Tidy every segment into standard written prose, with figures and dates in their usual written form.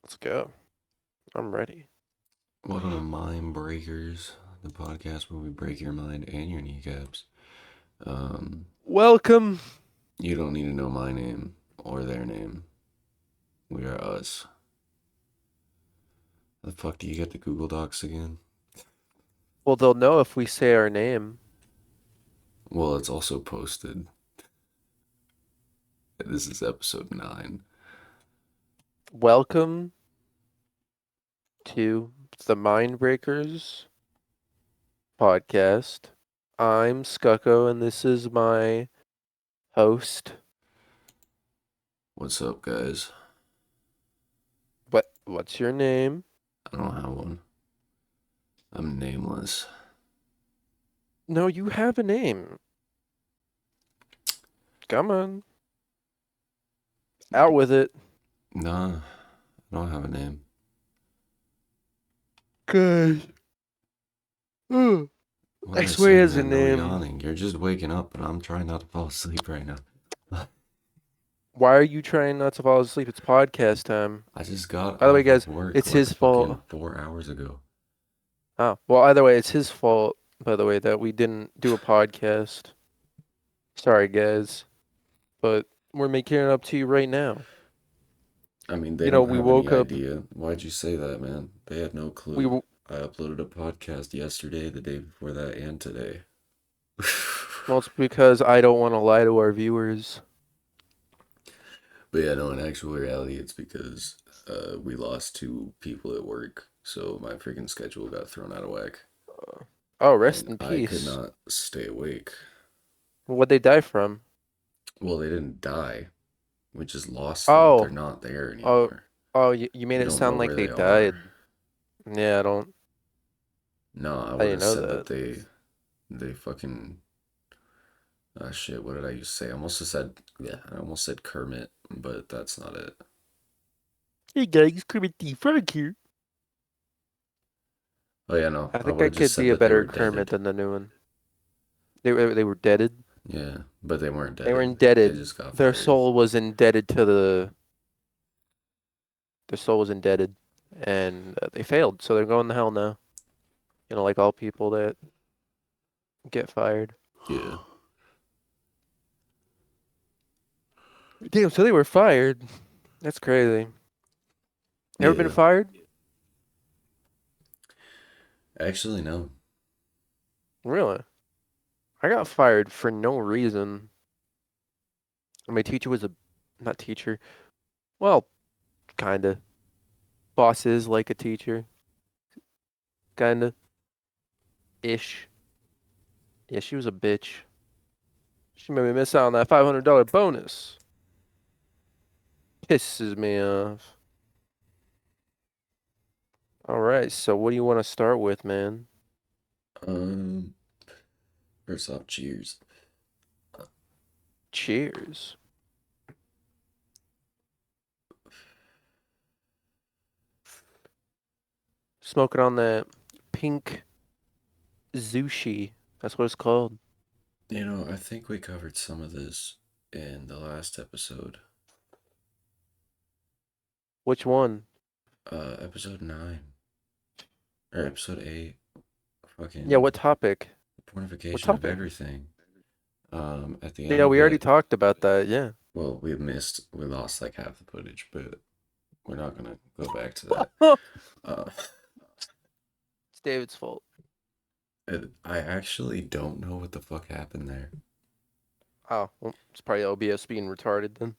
Let's go. I'm ready. Welcome to Mind Breakers, the podcast where we break your mind and your kneecaps. Um, Welcome. you don't need to know my name or their name. We are us. The fuck do you get the Google Docs again? Well, they'll know if we say our name. Well, it's also posted. This is episode 9. Welcome to the Mindbreakers podcast. I'm Skucko, and this is my host. What's up, guys? What's your name? I don't have one. I'm nameless. No, you have a name. Come on. Out with it. Nah, I don't have a name. Good. I What did I swear he say, has a man? No name. yawning. You're just waking up, and I'm trying not to fall asleep right now. Why are you trying not to fall asleep? It's podcast time. I just got By the way, off of guys, work it's like his fault. fucking 4 hours ago. Oh, well, either way, it's his fault, by the way, that we didn't do a podcast. Sorry, guys, but we're making it up to you right now. I mean, they You know, don't we have any woke up, idea. Why'd you say that, man? They had no we, clue. w- I uploaded a podcast yesterday, the day before that, and today. well, it's because I don't want to lie to our viewers. But yeah, no, in actual reality, it's because we lost 2 people at work, so my freaking schedule got thrown out of whack, Oh, rest and in I could peace. not stay awake. What'd they die from? Well, they didn't die. We just lost them. They're Oh, not there oh, anymore. oh, you made We it don't know sound like where they they are. died. Yeah, No, I I would didn't have know said that that. they fucking shit, what did I used to say? I almost said Kermit, but that's not it. Hey guys, Kermit the Frog here. Oh yeah, no, I I think would I have just could said be a that they better were Kermit deaded. than the new one. They were deaded. Yeah, but they weren't They were deaded. They indebted. just got Their fired. soul was indebted to the. Their soul was indebted, and they failed. So they're going to hell now. You know, like all people that get fired. Yeah, Damn, so they were fired. That's crazy. Ever been yeah. fired? Actually, no. Really? I got fired for no reason. My teacher was a, not teacher. Well, kinda. Boss is like a teacher. Kinda. Ish. Yeah, she was a bitch. She made me miss out on that $500 bonus. Pisses me off. All right, so what do you want to start with, man? Um, first off, cheers. Cheers. Smoking on that pink Zushi. That's what it's called. I think we covered some of this in the last episode. Which one? Episode 9 or episode 8. Yeah, what Fucking topic? What pornification of topic? everything. At the end Yeah, of we already that, talked about that. Yeah. well, we lost like half the footage, but we're not gonna go back to that. It's Uh, David's fault. I actually don't know what the fuck happened there. Oh, well, it's probably OBS being retarded then.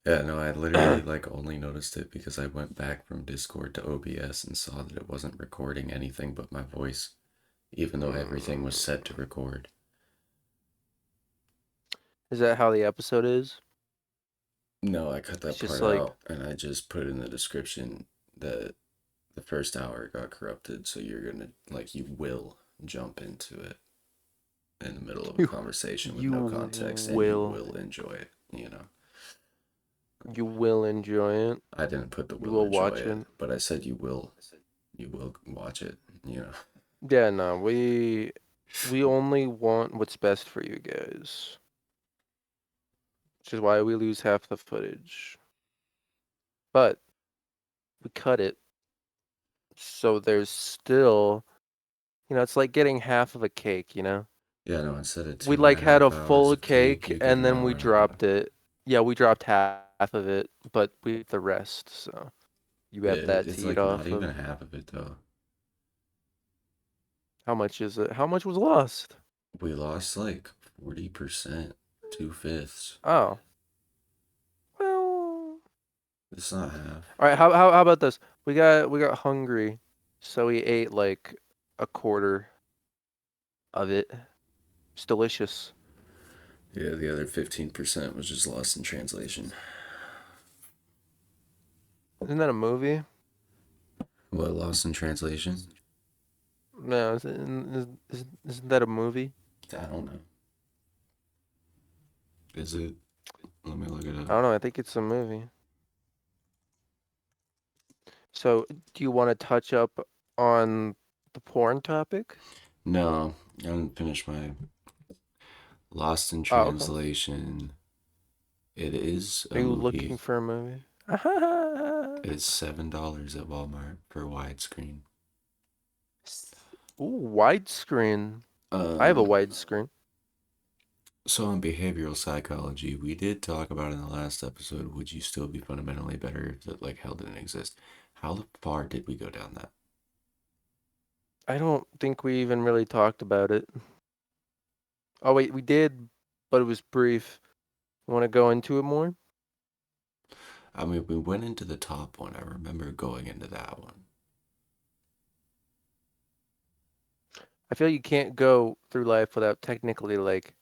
Yeah, no, I literally like only noticed it because I went back from Discord to OBS and saw that it wasn't recording anything but my voice, even though everything was set to record. Is that how the episode is? No, I cut It's that just part like, out and I just put in the description that the first hour got corrupted, so you will jump into it in the middle of a you, conversation with you no context and you will, will enjoy it. you will enjoy it. I didn't put the You will will enjoy watch it, it. but I said you will watch it. Yeah, no, we only want what's best for you guys, which is why we lose half the footage. But we cut it. So there's still, it's like getting half of a cake, Yeah, no, instead of We two and a like had a half hours full of cake, cake you get and an then hour we and a half. dropped it. Yeah, we dropped half of it, but we ate the rest, so you have Yeah, that to it's eat like not off even of. half of it though. How much is it? How much was lost? We lost like 40%, 2/5. Oh, well. It's not half. All right, how about this? We got hungry, so we ate like a quarter of it. It's delicious. Yeah, the other 15% was just lost in translation. Isn't that a movie? What, lost in translation? No, isn't that a movie? I don't know. Is it? Let me look it I up. don't know. I think it's a movie. So, do you want to touch up on the porn topic? No, I haven't finished my Lost in Oh, okay. Translation. It is Are a you movie. looking for a movie? It's $7 at Walmart for widescreen. Ooh, widescreen. I have a Um, widescreen. so in behavioral psychology, we did talk about in the last episode, would you still be fundamentally better if that like hell didn't exist? How far did we go down that? I don't think we even really talked about it. Oh wait, we did, but it was brief. You want to go into it more? I mean, we went into the top one. I remember going into that one. I feel you can't go through life without technically like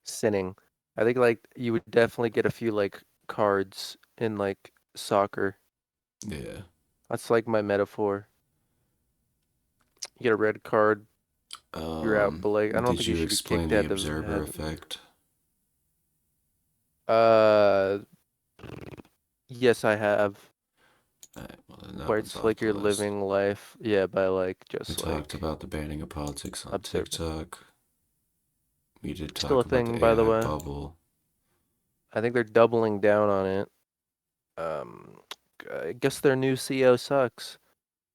sinning. I think like you would definitely get a few like cards in like soccer. Yeah. That's like my metaphor. You get a red card, you're out. But like, I don't Did think you you should be explain kicked the out of observer heaven. effect? Uh, yes, I have. Alright, well then that Where one's it's off like the you're list. living life, yeah, by like We just talked like about the banning of politics on observing. TikTok. We did Still a talk about thing, the by the AI way. bubble. I think they're doubling down on it. Um, I guess their new CEO sucks.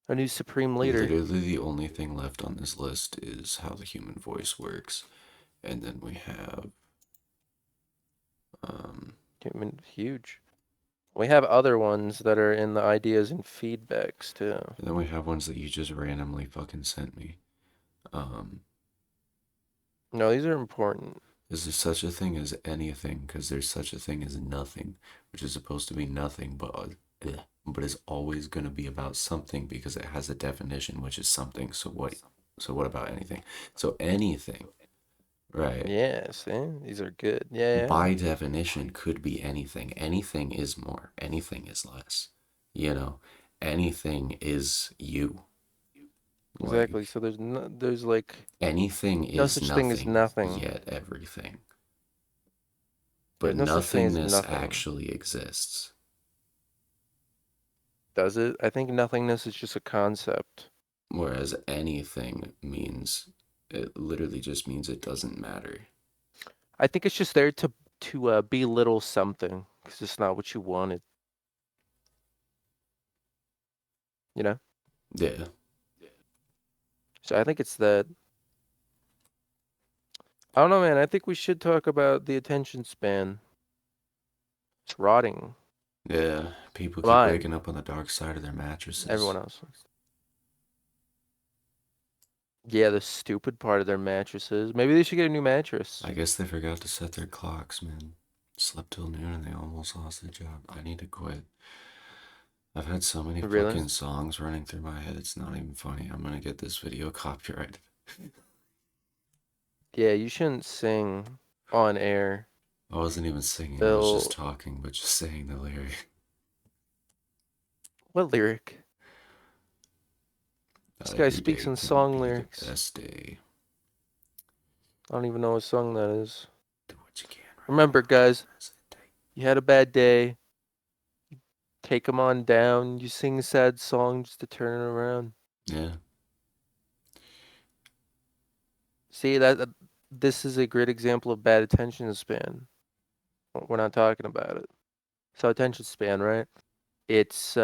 Our new supreme leader. Literally, the only thing left on this list is how the human voice works. And then we have, um, I mean, huge. We have other ones that are in the ideas and feedbacks too. and then we have ones that you just randomly fucking sent me. Um, No, these are important. is there such a thing as anything? Because there's such a thing as nothing, which is supposed to be nothing, but is always going to be about something because it has a definition, which is something. So what? So what about anything? So anything, right? Yeah, see? These are good. Yeah, By definition, could be anything. Anything is more. Anything is less. You know, anything is you. exactly. Like So there's like anything no is such thing as nothing, nothing. yet everything. There's But no such thing as nothingness nothing. actually exists. Does it? I think nothingness is just a concept. Whereas anything means, it literally just means it doesn't matter. I think it's just there to belittle something because it's not what you wanted. You know? Yeah. So I think it's that. I don't know, man. I think we should talk about the attention span. It's rotting. Yeah. People keep Mine. waking up on the dark side of their Everyone mattresses. else. Yeah, the stupid part of their mattresses. Maybe they should get a new mattress. I guess they forgot to set their clocks, man. Slept till noon and they almost lost their job. I need to quit. I've had so many Really? fucking songs running through my head, it's not even funny. I'm gonna get this video copyrighted. Yeah, you shouldn't sing on air. I wasn't even singing, I was just They'll. talking, but just saying the lyric. What lyric? This Not guy every speaks day in can song be the lyrics. best day. I don't even know what song that is. Do what you can right Remember, now, get guys, the rest of the day. you had a bad day. Take them on down. You sing a sad song just to turn it around. Yeah. See this is a great example of bad attention span. We're not talking about it. So attention span, right? It's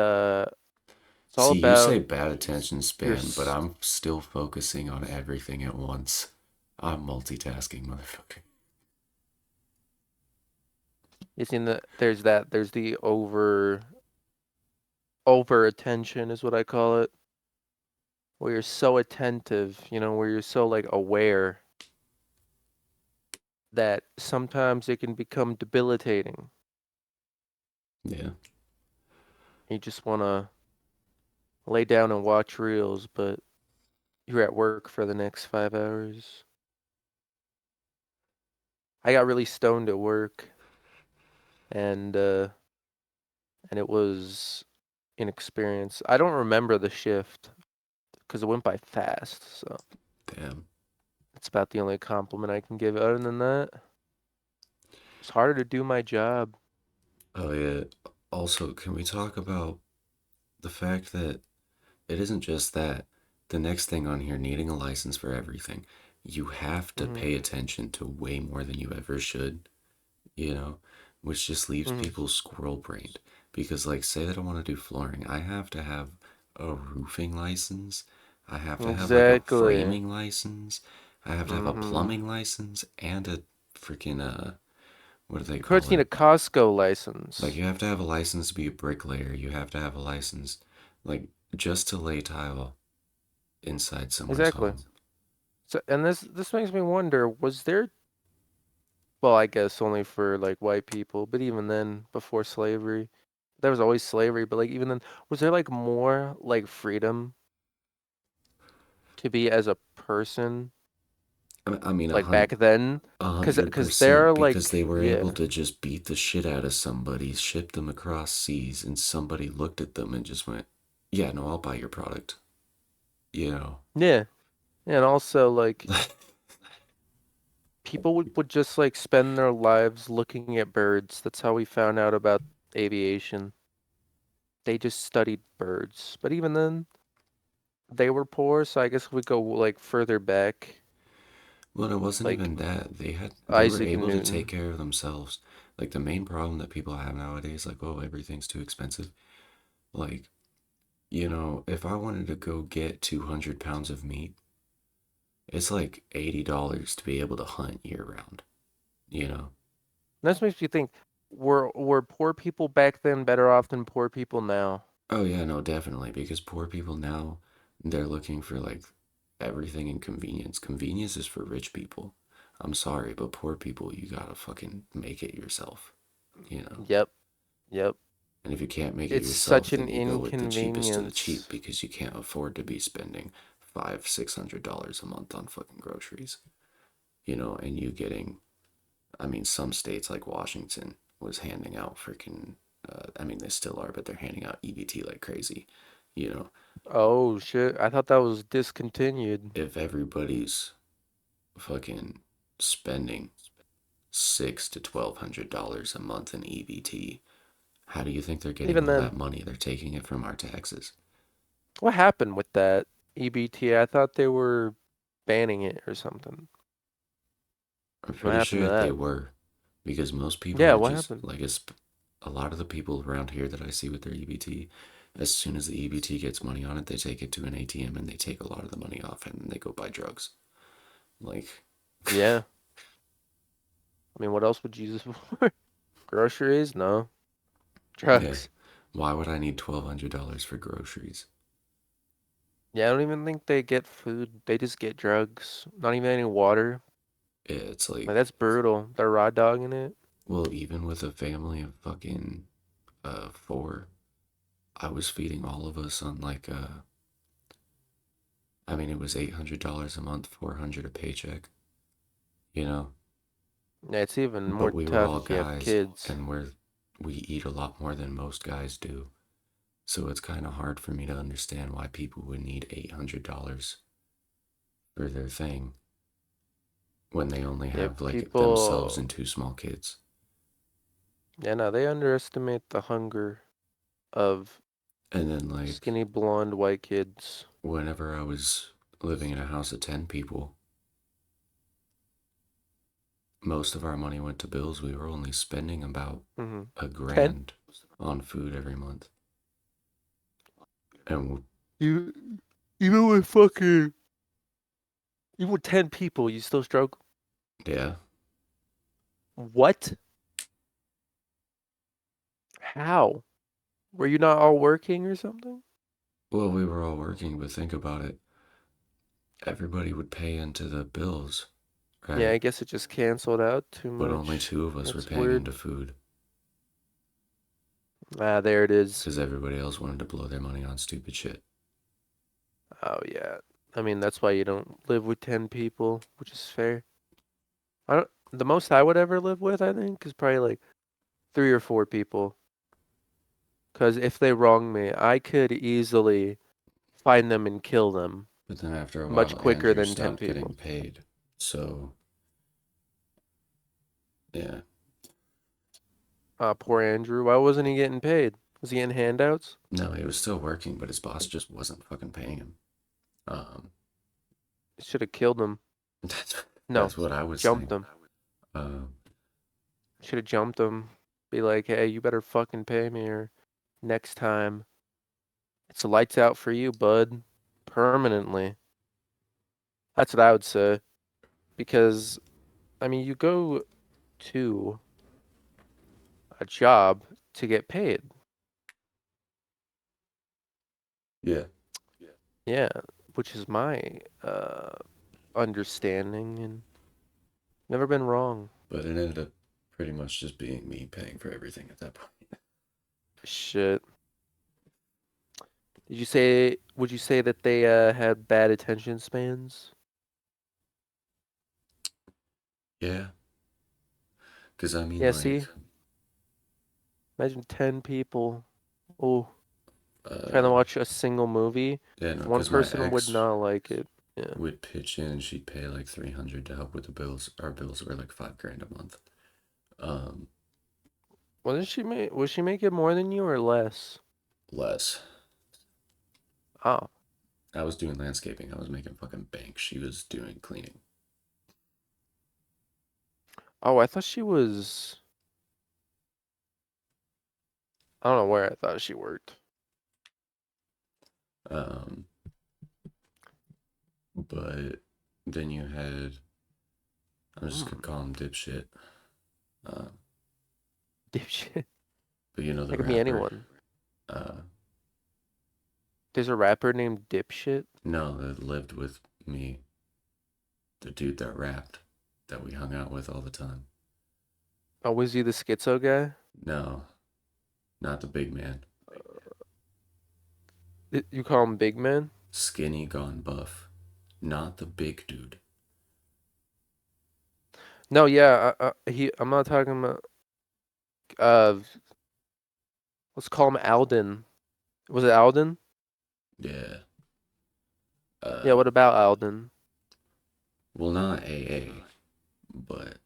It's all See, you say about bad attention your. span, but I'm still focusing on everything at once. I'm multitasking, motherfucker. You seen the there's the over attention is what I call it, where you're so attentive, where you're so like aware that sometimes it can become debilitating. Yeah. You just want to lay down and watch reels, but you're at work for the next 5 hours. I got really stoned at work, and it was an experience. I don't remember the shift because it went by fast, so Damn. it's about the only compliment I can give. Other than that, it's harder to do my job. Oh, yeah. Also, can we talk about the fact that it isn't just that? The next thing on here, needing a license for everything. You have to Mhm. pay attention to way more than you ever should, you know, which just leaves Mhm. people squirrel brained. Because, like, say that I want to do flooring, I have to have a roofing license, I have to have like a Exactly. framing license, I have to have a Mhm. plumbing license, and a freaking, what do they You pretty call much need it? a Costco Like, license. you have to have a license to be a bricklayer, you have to have a license, like, just to lay tile inside someone's Exactly. home. So, and this makes me wonder, was there, well, I guess only for like white people, but even then, before slavery, there was always slavery, but like even then, was there like more like freedom to be as a person I mean, like back then? a Cause 100% they're because like, they were able yeah, to just beat the shit out of somebody, ship them across seas, and somebody looked at them and just went, "Yeah, no, I'll buy your product." You know, yeah, and also like people would just like spend their lives looking at birds. That's how we found out about aviation. They just studied birds, but even then, they were poor, so I guess we go like further back, well, it wasn't like even that. They were Isaac able to take Newton. care of themselves. Like the main problem that people have nowadays, like, oh, everything's too expensive. Like, if I wanted to go get 200 pounds of meat, it's like $80 to be able to hunt year round, you know? This makes me think, were poor people back then better off than poor people now? Oh yeah, no, definitely. Because poor people now, they're looking for like everything in convenience. Convenience is for rich people. I'm sorry, but poor people, you gotta fucking make it yourself, you know? Yep, yep. And if you can't make it It's yourself, such then an you go with the cheapest of the cheap inconvenience. because you can't afford to be spending $500-600 a month on fucking groceries, and you getting, I mean, some states like Washington was handing out freaking, I mean, they still are, but they're handing out EBT like crazy, you know? Oh shit, I thought that was discontinued. If everybody's fucking spending $600 to $1,200 a month in EBT, how do you think they're getting Even all then, that money? They're taking it from our taxes. what happened with that EBT? I thought they were banning it or something. I'm What pretty happened to sure they that? were, because most people Yeah, are what just happened? like, it's a lot of the people around here that I see with their EBT, as soon as the EBT gets money on it, they take it to an ATM and they take a lot of the money off and then they go buy drugs. Like, Yeah. I mean, what else would you use it for? Groceries? No. yeah, Drugs. why would I need $1,200 for groceries? Yeah, I don't even think they get food. They just get drugs. Not even any water. It's Like like, that's brutal. They're raw dogging it. well, even with a family of fucking four, I was feeding all of us on like I mean, it was $800 a month, 400 a paycheck, you know. Yeah, it's even But more we were tough all if you have guys, kids. and we eat a lot more than most guys do. So it's kind of hard for me to understand why people would need $800 for their thing when they only Yeah, have like themselves people. and two small kids. Yeah, no, they underestimate the hunger of And then like skinny blonde white kids. whenever I was living in a house of 10 people, most of our money went to bills. We were only spending about Mm-hmm. a 10? grand on food every month. And You, even with fucking, even with 10 people, you still struggle? yeah, What? How? Were you not all working or something? well, we were all working, but think about it. Everybody would pay into the bills, Yeah, right? I guess it just canceled out too But only much. two of us were That's paying weird. into food Ah, there it is. because everybody else wanted to blow their money on stupid shit. Oh, yeah. I mean, that's why you don't live with 10 people, which is fair. I don't, the most I would ever live with, I think, is probably like 3 or 4 people. Because if they wrong me, I could easily find them and kill them But then after a much while, quicker Andrew than 10 stopped getting people. paid. So, yeah. Poor Andrew. Why wasn't he getting paid? Was he getting handouts? No, he was still working, but his boss just wasn't fucking paying him. Um, Should have killed him. that's No, that's what I was jumped saying. him. Um, Should have jumped him. Be like, hey, you better fucking pay me or next time it's lights out for you, bud. Permanently. That's what I would say. Because, I mean, you go to a job to get paid. yeah. Yeah, which is my understanding and never been wrong. But it ended up pretty much just being me paying for everything at that point. Shit. Would you say that they had bad attention spans? Yeah, because I mean, Yeah, like, see? Imagine 10 people. Oh, trying to uh, watch a single movie. yeah, no, One because my person would ex not like it. Yeah. would pitch in and she'd pay like 300 to help with the bills. Our bills were like 5 grand a month. Um, Was she making more than you or less? Less. Oh. I was doing landscaping. I was making fucking bank. She was doing cleaning. Oh, I thought she was I don't know where I thought she worked. Um, but then you had, I'm just gonna Hmm. call him dipshit. Uh, Dipshit. but you know That the could be rapper. anyone. Uh, There's a rapper named Dipshit. no, that lived with me. The dude that rapped, that we hung out with all the time. Oh, was he the schizo guy? No, not the big man. You call him Big Man? Skinny gone buff. Not the big dude. No, yeah, I'm not talking about uh let's call him Alden. Was it Alden? Yeah. Yeah, Uh, what about Alden? well, not AA, but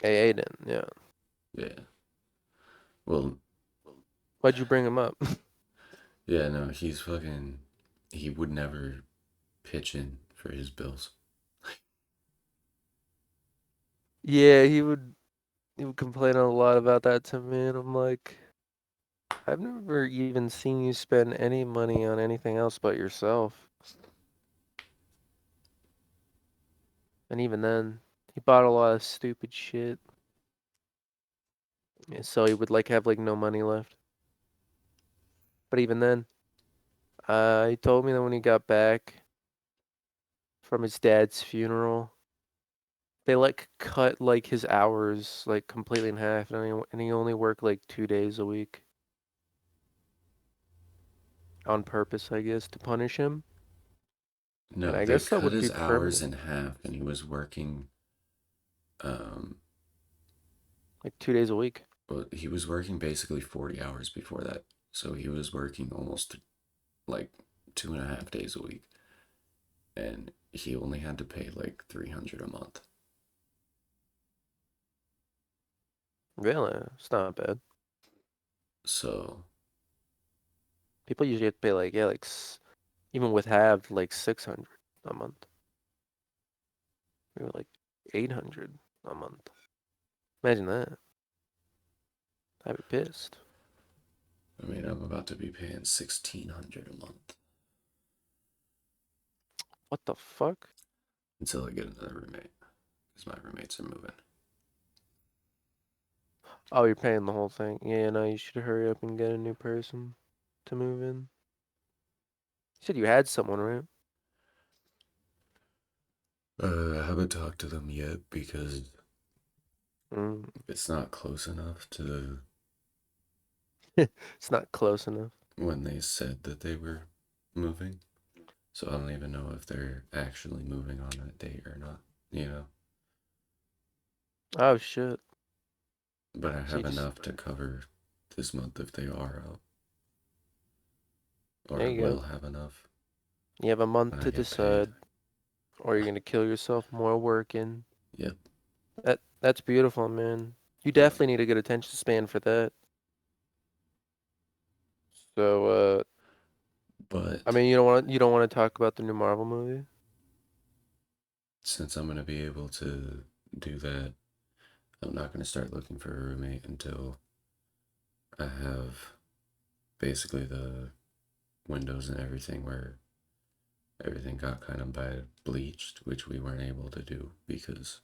Aiden, yeah. yeah. Well, Why'd you bring him up? yeah, no, he's fucking. He would never pitch in for his bills. Yeah, he would complain a lot about that to me, and I'm like, I've never even seen you spend any money on anything else but yourself. And even then, he bought a lot of stupid shit. Yeah, so he would like have like no money left. But even then, he told me that when he got back from his dad's funeral, they like cut like his hours like completely in half, and he only worked like 2 days a week on purpose, I guess, to punish him. And No, I they guess that cut would be his hours permanent, in half, and he was working. Um, like 2 days a week. well, he was working basically 40 hours before that, so he was working almost like 2.5 days a week, and he only had to pay like 300 a month. Really, it's not bad. So People usually have to pay like even with halved like 600 a month, maybe like 800 a month. Imagine that. I'd be pissed. I'm about to be paying 1,600 a month What the fuck? until I get another roommate, because my roommates are moving. Oh, you're paying the whole thing. Yeah, no, you should hurry up and get a new person to move in. You said you had someone, right? I haven't talked to them yet because Mm. it's not close enough to It's not close enough. when they said that they were moving. So I don't even know if they're actually moving on that date or not, you know. Oh shit. But I So you have just enough to cover this month if they are out, or there I you go. will have enough You have a month when I to get paid. decide, or you're gonna kill yourself more working. Yep. That's beautiful, man. You Yeah. definitely need a good attention span for that. So, I But mean, you don't want to talk about the new Marvel movie? since I'm going to be able to do that, I'm not going to start looking for a roommate until I have basically the windows and everything where everything got kind of bad bleached, which we weren't able to do because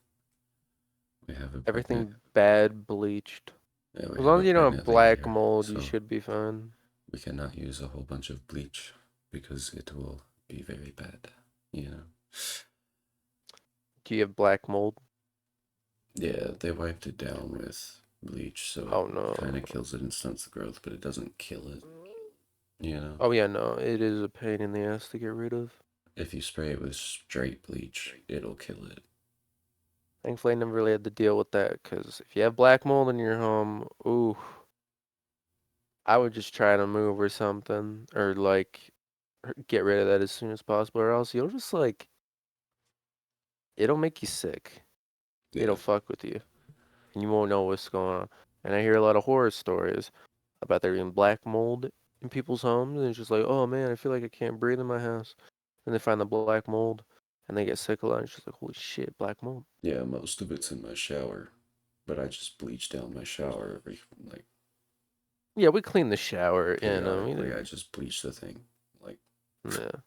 we have a pregnant. Everything bad bleached. Yeah, we As have long a as you don't have pregnant lady black here, mold, you so should be fine. we cannot use a whole bunch of bleach because it will be very bad, you know. Do you have black mold? Yeah, they wiped it down with bleach, so it Oh no. kind of kills it and stunts the growth, but it doesn't kill it, you know. Oh yeah, no. It is a pain in the ass to get rid of. If you spray it with straight bleach, it'll kill it. Thankfully, I never really had to deal with that because if you have black mold in your home, ooh, I would just try to move or something, or like get rid of that as soon as possible, or else you'll just like it'll make you sick. It'll Yeah, fuck with you, and you won't know what's going on. And I hear a lot of horror stories about there being black mold in people's homes, and it's just like, oh man, I feel like I can't breathe in my house. And they find the black mold, and they get sick a lot. And it's just like, holy shit, black mold. yeah, most of it's in my shower, but I just bleach down my shower every, like, Yeah, we clean the shower, and periodically. I just bleach the thing. Like, yeah.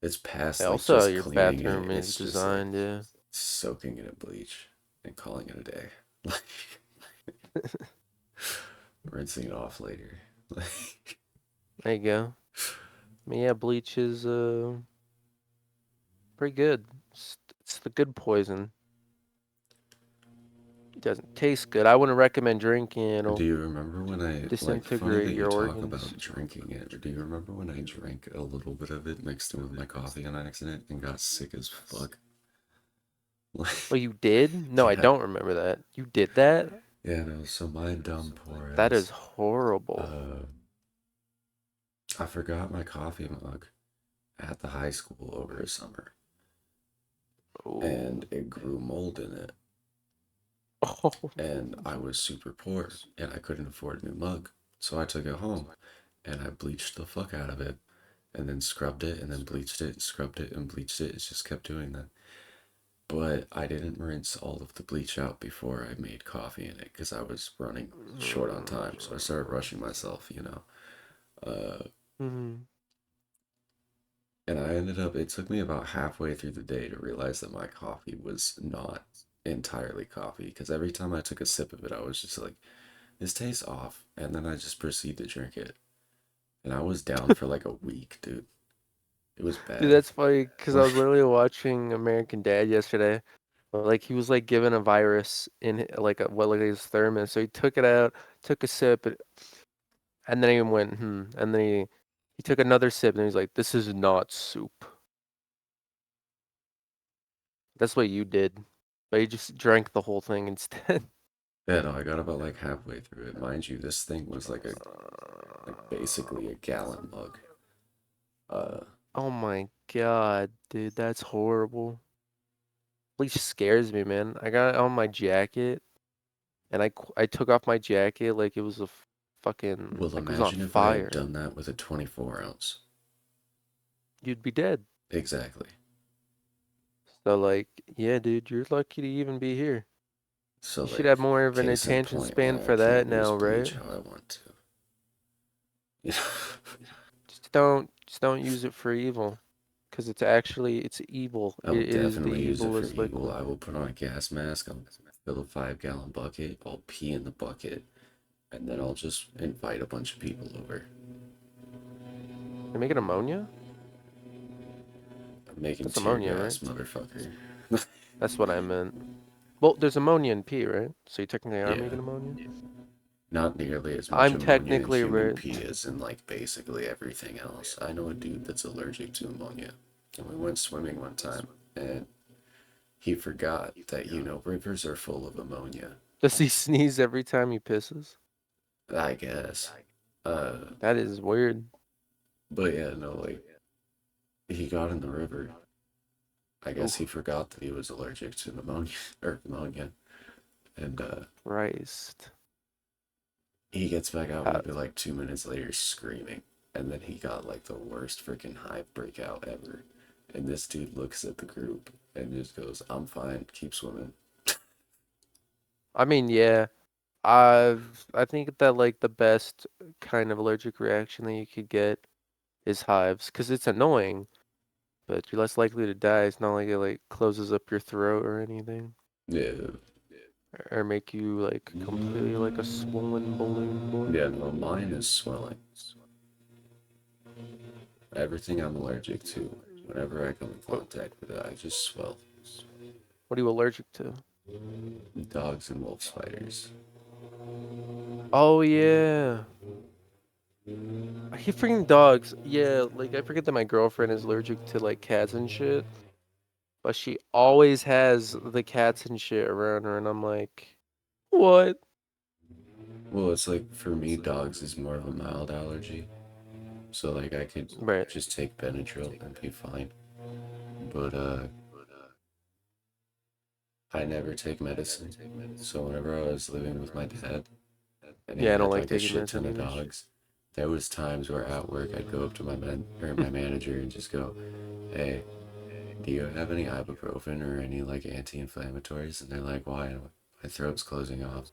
it's past, like, Also, just your cleaning it. bathroom is It's just, like, designed, yeah. soaking it in bleach and calling it a day. Like, rinsing it off later. Like, There you go. I mean, yeah, bleach is pretty good. It's the good poison. It doesn't taste good. I wouldn't recommend drinking it. do It'll you remember when I, like, funny disintegrate that you your talk organs. about drinking it? Do you remember when I drank a little bit of it mixed in with my coffee on accident and got sick as fuck? Oh, Like, you did? No, I yeah. don't remember that. You did that? Yeah, no, so my dumb poor That is ass, horrible. uh, I forgot my coffee mug at the high school over a summer, Oh. and it grew mold in it. Oh. And I was super poor, and I couldn't afford a new mug. So I took it home, and I bleached the fuck out of it, and then scrubbed it, and then bleached it, scrubbed it, and bleached it. It just kept doing that. But I didn't rinse all of the bleach out before I made coffee in it because I was running short on time. So I started rushing myself, you know. Mm-hmm. And I ended up, it took me about halfway through the day to realize that my coffee was not entirely coffee because every time I took a sip of it, I was just like, this tastes off. And then I just proceed to drink it. And I was down for like a week, dude. It was Dude, bad. that's funny because I was literally watching American Dad yesterday. But like he was like given a virus in like like his thermos, so he took it out, took a sip, and then he went and then he took another sip, and he's like, "This is not soup." That's what you did, but you just drank the whole thing instead. Yeah, no, I got about like halfway through it. Mind you, this thing was like basically a gallon mug. Uh, Oh my god, dude, that's horrible. Bleach scares me, man. I got it on my jacket, and I took off my jacket like it was fucking well, like it was on imagine if I had fire. done that with a 24 ounce. You'd be dead. Exactly. So like, yeah, dude, you're lucky to even be here. So You should have like, more of an case in attention point, span why I for that can't use now, right? bleach how I want to. You know? Just don't use it for evil, because it's evil. I It will is the definitely use it for evilest evil. liquid. I will put on a gas mask. I'll fill a 5 gallon bucket. I'll pee in the bucket, and then I'll just invite a bunch of people over. They make it ammonia? I'm making That's tear ammonia, right? gas, motherfucker. That's what I meant. Well, there's ammonia in pee, right? So you technically are Yeah, making ammonia? not nearly as much I'm ammonia in technically human right. pee as in like basically everything else. I know a dude that's allergic to ammonia, and we went swimming one time, and he forgot that rivers are full of ammonia. Does he sneeze every time he pisses? I guess. Uh, That is weird. but yeah, no, like he got in the river. I guess Oh, he forgot that he was allergic to pneumonia or ammonia, and Christ. he gets back out How, maybe like 2 minutes later screaming, and then he got like the worst freaking hive breakout ever. And this dude looks at the group and just goes, "I'm fine, keep swimming." I mean, yeah. I think that like the best kind of allergic reaction that you could get is hives, because it's annoying, but you're less likely to die. It's not like it like closes up your throat or anything, Yeah, or make you like completely like a swollen balloon boy. yeah, no, mine is swelling. Everything I'm allergic to, whenever I come in What contact with it, I just swell. what are you allergic to? Dogs and wolf spiders. Oh yeah. I keep freaking dogs. Yeah, like I forget that my girlfriend is allergic to like cats and shit, but she always has the cats and shit around her, and I'm like, what? Well, it's like for me, dogs is more of a mild allergy. So like I could Right. just take Benadryl and be fine. But I never take medicine. So whenever I was living with my dad and he Yeah, I don't had like like a taking shit medicine ton of either. dogs, there was times where at work I'd go up to my manager and just go, "Hey, do you have any ibuprofen or any like anti-inflammatories?" And they're like, "Why?" My throat's closing off.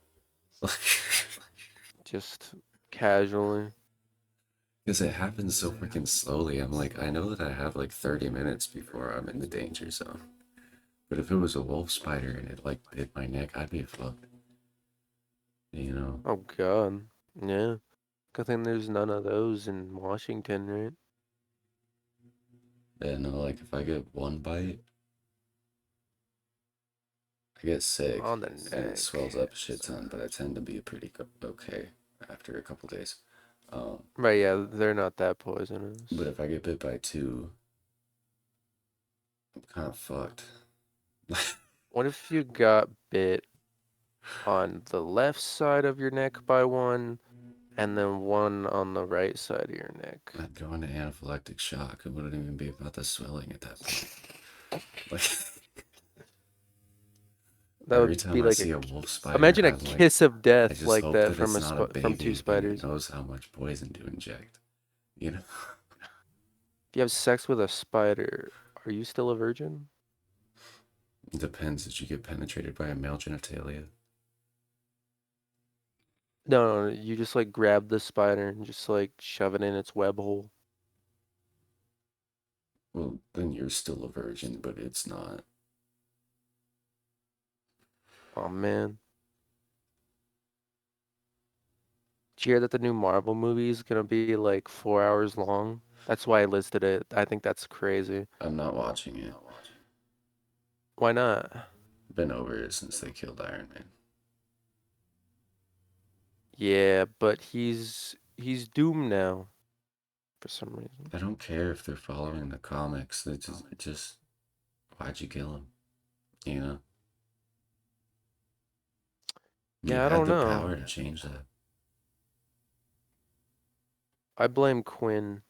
Just casually. Because it happens so freaking slowly. I'm like, I know that I have like 30 minutes before I'm in the danger zone. But if it was a wolf spider and it like bit my neck, I'd be fucked. You know? Oh God. Yeah. Good thing there's none of those in Washington, right? And like if I get one bite, I get sick On the and it neck. swells up a shit ton, but I tend to be pretty okay after a couple days. Um, Right, yeah, they're not that poisonous. but if I get bit by two, I'm kind of fucked. What if you got bit on the left side of your neck by one, and then one on the right side of your neck? I'd go into anaphylactic shock. It wouldn't even be about the swelling at that point. Like That every would time be I like see a wolf spider, imagine a I'm like, kiss of I death just like hope that that from it's not a from two baby and it spiders. knows how much poison to inject. You know? If you have sex with a spider, are you still a virgin? It depends. Did you get penetrated by a male genitalia? No, you just like grab the spider and just like shove it in its web hole. Well, then you're still a virgin, but it's not. Oh man. Did you hear that the new Marvel movie is gonna be like 4 hours long? That's why I listed it. I think that's crazy. I'm not watching it. Why not? Been over it since they killed Iron Man. Yeah, but he's doomed now for some reason. I don't care if they're following the comics. They just why'd you kill him? You know? You Yeah, I had don't the know. power to change that. I blame Quinn.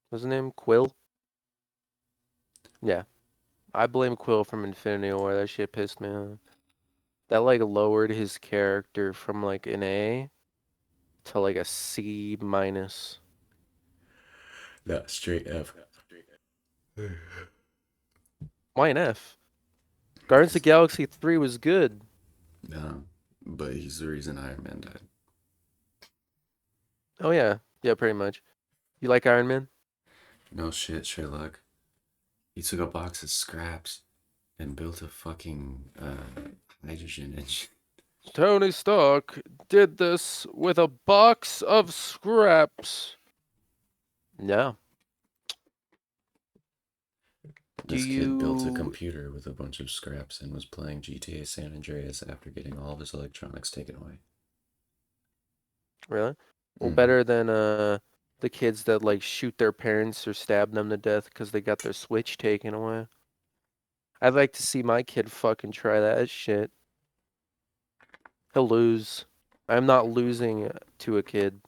What's his name? Quill? Yeah. I blame Quill from Infinity War. That shit pissed me off. That like lowered his character from like an A to like a C minus. Yeah, straight F. Why an F? Guardians of the Galaxy 3 was good. No, but he's the reason Iron Man died. Oh yeah, yeah, pretty much. You like Iron Man? No shit, Sherlock. He took a box of scraps and built a fucking hydrogen engine. Tony Stark did this with a box of scraps. Yeah. Do This kid built a you computer with a bunch of scraps and was playing GTA San Andreas after getting all of his electronics taken away. really? Well, Mm-hmm. better than the kids that like shoot their parents or stab them to death because they got their Switch taken away. I'd like to see my kid fucking try that shit. He'll lose. I'm not losing to a kid.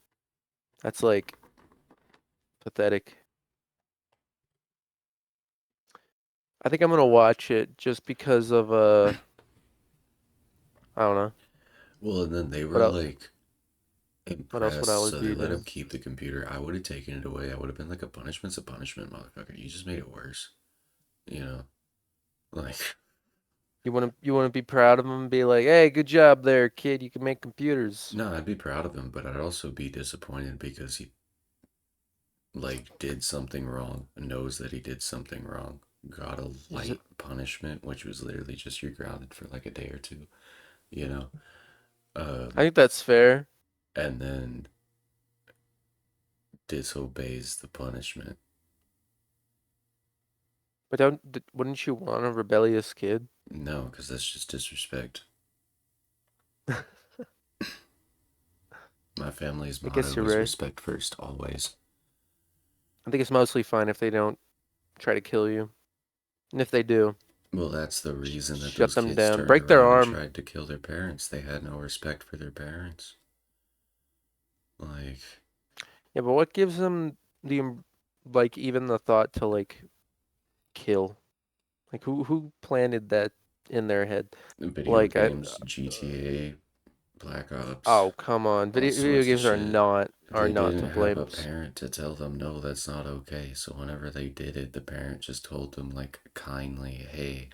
That's like pathetic. I think I'm gonna watch it just because of I don't know. Well, and then they What were else? like What else would impressed, Alex so they be let him doing? keep the computer. I would have taken it away. I would have been like, a punishment's a punishment, motherfucker. You just made it worse. You know? Like, You wanna be proud of him and be like, hey, good job there, kid. You can make computers. no, I'd be proud of him, but I'd also be disappointed because he, like, did something wrong, knows that he did something wrong, got a Is it, light punishment, which was literally just you're grounded for like a day or two, you know? I Um, think that's fair. and then disobeys the punishment. But wouldn't you want a rebellious kid? No, because that's just disrespect. I My family's guess motto you're is right. respect first, always. I think it's mostly fine if they don't try to kill you. And if they do, Well, that's the reason that shut those them kids down. turned Break their around and arm. tried to kill their parents. They had no respect for their parents. Like, Yeah, but what gives them like even the thought to like kill? Like who planted that in their head? video Like games, GTA, Black Ops, oh come on, all video sorts of games are shit. not Didn't to have blame. a parent to tell them, no, that's not okay. So whenever they did it, the parent just told them, like, kindly, hey,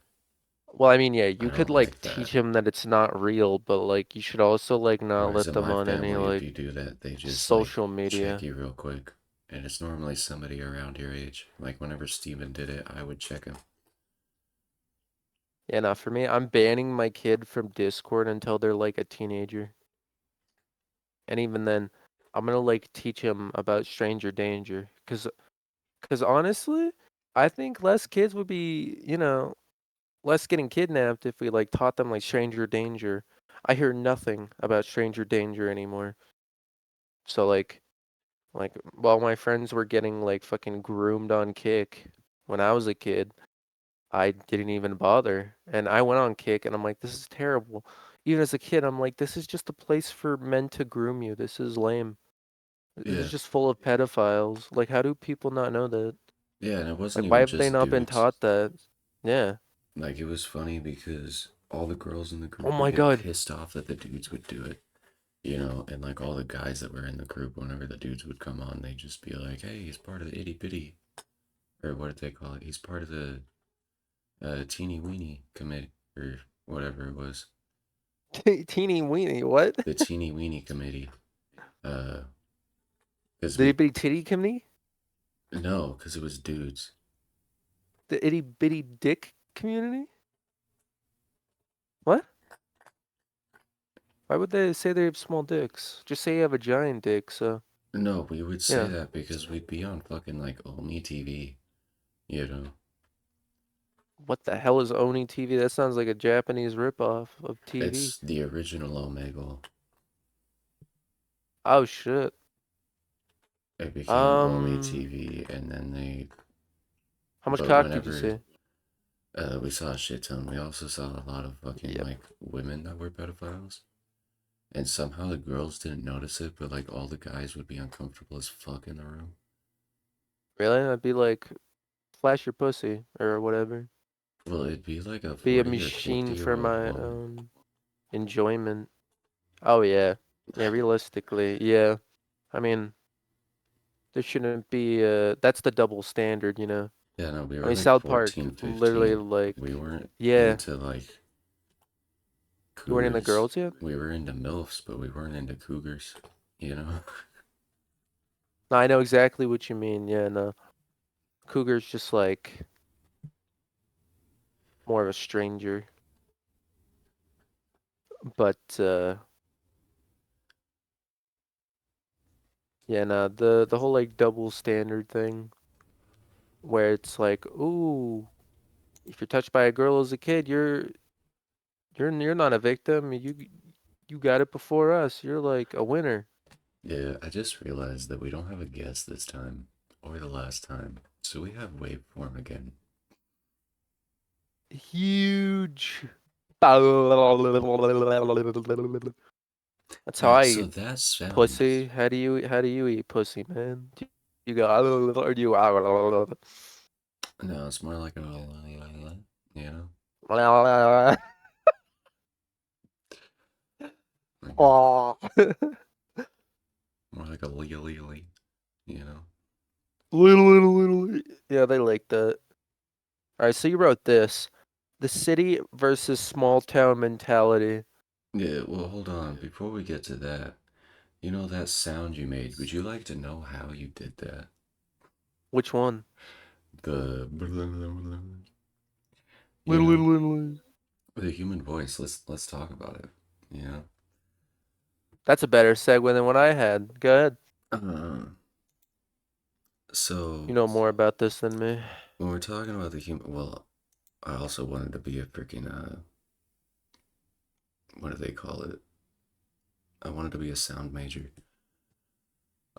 Well, I mean, yeah, I you could don't like like that. teach them that it's not real, but like you should also like not Whereas let in them my on any family, if like you do that, they just, like, social check media. you real quick. And it's normally somebody around your age. Like, whenever Steven did it, I would check him. Yeah, not for me. I'm banning my kid from Discord until they're like a teenager. And even then, I'm gonna like teach him about stranger danger. Cause honestly, I think less kids would be, less getting kidnapped if we like taught them like stranger danger. I hear nothing about stranger danger anymore. So like while my friends were getting like fucking groomed on Kick when I was a kid, I didn't even bother. And I went on Kick and I'm like, this is terrible. Even as a kid, I'm like, this is just a place for men to groom you. This is lame. This is Yeah. just full of pedophiles. Like, how do people not know that? Yeah, and it wasn't Like, why even have they just not been dudes. taught that? Yeah. Like, it was funny because all the girls in the Oh group would my get God. pissed off that the dudes would do it, you know? And, like, all the guys that were in the group, whenever the dudes would come on, they'd just be like, hey, he's part of the itty bitty. Or what did they call it? He's part of the teeny weeny committee, or whatever it was. Teeny weeny, what? The teeny weeny committee. Uh, because The itty we, bitty titty committee? no, because it was dudes. The itty bitty dick community? What? Why would they say they have small dicks? Just say you have a giant dick, so, No, we would say yeah. that because we'd be on fucking, like, Omi TV, you know? What the hell is Oni TV? That sounds like a Japanese ripoff of TV. It's the original Omegle. Oh shit. It became Omi Um, TV, and then they. how much But cock did you whenever see? we saw a shit ton, we also saw a lot of fucking Yep. like women that were pedophiles, and somehow the girls didn't notice it, but like all the guys would be uncomfortable as fuck in the room. Really? I'd be like, flash your pussy or whatever. Well, it'd be like a Be a 40 or 50 machine year for old my woman. enjoyment. Oh yeah. Yeah, realistically, yeah. I mean, there shouldn't be that's the double standard, you know. Yeah, no, we I were mean, like South Park 14, literally 15. like We weren't yeah. into like You weren't into Cougars. girls yet? We were into MILFs, but we weren't into cougars. You know? No, I know exactly what you mean. Yeah, no. Cougar's just like more of a stranger. But yeah, no, the whole like double standard thing where it's like, ooh, if you're touched by a girl as a kid, you're not a victim. You got it before us. You're like a winner. Yeah, I just realized that we don't have a guest this time, or the last time. So we have waveform again. Huge. That's how Alright, I so eat that pussy. sounds. How do you eat pussy, man? Do you go or do you No, it's more like a. You know? Like a, oh. more like a lee, you know? Little. Yeah, they like that. All right, so you wrote this. The city versus small town mentality. Yeah, well, hold on. Before we get to that, you know that sound you made? Would you like to know how you did that? Which one? The. You Little, know? little, little. The human voice. Let's talk about it. You know? That's a better segue than what I had. Go ahead. Um, You so know more about this than me. when we're talking about the human, well, I also wanted to be a freaking what do they call it? I wanted to be a sound major.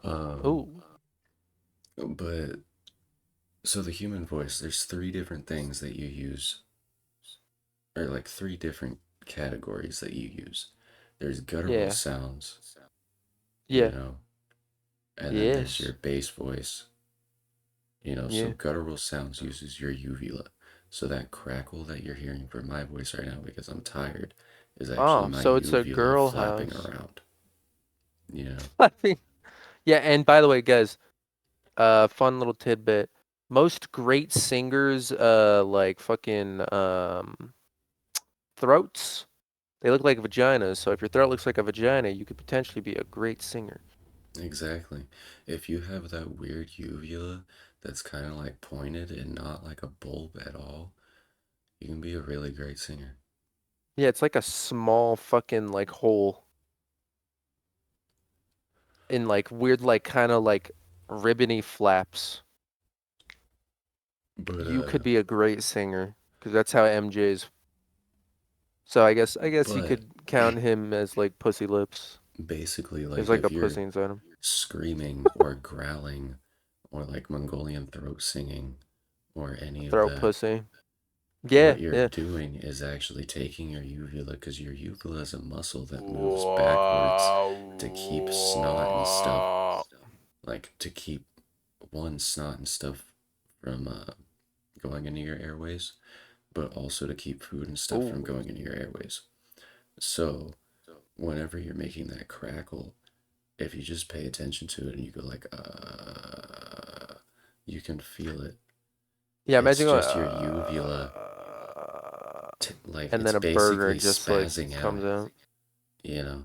Um, Ooh. but so the human voice, there's three different things that you use, or like three different categories that you use. There's guttural Yeah. sounds, you Yeah. know, and then there's your Yes. bass voice, you know. So Yeah. guttural sounds uses your uvula. So that crackle that you're hearing from my voice right now because I'm tired is actually Oh, my so it's a uvula girl flapping house. around, you know. I mean, yeah, and by the way, guys, fun little tidbit. Most great singers, like fucking throats, they look like vaginas. So if your throat looks like a vagina, you could potentially be a great singer. Exactly. If you have that weird uvula that's kind of like pointed and not like a bulb at all, you can be a really great singer. Yeah, it's like a small fucking like hole in like weird like kind of like ribbony flaps. But You could be a great singer because that's how MJ's. So I guess you but could count him as like pussy lips. basically There's like like a if you're pussy inside him. screaming or growling or like Mongolian throat singing or any of Throat that, pussy. what Yeah, you're yeah. doing is actually taking your uvula because your uvula is a muscle that moves backwards to keep snot and stuff, Wow. like to keep one snot and stuff from going into your airways, but also to keep food and stuff from Ooh. going into your airways. So, whenever you're making that crackle, if you just pay attention to it and you go like, you can feel it. Yeah, It's imagine going, just your uvula, like, and it's then a burger basically just like spazzing out, comes out. you know?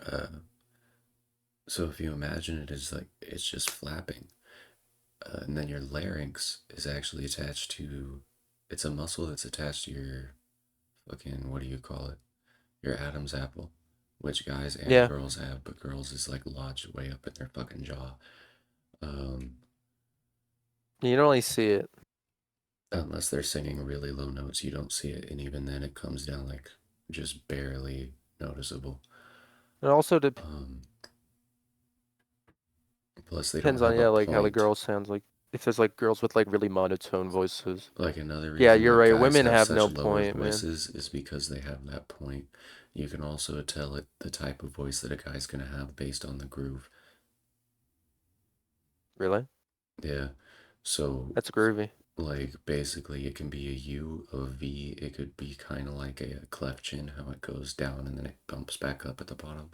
Uh, so, if you imagine it as like, it's just flapping, and then your larynx is actually attached to, it's a muscle that's attached to your fucking, what do you call it? Your Adam's apple, which guys and Yeah, girls have, but girls is like lodged way up in their fucking jaw. Um, you don't really see it. unless they're singing really low notes, you don't see it, and even then, it comes down like just barely noticeable. It also Um, plus, they don't depends on have a yeah, like how the point. girl sounds. Like if there's like girls with like really monotone voices. Like another Yeah, reason you're that right. guys Women have have such no lower point, man. voices is because they have that point. You can also tell it the type of voice that a guy's gonna have based on the groove. Really? Yeah. So That's groovy. like basically it can be a U, a V, it could be kind of like a clef chin, how it goes down and then it bumps back up at the bottom.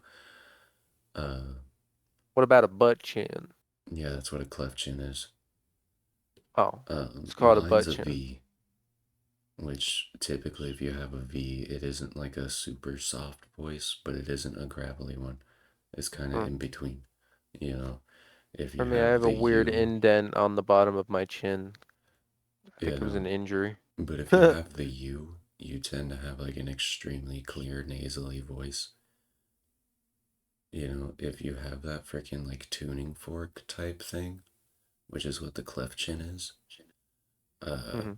Uh, What about a butt chin? yeah, that's what a clef chin is. Oh, it's called a Mine's butt a chin. V. which typically, if you have a V, it isn't like a super soft voice, but it isn't a gravelly one. It's kind of Hmm. in between, you know. If For you me, I have have a the weird U, indent on the bottom of my chin. I yeah, think it was no. an injury. But if you have the U, you tend to have like an extremely clear nasally voice. You know, if you have that freaking like tuning fork type thing, which is what the cleft chin is, uh, Hmm.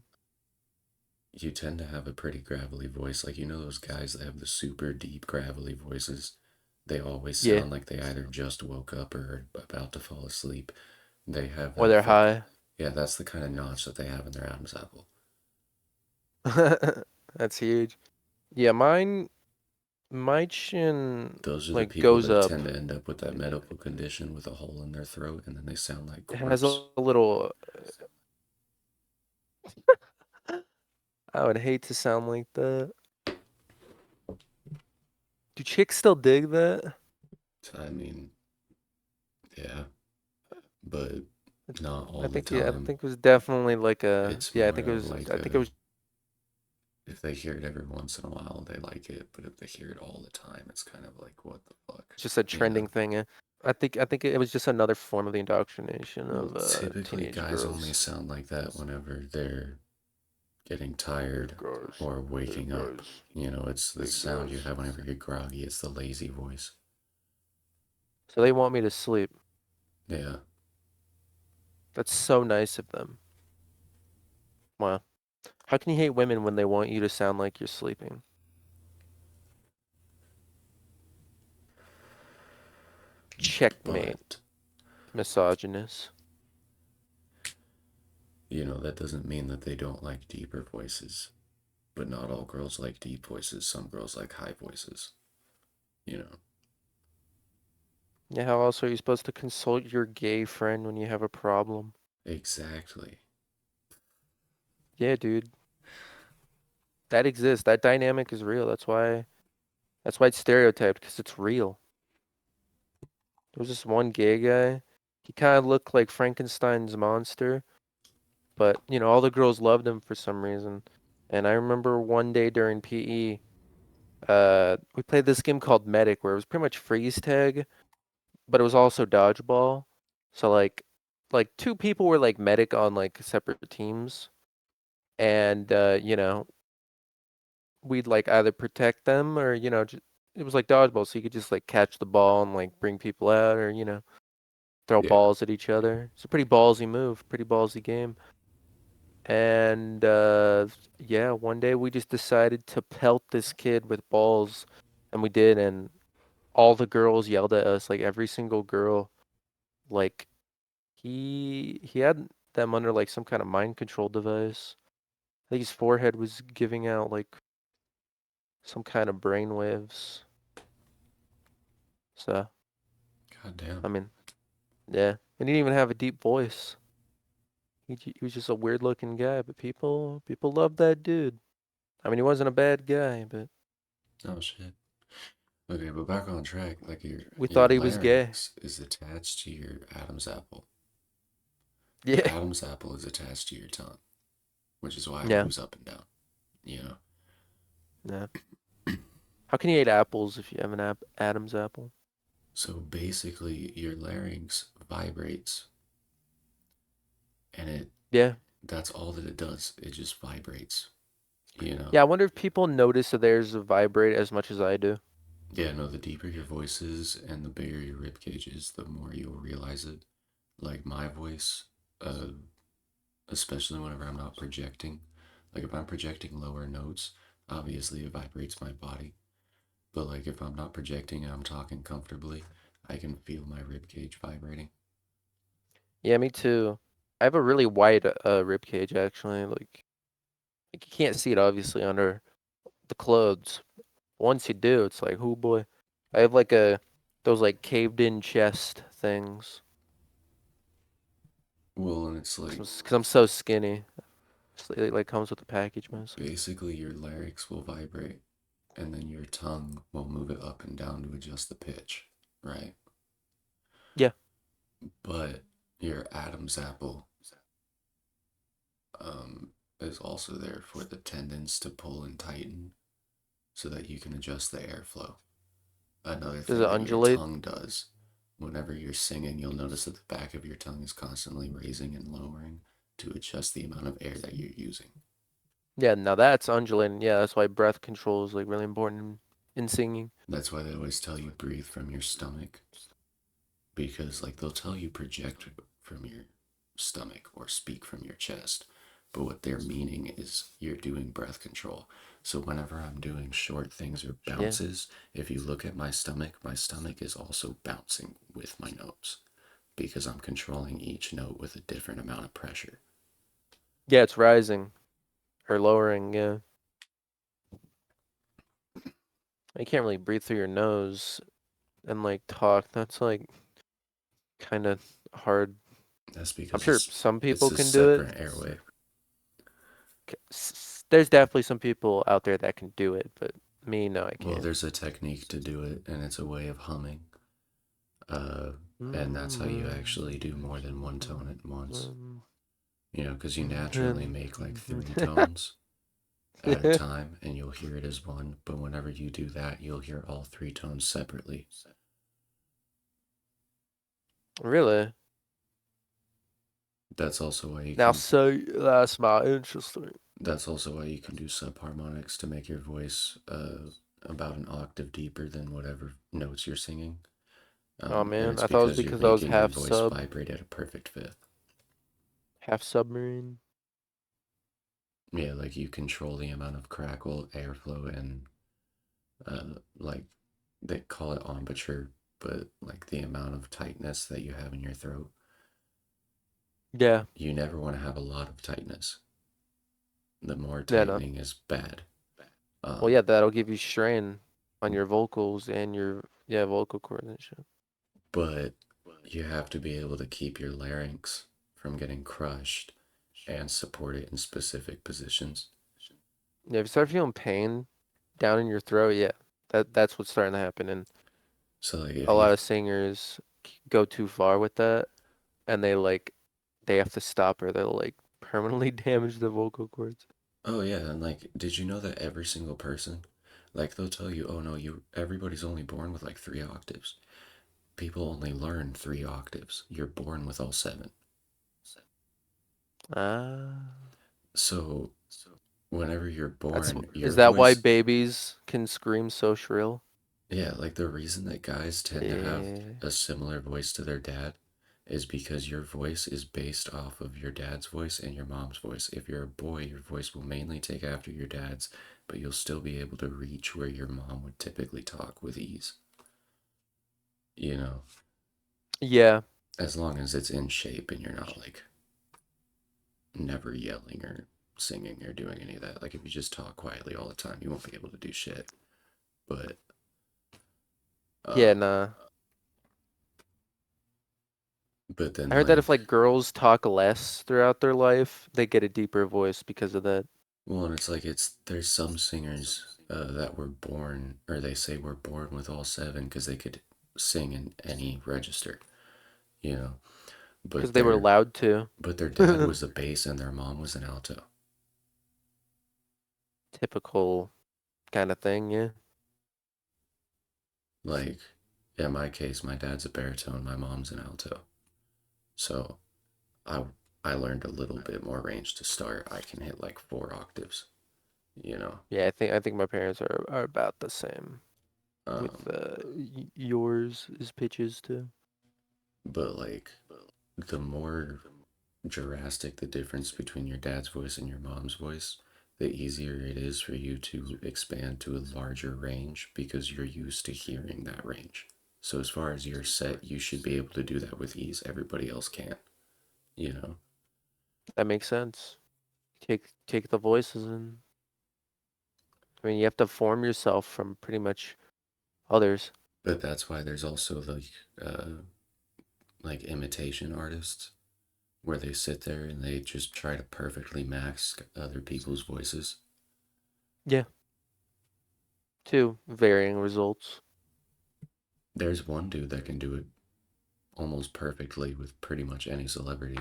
you tend to have a pretty gravelly voice. Like, you know, those guys that have the super deep gravelly voices, they always Yeah, sound like they either just woke up or are about to fall asleep. They have or that they're freaking, high. yeah, that's the kind of notch that they have in their Adam's apple. That's huge. Yeah, my chin Those are the like people goes that up. tend to end up with that medical condition with a hole in their throat and then they sound like It has a corpse. little. I would hate to sound like that. Do chicks still dig that? So, I mean, yeah, but not all I the think yeah, I time. think it was definitely like a It's yeah. I more think it of was. like I think it a, was if they hear it every once in a while, they like it, but if they hear it all the time, it's kind of like, what the fuck, just a you know? trending thing. I think it was just another form of the indoctrination Well, of typically teenage guys only girls. sound like that whenever they're getting tired or Hey waking up. guys, You know, it's the hey sound you guys. have whenever you're groggy. It's the lazy voice. So they want me to sleep. Yeah, That's so nice of them. Wow. How can you hate women when they want you to sound like you're sleeping? Checkmate, but misogynist. you know, that doesn't mean that they don't like deeper voices. But not all girls like deep voices. Some girls like high voices, you know. Yeah, how else are you supposed to consult your gay friend when you have a problem? Exactly. Yeah, dude. That exists. That dynamic is real. That's why it's stereotyped, because it's real. There was this one gay guy. He kind of looked like Frankenstein's monster, but all the girls loved him for some reason. And I remember one day during PE, we played this game called Medic, where it was pretty much freeze tag, but it was also dodgeball. So like two people were like medic on like separate teams, and we'd like either protect them or it was like dodgeball, so you could just like catch the ball and like bring people out or throw Yeah. balls at each other. It's a pretty ballsy move, pretty ballsy game. And yeah, one day we just decided to pelt this kid with balls, and we did, and all the girls yelled at us, like every single girl. Like he had them under like some kind of mind control device. I think his forehead was giving out like some kind of brain waves. So, God damn. I mean, yeah. And he didn't even have a deep voice. He was just a weird looking guy, but people loved that dude. I mean, he wasn't a bad guy, but Oh shit. Okay, but back on track. Like we your thought he was gay. larynx is attached to your Adam's apple. Your Yeah. Adam's apple is attached to your tongue, which is why it Yeah. moves up and down. You know. Yeah. How can you eat apples if you have an Adam's apple? So basically, your larynx vibrates, and it Yeah. that's all that it does. It just vibrates. You know. Yeah, I wonder if people notice that theirs vibrate as much as I do. Yeah, no, the deeper your voice is and the bigger your rib cage is, the more you'll realize it. Like my voice, uh, especially whenever I'm not projecting. Like if I'm projecting lower notes, obviously it vibrates my body. But like if I'm not projecting and I'm talking comfortably, I can feel my rib cage vibrating. Yeah, me too. I have a really wide rib cage actually. Like you can't see it obviously under the clothes. Once you do, it's like, oh boy. I have like those like caved in chest things. Well, and it's like Cause I'm so skinny. It like comes with the package mostly. basically your larynx will vibrate and then your tongue will move it up and down to adjust the pitch, right? Yeah. But your Adam's apple, um, is also there for the tendons to pull and tighten so that you can adjust the airflow. Another Does thing it that your undulate? tongue does, whenever you're singing, you'll notice that the back of your tongue is constantly raising and lowering to adjust the amount of air that you're using. Yeah, now that's undulating. Yeah, that's why breath control is like really important in singing. That's why they always tell you breathe from your stomach, because like they'll tell you project from your stomach or speak from your chest, but what they're meaning is you're doing breath control. So whenever I'm doing short things or Yeah. bounces, if you look at my stomach is also bouncing with my notes because I'm controlling each note with a different amount of pressure. Yeah, it's rising or lowering, yeah. You can't really breathe through your nose and like talk. That's like kind of hard. That's I'm because sure some it's people a can do it. separate airway. There's definitely some people out there that can do it, but me, no, I Well, can't. there's a technique to do it, and it's a way of humming. Uh, and that's how you actually do more than one tone at once. You know, because you naturally make like three tones at a time and you'll hear it as one, but whenever you do that, you'll hear all three tones separately. Really? That's also why you Now, can so that's my interesting. that's also why you can do subharmonics to make your voice about an octave deeper than whatever notes you're singing. Oh And man, it's I thought it was because you're because I was making your half voice sub, vibrate at a perfect fifth. half submarine. Yeah, like you control the amount of crackle, airflow, and like they call it embouchure, but like the amount of tightness that you have in your throat. Yeah, You never want to have a lot of tightness. The more yeah, no. tightening is bad. Well, yeah, Um, that'll give you strain on your vocals and your vocal cords and shit. but you have to be able to keep your larynx from getting crushed and support it in specific positions. Yeah, if you start feeling pain down in your throat, yeah, that's what's starting to happen, and So like a if lot you of singers go too far with that, and they have to stop or they'll like permanently damage the vocal cords. oh yeah, and like did you know that every single person like they'll tell you, "Oh no, you everybody's only born with like 3 octaves." People only learn 3 octaves. You're born with all 7. Ah, So whenever you're that's born, your is that why voice, babies can scream so shrill? yeah, like the reason that guys tend to have Yeah. a similar voice to their dad is because your voice is based off of your dad's voice and your mom's voice. If you're a boy, your voice will mainly take after your dad's, but you'll still be able to reach where your mom would typically talk with ease. You know, Yeah. as long as it's in shape and you're not like never yelling or singing or doing any of that. Like if you just talk quietly all the time, you won't be able to do shit. But Yeah, uh nah. but then I heard that if like like girls talk less throughout their life, they get a deeper voice because of that. well, and it's like it's there's some singers that were born or they say were born with all 7 because they could sing in any register, you know. Because But they were their allowed to. but their dad was a bass and their mom was an alto. Typical kind of thing, yeah. Like in my case, my dad's a baritone, my mom's an alto. So I I learned a little bit more range to start. I can hit like 4 octaves, you know. Yeah, I think my parents are about the same with Um, yours is pitches too. but like the more drastic the difference between your dad's voice and your mom's voice, the easier it is for you to expand to a larger range because you're used to hearing that range. So as far as your set, you should be able to do that with ease. Everybody else can't, you know. That makes sense. Take the voices and I mean you have to form yourself from pretty much others. But that's why there's also like imitation artists where they sit there and they just try to perfectly mask other people's voices. Yeah. Two varying results. There's one dude that can do it almost perfectly with pretty much any celebrity.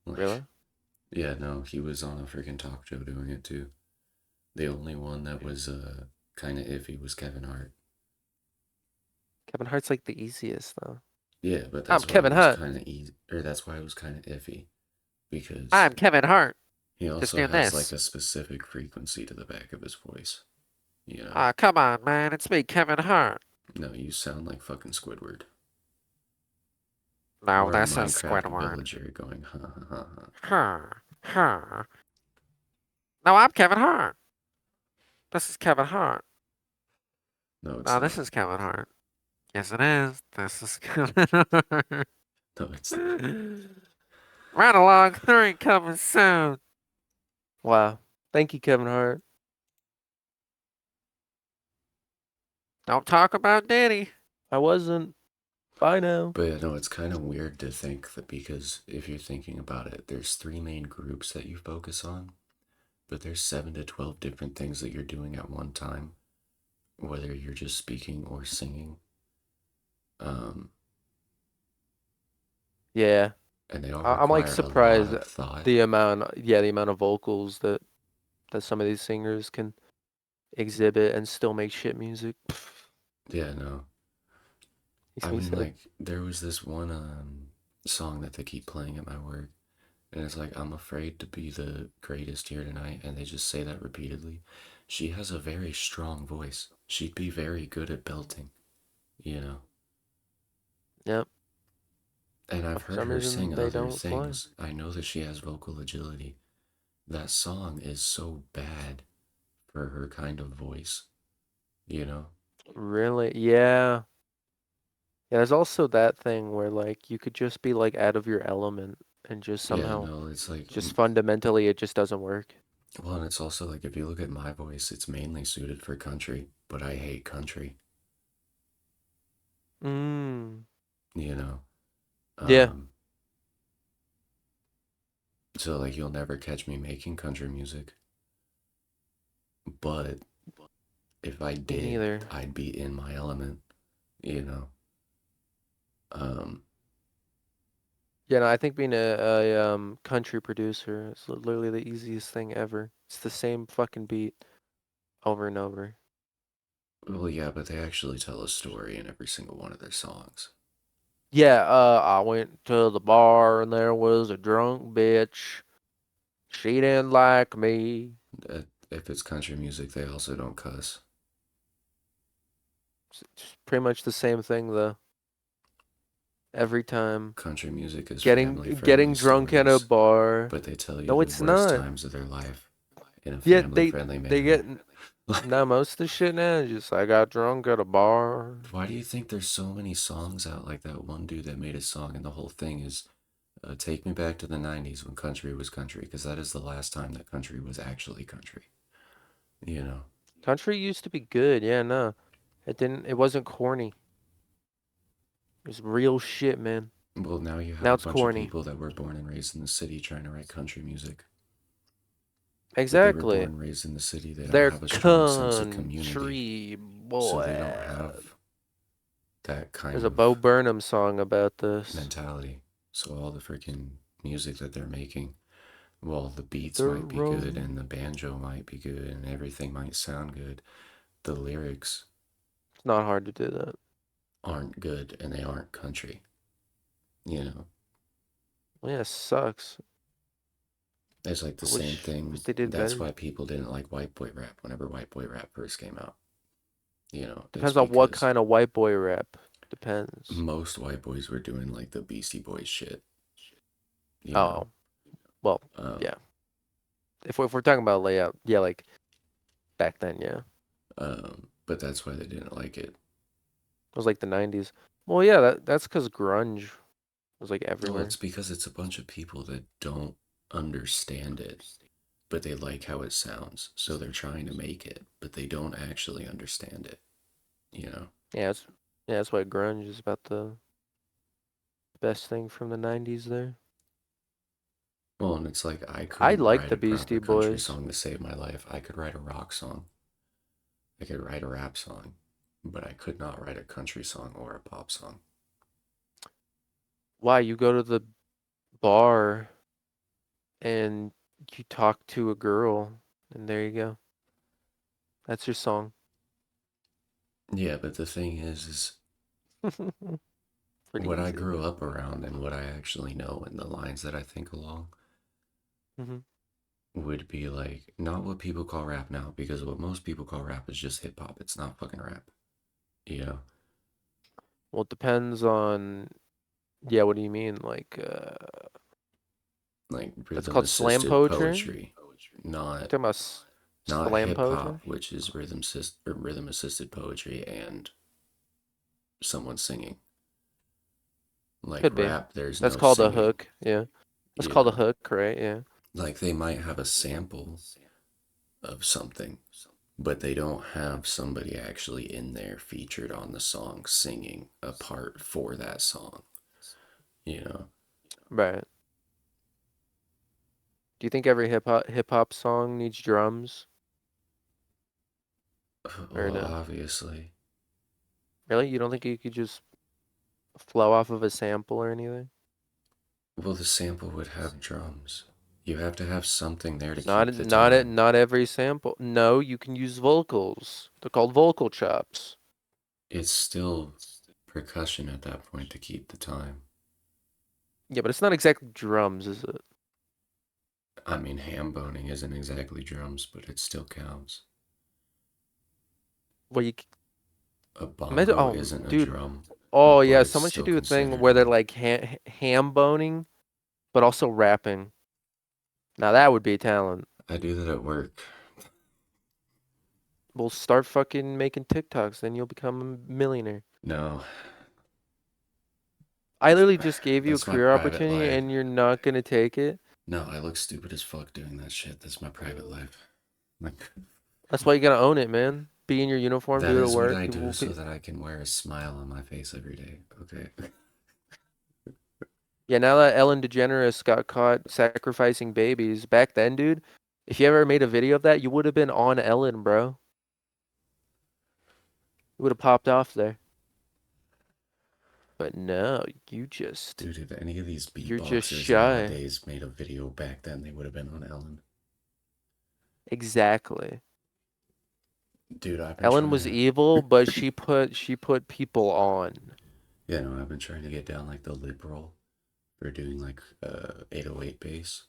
Like, Really? Yeah, no, he was on a freaking talk show doing it too. The only one that was kind of iffy was Kevin Hart. Kevin Hart's like the easiest though. Yeah, but I'm that's why it Kevin was Hart. kind of easy, or that's why it was kind of iffy because I'm Kevin Hart. he Just also doing has like this. a specific frequency to the back of his voice. You know? Ah, come on, man. It's me, Kevin Hart. No, you sound like fucking Squidward. No, Or a this is Minecraft Squidward. villager going, ha ha ha ha. Huh. Huh. No, I'm Kevin Hart. This is Kevin Hart. No, it's No, this not. is Kevin Hart. Yes, it is. This is Kevin Hart. No, it's not. Run along 3 coming soon. Wow. Thank you, Kevin Hart. Don't talk about Diddy. I wasn't. Bye now. But yeah, no, it's kind of weird to think that because if you're thinking about it, there's three main groups that you focus on, but there's 7 to 12 different things that you're doing at one time, whether you're just speaking or singing. Um, Yeah. and they all I'm like require a lot surprised of thought. the amount of vocals that some of these singers can exhibit and still make shit music. Yeah, no. Makes I me mean, sick. like, there was this one song that they keep playing at my work, and it's like, I'm afraid to be the greatest here tonight, and they just say that repeatedly. She has a very strong voice. She'd be very good at belting, you know? Yep. And I've But for heard some her reason sing they other don't fly. things. I know that she has vocal agility. That song is so bad for her kind of voice, you know? Really? Yeah. Yeah, there's also that thing where like you could just be like out of your element and just Yeah, somehow no, it's like, just fundamentally it just doesn't work. well, and it's also like if you look at my voice, it's mainly suited for country, but I hate country, Mm. you know? Yeah. Um, so like you'll never catch me making country music, but if I Me did, neither. I'd be in my element, you know? Um, Yeah, no, I think being a country producer is literally the easiest thing ever. It's the same fucking beat over and over. well, yeah, but they actually tell a story in every single one of their songs. Yeah, I went to the bar and there was a drunk bitch. She didn't like me. If it's country music, they also don't cuss. It's pretty much the same thing though. Every time. Country music is Getting family friendly getting drunk at a stories, bar. but they tell you No, the it's worst not. times of their life in a Yeah, family friendly they get manner. now most of the shit now is just I got drunk at a bar. Why do you think there's so many songs out like that one dude that made a song and the whole thing is take me back to the 90s when country was country because that is the last time that country was actually country, you know? Country used to be good. Yeah, no. It wasn't corny. It was real shit, man. Well, now you have Now a it's bunch of corny. people that were born and raised in the city trying to write country music, but they were born Exactly. and raised in the city. They don't They're have a strong sense of community, country so boy. they don't have that kind There's a Bo of Burnham song about this. mentality. So all the freaking music that they're making, well, the beats The might be good road. and the banjo might be good and everything might sound good. The lyrics It's not hard to do that. aren't good and they aren't country, you know? Well, yeah, it sucks. It's like the I same wish thing. they did That's better. why people didn't like white boy rap whenever white boy rap first came out. You know, it's Depends on what because kind of white boy rap. Depends. most white boys were doing like the Beastie Boys shit, you know? Oh, well, Um, yeah. If we're talking about layout, yeah, like back then, yeah. but that's why they didn't like it. It was like the 90s. Well, yeah, that's because grunge was like Well, it's everywhere. because it's a bunch of people that don't understand it, but they like how it sounds. So they're trying to make it, but they don't actually understand it, you know? Yeah, that's why grunge is about the best thing from the 90s there. Well, and it's like I I couldn't like write the a Beastie proper country Boys. song to save my life. I could write a rock song, I could write a rap song, but I could not write a country song or a pop song. Why you go to the bar and you talk to a girl, and there you go. That's your song. Yeah, but the thing is Pretty what I easy. grew up around and what I actually know and the lines that I think along Hmm. would be like not what people call rap now, because what most people call rap is just hip hop. It's not fucking rap. You know? Well, it depends on. Yeah, what do you mean? Like, Like that's rhythm called slam assisted poetry? You poetry, not talking about slam hip poetry? hop, which is rhythm assisted poetry and someone singing. Like Could be. rap, there's That's no called a singing. hook. Yeah. That's You called a know, hook, right? Yeah. like they might have a sample of something, but they don't have somebody actually in there featured on the song singing a part for that song. You know, Right. Do you think every hip hop song needs drums or well, no? obviously, Really? You don't think you could just flow off of a sample or anything? well, the sample would have drums. You have to have something there to Not keep the not at time. not every sample. No, you can use vocals. They're called vocal chops. It's still percussion at that point to keep the time. Yeah, but it's not exactly drums, is it? I mean, ham boning isn't exactly drums, but it still counts. Well, A imagine, bongo oh, isn't a dude. drum, Oh but yeah, it's someone should still do a thing considered where they're one. like ham boning, but also rapping. Now that would be talent. I do that at work. We'll start fucking making TikToks, then you'll become a millionaire. No, I literally just gave you a that's my career private opportunity life. and you're not gonna take it. No, I look stupid as fuck doing that shit. That's my private life. Like, That's why you gotta own it, man. Be in your uniform, that do it at is what work. I People do will so that I can wear a smile on my face every day. Okay. Yeah, now that Ellen DeGeneres got caught sacrificing babies, back then, dude, if you ever made a video of that, you would have been on Ellen, bro. You would have popped off there. But no, Dude, if any of these you're just beatboxers shy. nowadays made a video back then, they would have been on Ellen. Exactly. Dude, I've been Ellen trying was to. evil, but she put people on. Yeah, no, I've been trying to get down like the lip roll for doing like 808 bass.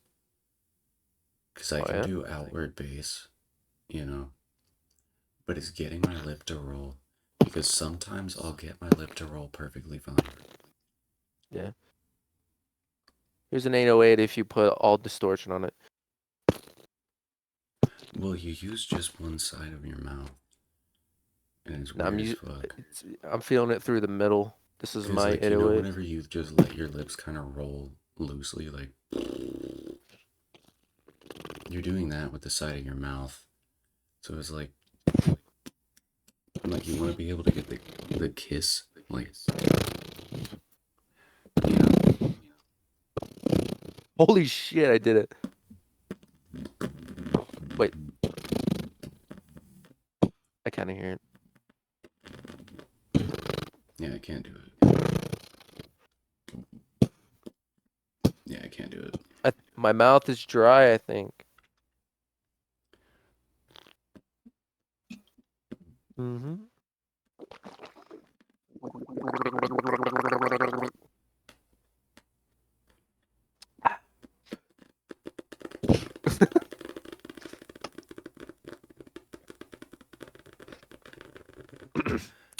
Because I Oh can yeah? do outward bass, you know, but it's getting my lip to roll. Because sometimes I'll get my lip to roll perfectly fine. Yeah. Here's an 808 if you put all distortion on it. Well, you use just one side of your mouth, and it's Now weird as fuck. I'm feeling it through the middle. This is Because, my like, you know, 808. whenever you just let your lips kind of roll loosely, like, you're doing that with the side of your mouth. So it's like you want to be able to get the kiss, like, you know. Holy shit, I did it. Wait, I kind of hear it. Yeah, I can't do it. Yeah, I can't do it. My mouth is dry, I think. Mm-hmm.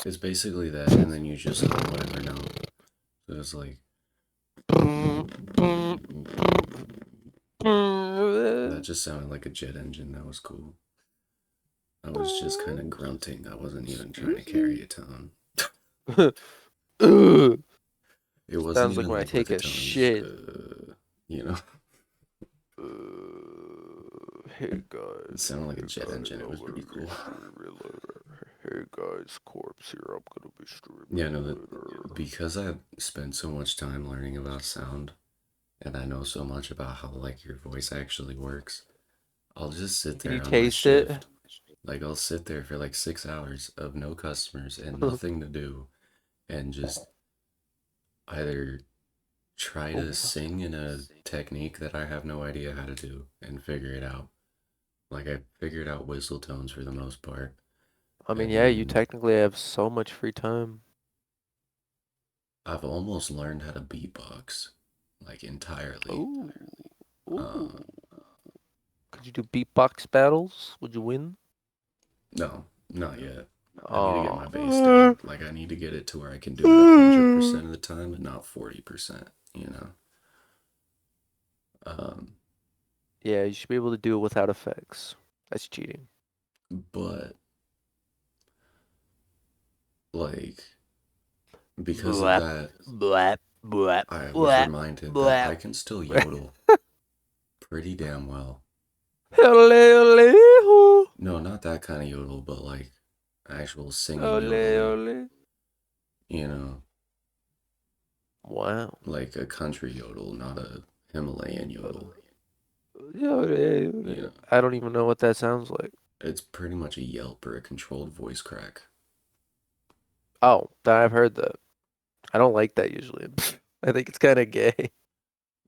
It's basically that, and then you just hum whatever note. So it's like, that just sounded like a jet engine. That was cool. I was just kind of grunting. I wasn't even trying to carry a tone. It wasn't Sounds like even when I like with take a a tone. It was just, shit. you know, Hey it guys, sounded like a hey jet guys, engine. It I'm was gonna pretty be cool. streaming later. Hey guys, Corpse here. I'm gonna be Yeah, streaming no, that later. because I've spent so much time learning about sound, and I know so much about how like your voice actually works, I'll just sit Can you there on my taste it? shift. Like I'll sit there for like 6 hours of no customers and nothing to do, and just either try to Ooh. sing in a technique that I have no idea how to do and figure it out. Like I figured out whistle tones for the most part, I mean, and yeah, you then technically have so much free time. I've almost learned how to beatbox, like entirely. Ooh. Ooh. Um, Could you do beatbox battles? Would you win? no, not yet. I need to get my bass Oh. down. Like I need to get it to where I can do it 100% of the time and not 40%, you know. Um, Yeah, you should be able to do it without effects. That's cheating. but like because of Blap, that, blap, blap, I was blap, reminded that blap. I can still yodel pretty damn well. Ole, ole, hoo. No, not that kind of yodel, but like actual singing Ole, yodeling, ole. you know, Wow. like a country yodel, not a Himalayan yodel. Ole, You ole. know, I don't even know what that sounds like. it's pretty much a yelp or a controlled voice crack. Oh, I've heard that. I don't like that usually. I think it's kind of gay.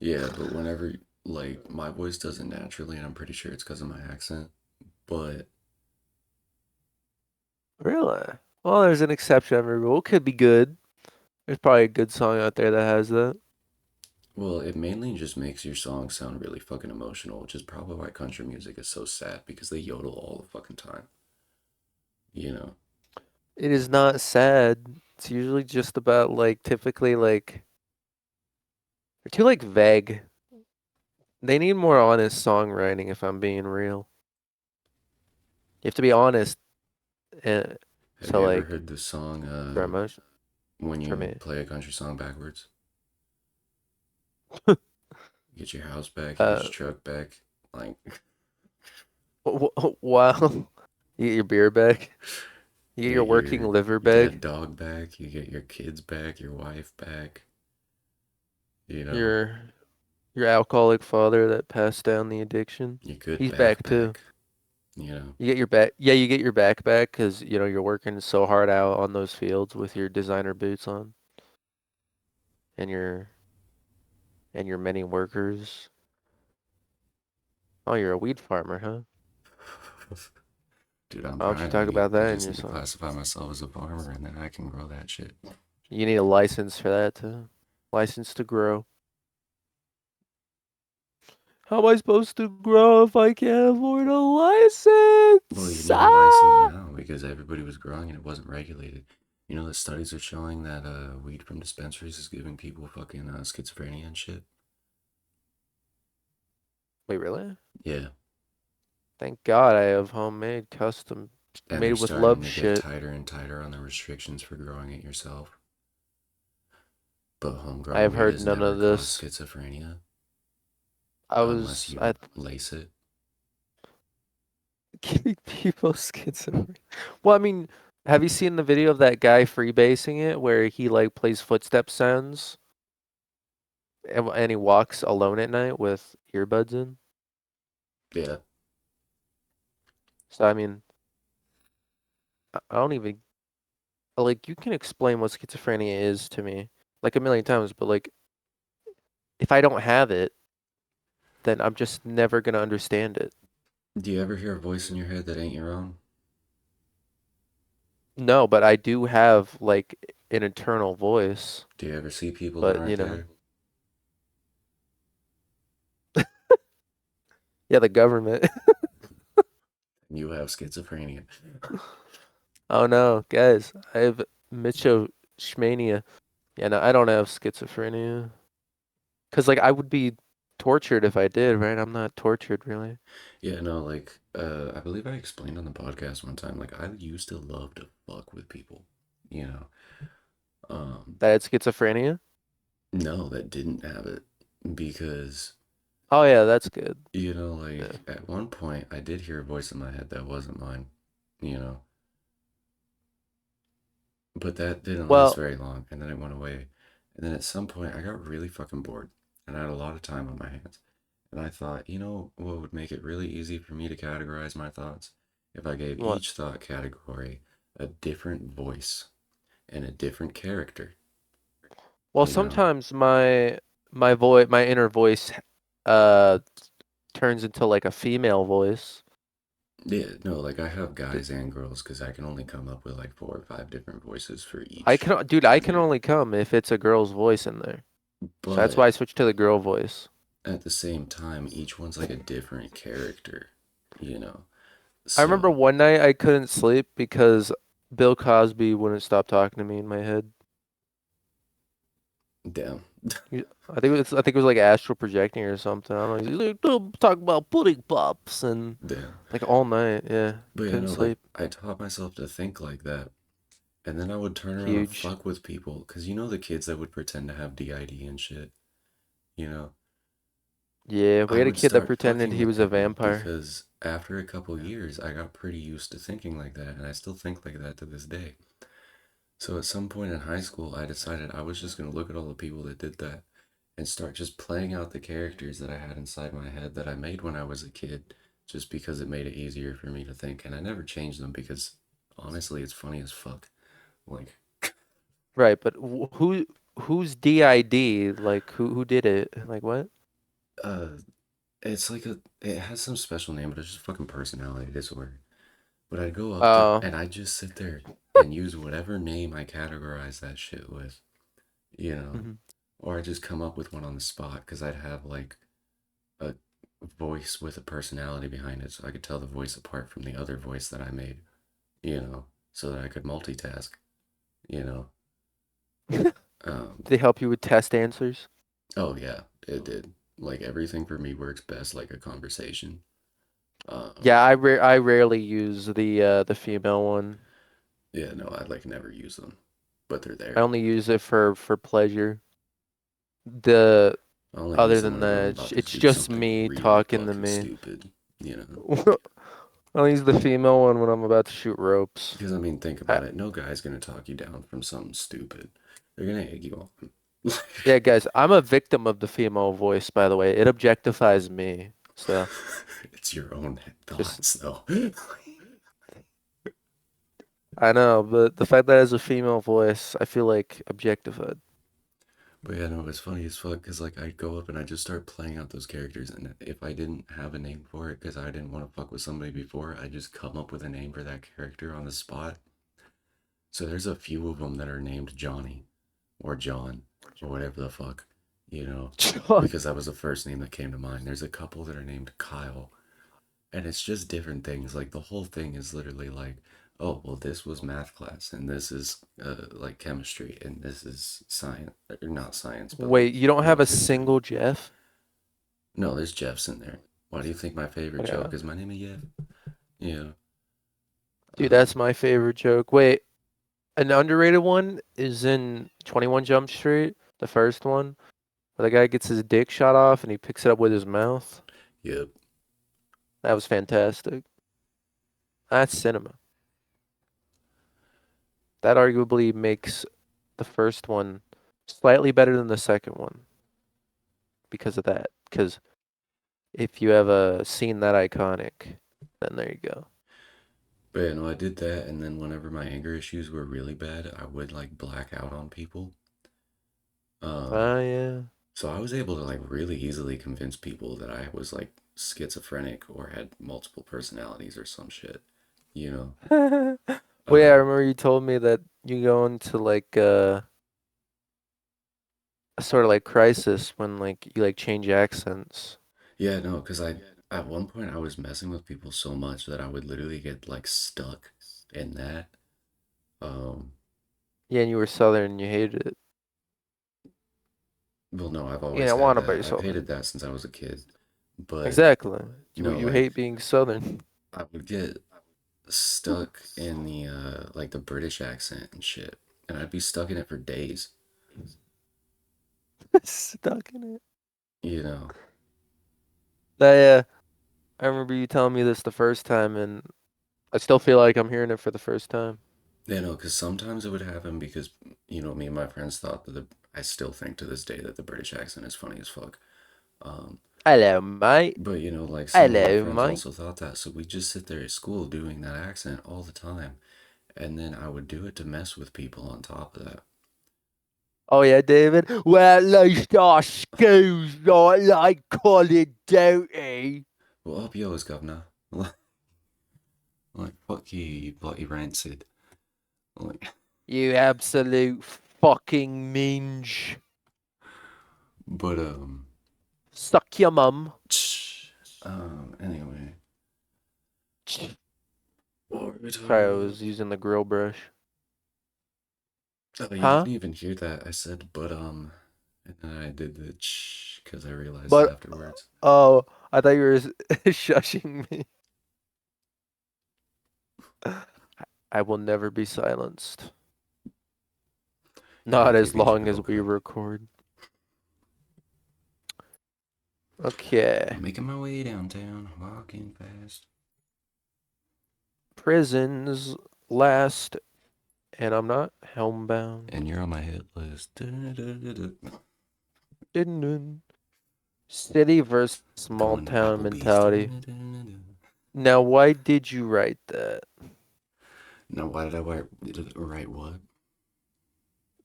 Yeah, but whenever, like, my voice does it naturally, and I'm pretty sure it's because of my accent, but, Really? Well, there's an exception every rule. Could be good. There's probably a good song out there that has that. well, it mainly just makes your song sound really fucking emotional, which is probably why country music is so sad, because they yodel all the fucking time, you know? It is not sad. It's usually just about like typically like they're too like vague. They need more honest songwriting if I'm being real. You have to be honest and Have so you ever like heard the song, for emotion when for you me. play a country song backwards? You get your house back, you get Uh your truck back, like, wow. You get your beer back. You you get your get working your liver dead back. dog back, you get your kids back, your wife back, you know? Your your alcoholic father that passed down the addiction. Your good He's back back too. back, you know? You get your back, yeah, you get your back back because you know you're working so hard out on those fields with your designer boots on and your many workers. Oh, you're a weed farmer, huh? Dude, I'm Why don't you trying to talk be. about I that in just your need to song? classify myself as a farmer and then I can grow that shit. You need a license for that too. License to grow. How am I supposed to grow if I can't afford a Well, you license? need a license Ah! now because everybody was growing and it wasn't regulated. You know, the studies are showing that weed from dispensaries is giving people fucking schizophrenia and shit. Wait, really? Yeah, Thank God I have homemade, custom, and made they're with starting love to get shit. tighter and tighter on the restrictions for growing it yourself. But I homegrown have weed heard has none never of caused this. schizophrenia I unless was you I lace it. giving people schizophrenia. Well, I mean, have you seen the video of that guy freebasing it where he like plays footstep sounds and he walks alone at night with earbuds in? Yeah. So I mean, I don't even like you can explain what schizophrenia is to me like a million times, but like if I don't have it, then I'm just never gonna understand it. Do you ever hear a voice in your head that ain't your own? No, but I do have like an internal voice, Do you ever see people that but aren't you know, there? yeah, the government. You have schizophrenia. Oh no, guys, I have Mitchoshmania. Yeah, no, I don't have schizophrenia. Cause like I would be tortured if I did, right? I'm not tortured really. Yeah, no, like, I believe I explained on the podcast one time, like, I used to love to fuck with people, you know. Um, That I had schizophrenia. no, that didn't have it because, Oh yeah, that's good. you know, Yeah. like, at one point I did hear a voice in my head that wasn't mine, you know, but that didn't last Well, very long, and then it went away. And then at some point I got really fucking bored, and I had a lot of time on my hands. And I thought, you know what would make it really easy for me to categorize my thoughts? If I gave what? each thought category a different voice and a different character, Well, you know? sometimes my my inner voice, uh, turns into like a female voice. Yeah, no, like I have guys and girls because I can only come up with like 4 or 5 different voices for I each can, dude, I can gender. only come if it's a girl's voice in there. So that's why But I switched to the girl voice. at the same time, each one's like a different character, you know? I remember So, one night I couldn't sleep because Bill Cosby wouldn't stop talking to me in my head. damn. I think it was like astral projecting or something. I don't know. He's like, "Don't talk about pudding pops," and Damn. like all night. Yeah, But you couldn't know, like sleep. I taught myself to think like that. And then I would turn around and Huge. fuck with people. Because you know the kids that would pretend to have DID and shit, you know? Yeah, we I had a would kid that start pretended fucking he with was a people vampire. because after a couple years, I got pretty used to thinking like that. And I still think like that to this day. So at some point in high school, I decided I was just going to look at all the people that did that and start just playing out the characters that I had inside my head that I made when I was a kid, just because it made it easier for me to think. And I never changed them because honestly, it's funny as fuck. Like, Right, but who's DID? Like who did it? Like what? uh, it's like it has some special name, but it's just fucking personality disorder. But I'd go up there Uh, and I'd just sit there and use whatever name I categorize that shit with, you know, mhm. or I just come up with one on the spot because I'd have like a voice with a personality behind it so I could tell the voice apart from the other voice that I made, so that I could multitask, you know. Um, They help you with test answers? oh yeah, it did. Like everything for me works best like a conversation. Yeah, Um, I rarely use the female one. yeah, no, I like never use them, but they're I there. only use it for pleasure. The I only Other use them than whenever I'm that, about to it's do just something me really talking to fucking me. stupid, you know. I'll use the female one when I'm about to shoot ropes. Because I mean, think I, about it. No guy's gonna talk you down from something stupid. They're gonna egg you on. yeah, guys, I'm a victim of the female voice, by the way. It objectifies me. So It's your own just thoughts, though. I know, but the fact that it has a female voice, I feel like objectified. But yeah, no, it's funny as fuck because like I'd go up and I just start playing out those characters, and if I didn't have a name for it because I didn't want to fuck with somebody before, I just come up with a name for that character on the spot. So there's a few of them that are named Johnny or John or whatever the fuck, you know, because that was the first name that came to mind. There's a couple that are named Kyle, and it's just different things. Like the whole thing is literally like, oh, well, this was math class, and this is like chemistry, and this is science, or not science, but like Wait, you don't have a history. single Jeff? No, there's Jeffs in there. Why do you think my favorite Yeah. joke is my name is Jeff? Yeah. Dude, Um, that's my favorite joke. Wait, an underrated one is in 21 Jump Street, the first one, where the guy gets his dick shot off and he picks it up with his mouth. yep. That was fantastic. That's cinema. That arguably makes the first one slightly better than the second one because of that. Because if you have a scene that iconic, then there you go. But yeah, no, I did that, and then whenever my anger issues were really bad, I would like black out on people. Um, Ah, yeah. so I was able to like really easily convince people that I was like schizophrenic or had multiple personalities or some shit, you know. Well, yeah, I Um, remember you told me that you go into like a sort of like crisis when like you like change accents. yeah, no, because I at one point I was messing with people so much that I would literally get like stuck in that. Um, Yeah, and you were Southern and you hated it. well, no, I've Yeah, I always had want to that. be I've Southern. hated that since I was a kid. But Exactly. no, You like hate being Southern. I would get stuck in the like the British accent and shit, and I'd be stuck in it for days. Stuck in it. You know. Yeah, I remember you telling me this the first time, and I still feel like I'm hearing it for the first time. Yeah, no, because sometimes it would happen because me and my friends thought that the I still think to this day that the British accent is funny as fuck. Um, Hello, mate. but like some of my Hello, friends mate. also thought that, so we just sit there at school doing that accent all the time, and then I would do it to mess with people on top of that. Oh yeah, David. Well, at least our school's not like Call of Duty. Well, up yours, governor. Like, fuck you, you bloody rancid. Like, You absolute fucking minge. but, Suck your mum. anyway. What were we talking Sorry, I about? was using the grill brush. Oh, you Huh? didn't even hear that. I said, but, and then I did the because I realized But afterwards. oh, I thought you were shushing me. I will never be silenced. Yeah, Not as maybe you should long as go we cut. record. Okay. Making my way downtown, walking fast. Prisons last, and I'm not homebound. And you're on my hit list. Dun-dun. City versus small Going to town Applebee's. mentality. Now, why did you write that? Now, why did I write what?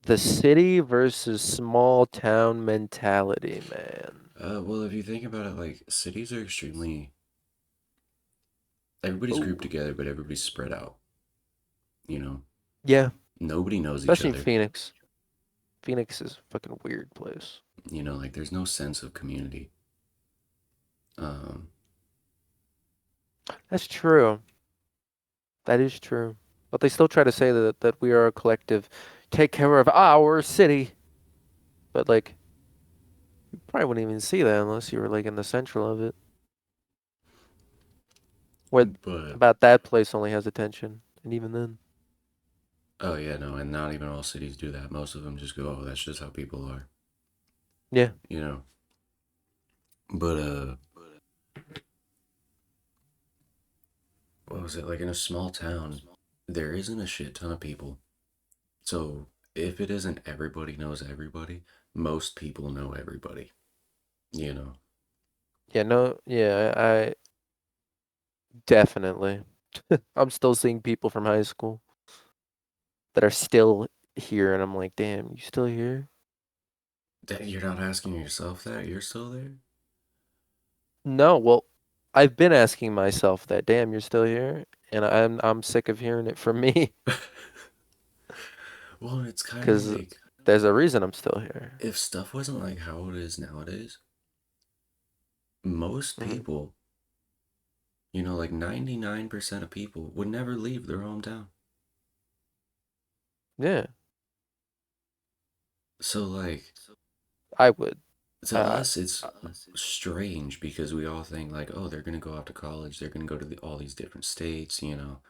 The city versus small town mentality, man. Well, if you think about it, like, cities are extremely. Everybody's grouped Oh, together, but everybody's spread out. You know? yeah, Nobody knows each especially in other. Phoenix. Phoenix is a fucking weird place. You know, like, there's no sense of community. Um, That's true. That is true. But they still try to say that we are a collective. Take care of our city. But like, you probably wouldn't even see that unless you were like in the central of it. Where but, about that place only has attention. And even then. oh, yeah, no, and not even all cities do that. Most of them just go, oh, that's just how people are. Yeah. You know? But, what was it? Like, in a small town, there isn't a shit ton of people. So, if it isn't everybody knows everybody, most people know everybody. You know? Yeah, no, yeah, I definitely. I'm still seeing people from high school that are still here, and I'm like, damn, you still here? That you're not asking yourself that? You're still there? No, well, I've been asking myself that, damn, you're still here? And I'm sick of hearing it from me, Well, it's kind of because like there's a reason I'm still here. if stuff wasn't like how it is nowadays, most Hmm. people, you know, like 99% of people would never leave their hometown. Yeah, So, like, I would. to Uh, us, it's strange because we all think, like, oh, they're going to go off to college, they're going to go to all these different states, you know.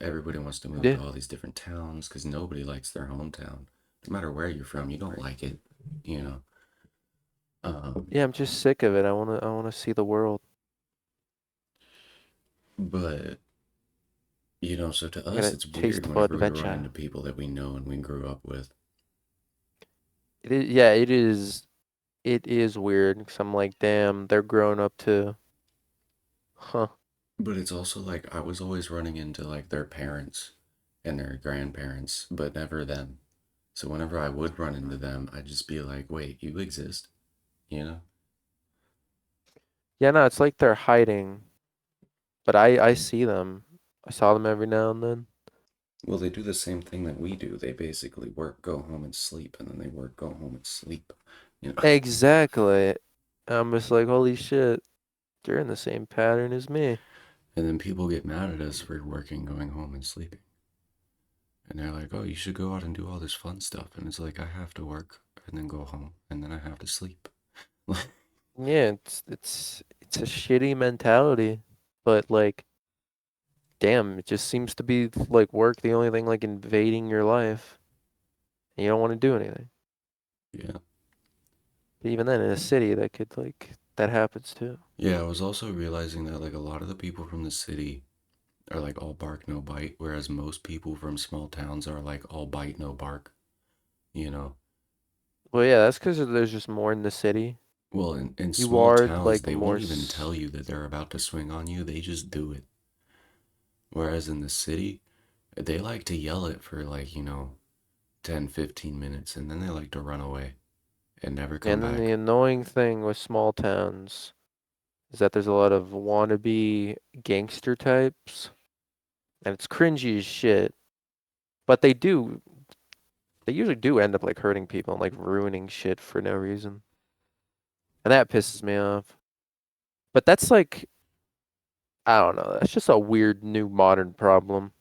Everybody wants to move yeah, to all these different towns because nobody likes their hometown. No matter where you're from, you don't like it, you know. Um, yeah, I'm just sick of it. I wanna see the world. but you know, so to I us, got a it's taste weird for whenever we run adventure. into people that we know and we grew up with. It is, yeah, it is. It is weird because I'm like, damn, they're grown up too. Huh. But it's also like I was always running into like their parents and their grandparents, but never them. So whenever I would run into them, I'd just be like, wait, you exist? You know? Yeah, no, it's like they're hiding, but I see them. I saw them every now and then. Well, they do the same thing that we do. They basically work, go home, and sleep, and then they work, go home, and sleep. You know? Exactly. I'm just like, holy shit, you're in the same pattern as me. And then people get mad at us for working, going home, and sleeping. And they're like, oh, you should go out and do all this fun stuff. And it's like, I have to work and then go home and then I have to sleep. Yeah, it's a shitty mentality, but like, damn, it just seems to be like work the only thing like invading your life, and you don't want to do anything. Yeah. But even then, in a city, that could like that happens too. Yeah, I was also realizing that like a lot of the people from the city are like all bark, no bite, whereas most people from small towns are like all bite, no bark, you know? Well, yeah, that's because there's just more in the city. Well, in You small are towns, like they more. won't even tell you that they're about to swing on you, they just do it. Whereas in the city, they like to yell it for like, you know, 10, 15 minutes, and then they like to run away and never come And then the back. annoying thing with small towns is that there's a lot of wannabe gangster types, and it's cringy as shit. But they usually do end up like hurting people and like ruining shit for no reason. And that pisses me off. But that's like, I don't know, that's just a weird new modern problem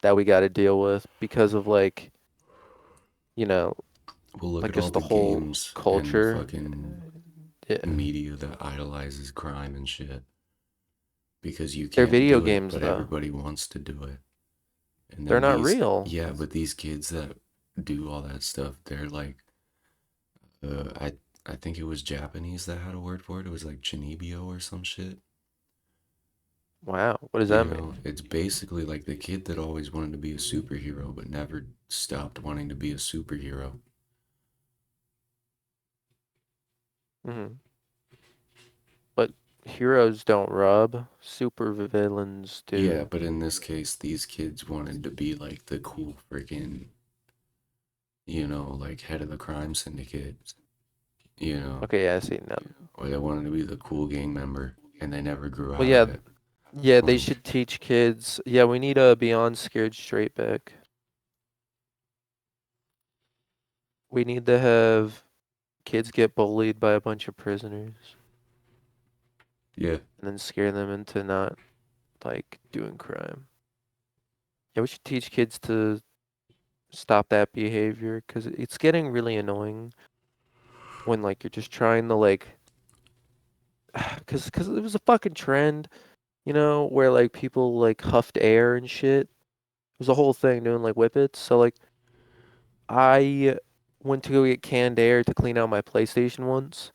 that we got to deal with because of like, you know, Well, look like at all just the the whole games and the culture. fucking Yeah. media that idolizes crime and shit. Because you They're can't video do it, games but though. everybody wants to do it. And They're then not these, real. yeah, but these kids that do all that stuff, they're like, uh, I, I think it was Japanese that had a word for it. It was like Chinibyo or some shit. Wow. What does You that know, mean? it's basically like the kid that always wanted to be a superhero but never stopped wanting to be a superhero. Hmm. But heroes don't rub. Super villains Yeah, do. but in this case, these kids wanted to be like the cool freaking, like head of the crime syndicate, you know, Okay, yeah, I see now. or they wanted to be the cool gang member and they never grew Well, out of yeah, it. yeah, they Like, should teach kids. Yeah, we need a Beyond Scared Straight back. We need to have kids get bullied by a bunch of prisoners yeah, and then scare them into not like doing crime. Yeah, we should teach kids to stop that behavior because it's getting really annoying when like you're just trying to like, because it was a fucking trend, where like people like huffed air and shit. It was a whole thing doing like whippets. So like I went to go get canned air to clean out my PlayStation once,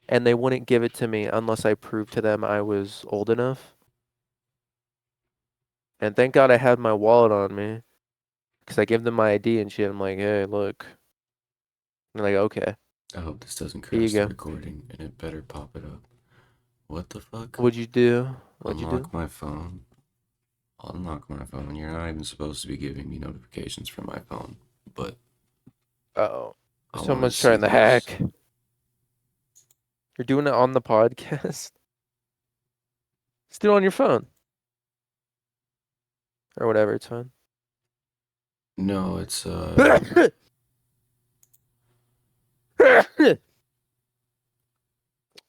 and they wouldn't give it to me unless I proved to them I was old enough. And thank God I had my wallet on me, because I gave them my ID and shit. I'm like, hey, look. And they're like, okay, I hope this doesn't here you crash the go. recording and it better pop it up. What the fuck? What'd you do? What'd you do? Unlock my phone. Unlock my phone. You're not even supposed to be giving me notifications from my phone, but Uh-oh. I want to Someone's see trying to this. hack. You're doing it on the podcast? Just do it on your phone. Or whatever, it's fine. No, it's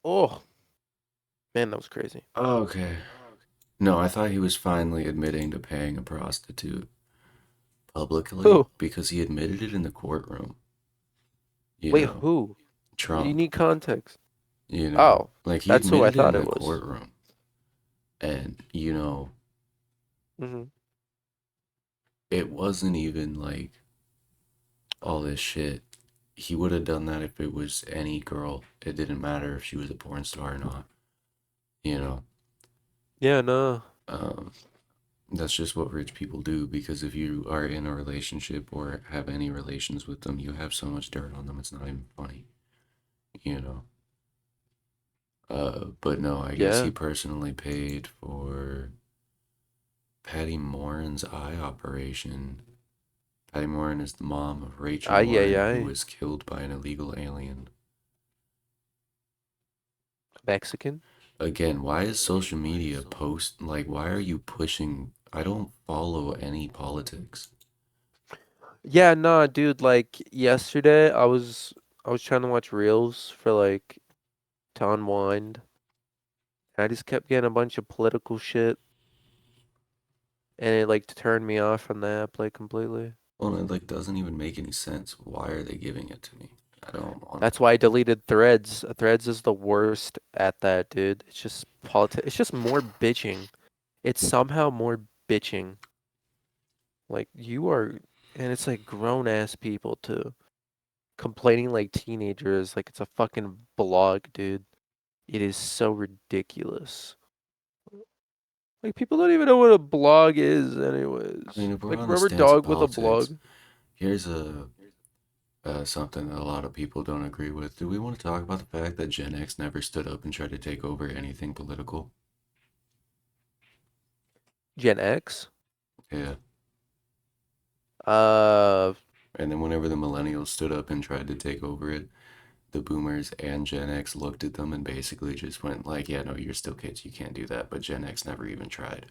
Oh, man, that was crazy. okay. No, I thought he was finally admitting to paying a prostitute publicly Who? because he admitted it in the courtroom. You Wait, know, who? You Trump, need context. you know, Oh, like he that's who I admitted it thought in it the was. courtroom. And, Hmm. it wasn't even like all this shit. He would have done that if it was any girl. It didn't matter if she was a porn star or not, you know. Yeah, no. Um, that's just what rich people do because if you are in a relationship or have any relations with them, you have so much dirt on them, it's not even funny, you know. But no, I guess he Yeah. personally paid for Patty Morin's eye operation. Patty Morin is the mom of Rachel Ay, ay, Morin, who ay. was killed by an illegal alien. Mexican? Again, why is social media post like why are you pushing? I don't follow any politics. Yeah, nah, dude, like yesterday I was trying to watch reels for like to unwind. And I just kept getting a bunch of political shit and it like turned me off from the app like completely. Well, it like doesn't even make any sense. Why are they giving it to me? I don't want it. That's why I deleted Threads. Threads is the worst at that, dude. It's just it's just more bitching. It's somehow more bitching. Like you are, and it's like grown ass people too, complaining like teenagers, like it's a fucking blog, dude. It is so ridiculous. Like people don't even know what a blog is, I mean, anyways. if we're Like on the rubber stance of dog with a politics, blog. here's a something that a lot of people don't agree with. Do we want to talk about the fact that Gen X never stood up and tried to take over anything political? Gen X. Yeah, Uh, And then whenever the millennials stood up and tried to take over it, the boomers and Gen X looked at them and basically just went like, "Yeah, no, you're still kids. You can't do that." But Gen X never even tried.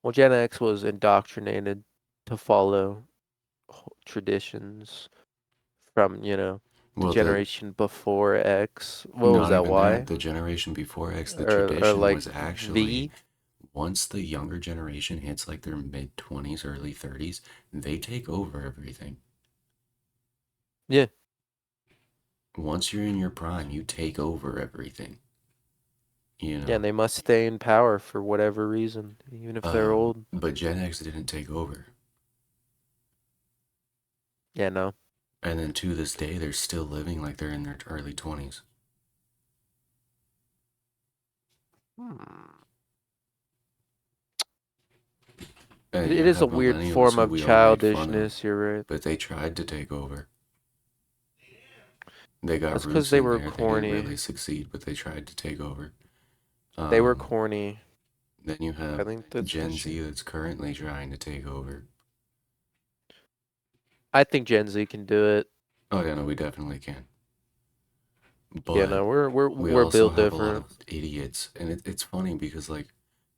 Well, Gen X was indoctrinated to follow traditions from, the Well, the generation before X. What was not that? even that. Y The generation before X, the or tradition like was actually V? once the younger generation hits like their mid 20s, early 30s, they take over everything. Yeah, Once you're in your prime, you take over everything, you yeah. know? And they must stay in power for whatever reason, even if they're old. But Gen X didn't take over. Yeah, no. And then to this day, they're still living like they're in their early 20s. Hmm. And It you is a have weird millennials form who of we all make fun of, childishness. You're right. but they tried to take over. They got That's because roots they in were there. They didn't really corny. succeed, but they tried to take over. They were Um, corny. then you I have think that's the Gen issue. Z that's currently trying to take over. I think Gen Z can do it. Oh yeah, no, we definitely can. Yeah, But no, we're we're we we're also built have a lot different. of idiots, and it's funny because like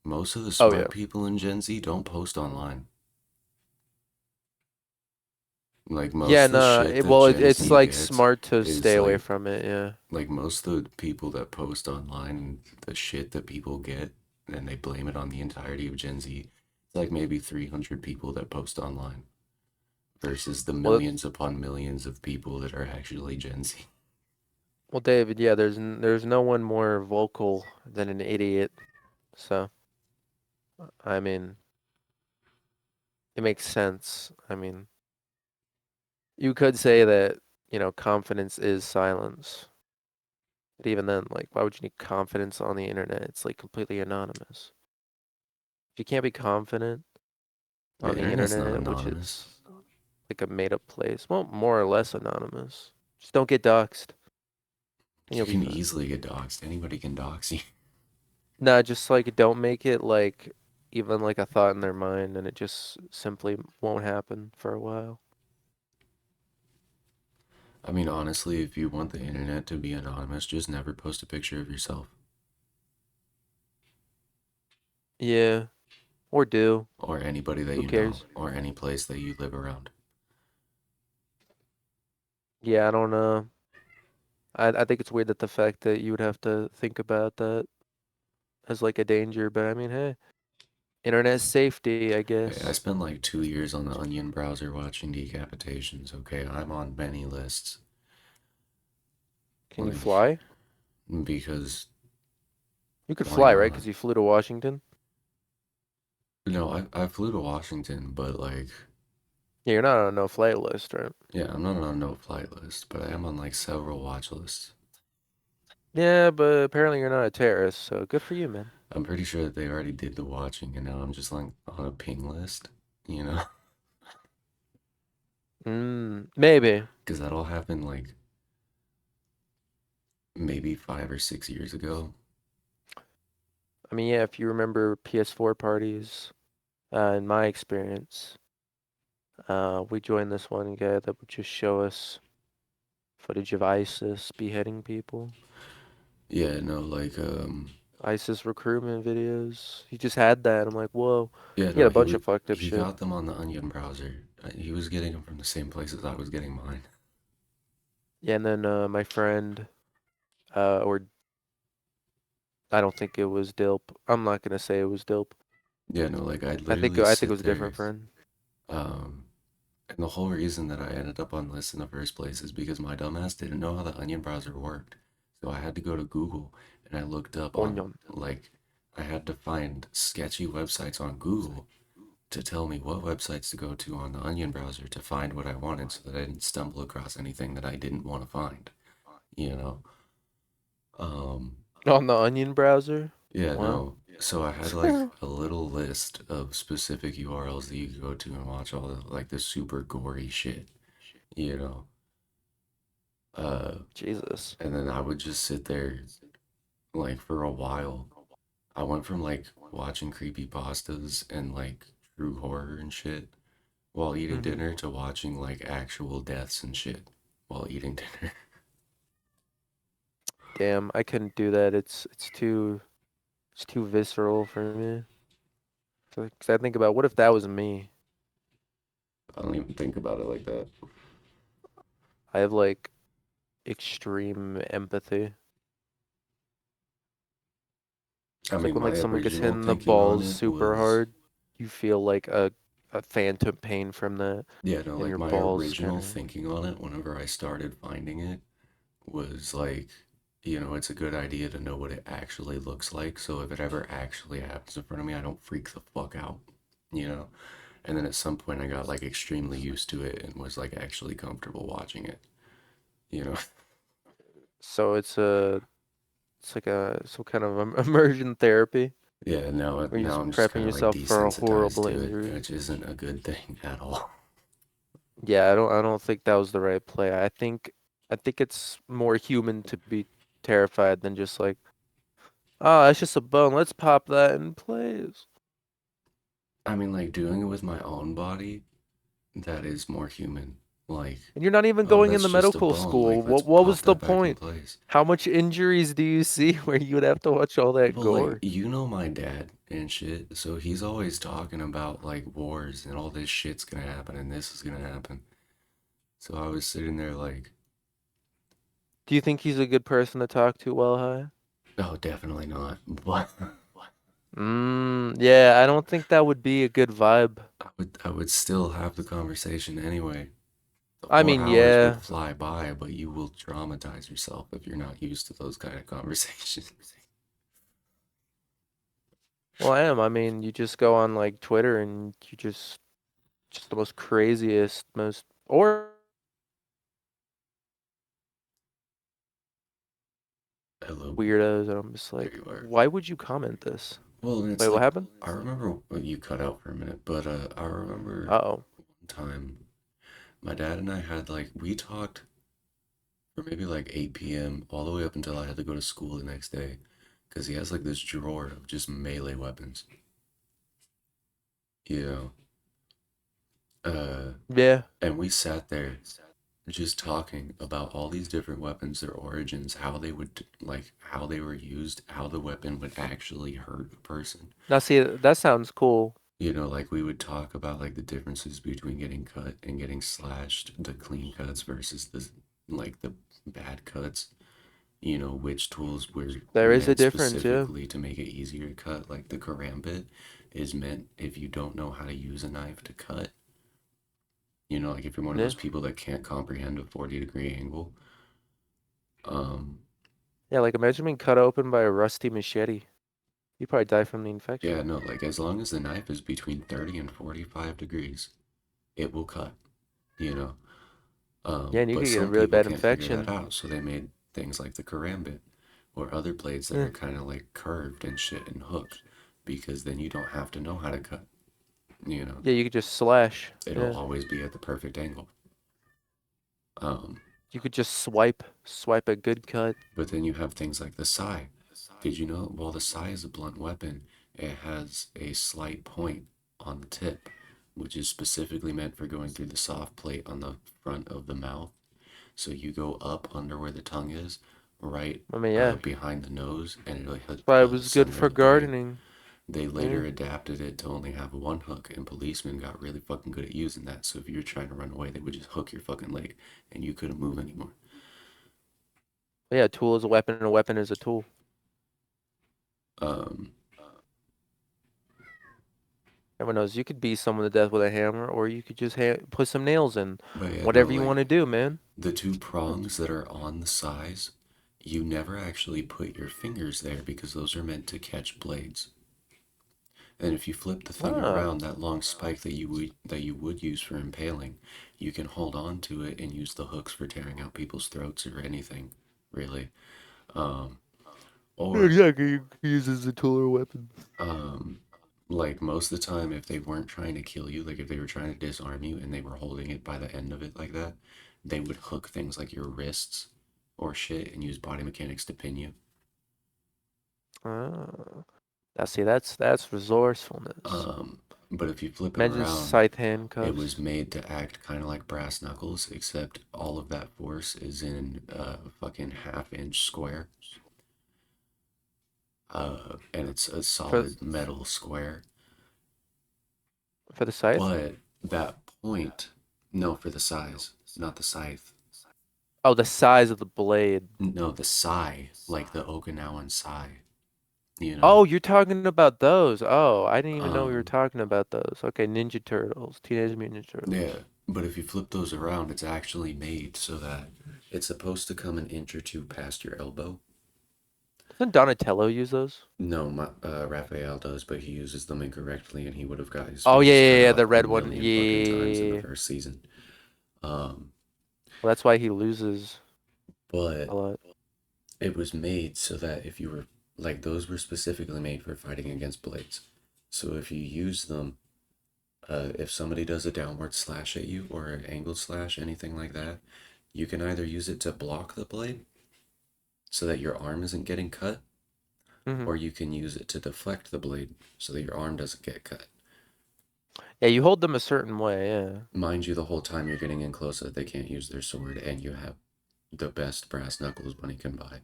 most of the Oh yeah. smart people in Gen Z don't post online. Like Yeah, most of the no. shit that Well, Gen it's Z like gets smart to stay is away from it. Yeah. like most of the people that post online, the shit that people get, and they blame it on the entirety of Gen Z. It's like maybe 300 people that post online versus the Well, millions upon millions of people that are actually Gen Z. well, David. Yeah, there's no one more vocal than an idiot. So, I mean, it makes sense. I mean, you could say that, confidence is silence. But even then, like, why would you need confidence on the internet? It's like completely anonymous. If you can't be confident The on the internet's not internet, which anonymous. is like a made up place, well, more or less anonymous. Just don't get doxxed, and You you'll be can fine. easily get doxxed. Anybody can dox you. Nah, just like don't make it like even like a thought in their mind, and it just simply won't happen for a while. I mean, honestly, if you want the internet to be anonymous, just never post a picture of yourself Yeah, or do. or anybody that Who you know cares? or any place that you live around. Yeah, I don't know. I think it's weird that the fact that you would have to think about that as like a danger, but I mean, hey, internet safety, I Hey, I guess. spent like 2 years on the Onion browser watching decapitations. Okay, I'm on many lists. Can you Like, fly? because You could why fly, right? not? Because you flew to Washington. No, I flew to Washington, but like, Yeah, you're not on a no-flight list, right? yeah, I'm not on a no flight list, but I am on like several watch lists. Yeah, but apparently you're not a terrorist, so good for you, man. I'm pretty sure that they already did the watching, and now I'm just like on a ping list, you know? Maybe. Because that all happened like maybe 5 or 6 years ago. I mean, yeah, if you remember PS4 parties, in my experience, we joined this one guy that would just show us footage of ISIS beheading people, Yeah, no, like, ISIS recruitment videos. He just had that. I'm like, whoa. yeah, He had no, a bunch of fucked up he shit. got them on the Onion browser. He was getting them from the same places I was getting mine. Yeah, and then my friend, or I don't think it was Dilp. I'm not gonna say it was Dilp. Yeah, no, like I'd I think literally I think it sit was a different there. friend. Um, and the whole reason that I ended up on lists in the first place is because my dumbass didn't know how the Onion browser worked. So I had to go to Google and I looked up on, Onion. like, I had to find sketchy websites on Google to tell me what websites to go to on the Onion browser to find what I wanted so that I didn't stumble across anything that I didn't want to find, you know? Um, On the Onion browser? yeah, Wow. no. So I had like a little list of specific URLs that you could go to and watch all the like the super gory shit, you know? Uh, Jesus. and then I would just sit there like for a while. I went from like watching creepy pastas and like true horror and shit while eating Hmm. dinner to watching like actual deaths and shit while eating dinner. Damn, I couldn't do that. It's too visceral for me. Because I think about what if that was me? I don't even think about it like that. I have like extreme empathy. I It's like mean, when my like someone gets hit original in the thinking on balls it super was, hard, you feel like a phantom pain from that, yeah, no, and like your my balls kind original of. thinking on it whenever I started finding it was like, it's a good idea to know what it actually looks like. So if it ever actually happens in front of me, I don't freak the fuck out, you know? And then at some point, I got like extremely used to it and was like actually comfortable watching it, you know? So it's like some kind of immersion therapy Yeah, where you're now just I'm just prepping kind of like yourself for a desensitized horrible to it, injury. which isn't a good thing at all. Yeah, I don't think that was the right play. I think it's more human to be terrified than just like, oh, it's just a bone. Let's pop that in place. I mean, like doing it with my own body, that is more human. Like, And you're not even oh, going that's into just a medical bone. school. Like, let's What pop was the that back in point? place. How much injuries do you see where you would have to watch all that Well, like, gore? my dad and shit, so he's always talking about like wars and all this shit's gonna happen and this is gonna happen. So I was sitting there like, Do you think he's a good person to talk to while high? oh, definitely not. But Yeah, I don't think that would be a good vibe. I would still have the conversation anyway. The I four mean, hours would yeah. fly by, but you will traumatize yourself if you're not used to those kind of conversations. Well, I am. I mean, you just go on like Twitter and you just the most craziest, most or Hello, weirdos, and I'm just there like, you are. why would you comment this? Well, and it's Wait, what like happened? I remember well, you cut out for a minute, but I remember Uh-oh. one time my dad and I had like we talked for maybe like 8 p.m. all the way up until I had to go to school the next day because he has like this drawer of just melee weapons. You know, uh, Yeah. and we sat there just talking about all these different weapons, their origins, how they would like how they were used, how the weapon would actually hurt a person. Now see, that sounds cool. Like we would talk about like the differences between getting cut and getting slashed, the clean cuts versus the bad cuts. Which tools were There is a meant difference, yeah. specifically to make it easier to cut. Like the karambit is meant if you don't know how to use a knife to cut. Like if you're one of Yeah. those people that can't comprehend a 40-degree angle. Um, Yeah, like imagine being cut open by a rusty machete. You probably die from the yeah, infection. no, like as long as the knife is between 30 and 45 degrees, it will cut, you know. Yeah, and you But could get a some really people bad can't figure that infection. out, so they made things like the karambit or other blades that Yeah. are kind of like curved and shit and hooked, because then you don't have to know how to cut. You know, Yeah, you could just slash. it'll Yeah. always be at the perfect angle. Um, You could just swipe a good cut. but then you have things like the sai. Did you know while the sai is a blunt weapon, it has a slight point on the tip, which is specifically meant for going through the soft plate on the front of the mouth. So you go up under where the tongue is, right I mean, yeah. behind the nose, and it'll hit That's why it the was good center for of the brain. gardening. They Yeah. later adapted it to only have one hook, and policemen got really fucking good at using that. So if you were trying to run away, they would just hook your fucking leg, and you couldn't move anymore. But yeah, a tool is a weapon, and a weapon is a tool. Um, Everyone knows you could beat someone to death with a hammer, or you could just put some nails in. but yeah, no, Whatever you like want to do, man. the two prongs that are on the sides, you never actually put your fingers there because those are meant to catch blades. And if you flip the thing Ah. around, that long spike that you would use for impaling, you can hold on to it and use the hooks for tearing out people's throats or anything, really. Um, Yeah, or exactly. You can use it as a tool or weapon. um, like most of the time, if they weren't trying to kill you, like if they were trying to disarm you and they were holding it by the end of it like that, they would hook things like your wrists or shit and use body mechanics to pin you. Ah. Now see, that's resourcefulness. Um, But if you flip it Imagine around, scythe it was handcuffs made to act kind of like brass knuckles, except all of that force is in a fucking half-inch square. And it's a for solid metal square. for the scythe. But that point, no, for the size, not the scythe. Oh, the size of the blade. No, the sai, like the Okinawan sai, you know. Oh, you're talking about those. Oh, I didn't even know we were Um, talking about those. Okay, Ninja Turtles, Teenage Mutant Ninja Turtles. yeah, but if you flip those around, it's actually made so that it's supposed to come an inch or two past your elbow. Doesn't Donatello use those? No, Raphael does, but he uses them incorrectly, and he would have got his Oh yeah, face yeah, cut yeah, off the a red one. million fucking times in the Yeah. first season. Um, Well, that's why he loses but a lot. it was made so that if you were like those were specifically made for fighting against blades. So if you use them, if somebody does a downward slash at you or an angle slash, anything like that, you can either use it to block the blade so that your arm isn't getting cut, Hmm. or you can use it to deflect the blade so that your arm doesn't get cut. Yeah, you hold them a certain way. Yeah. Mind you, the whole time you're getting in close that they can't use their sword, and you have the best brass knuckles money can buy.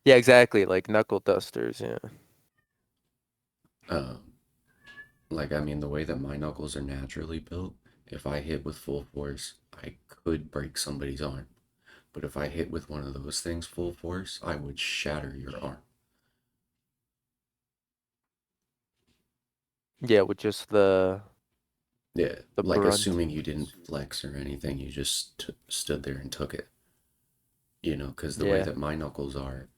Yeah, exactly. Like knuckle dusters. Yeah. Um, like, I mean, the way that my knuckles are naturally built, if I hit with full force, I could break somebody's arm. But if I hit with one of those things full force, I would shatter your arm. Yeah, with just Yeah, the like brunt. assuming you didn't flex or anything, you just stood there and took it. You know, because the way Yeah. that my knuckles are,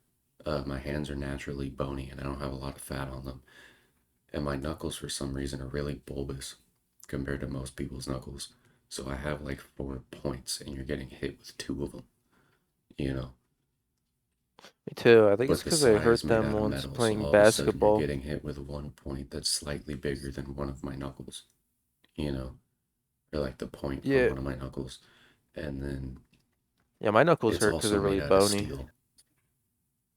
my hands are naturally bony and I don't have a lot of fat on them. And my knuckles, for some reason, are really bulbous compared to most people's knuckles. So I have like 4 points, and you're getting hit with two of them, you know. Me too. I think it's But the because I sai is hurt made them out of once metal, so playing all of a sudden you're basketball. getting hit with one point that's slightly bigger than one of my knuckles, you know, or like the point from Yeah. one of my knuckles. And then Yeah, my knuckles it's hurt because also they're made really out of bony. steel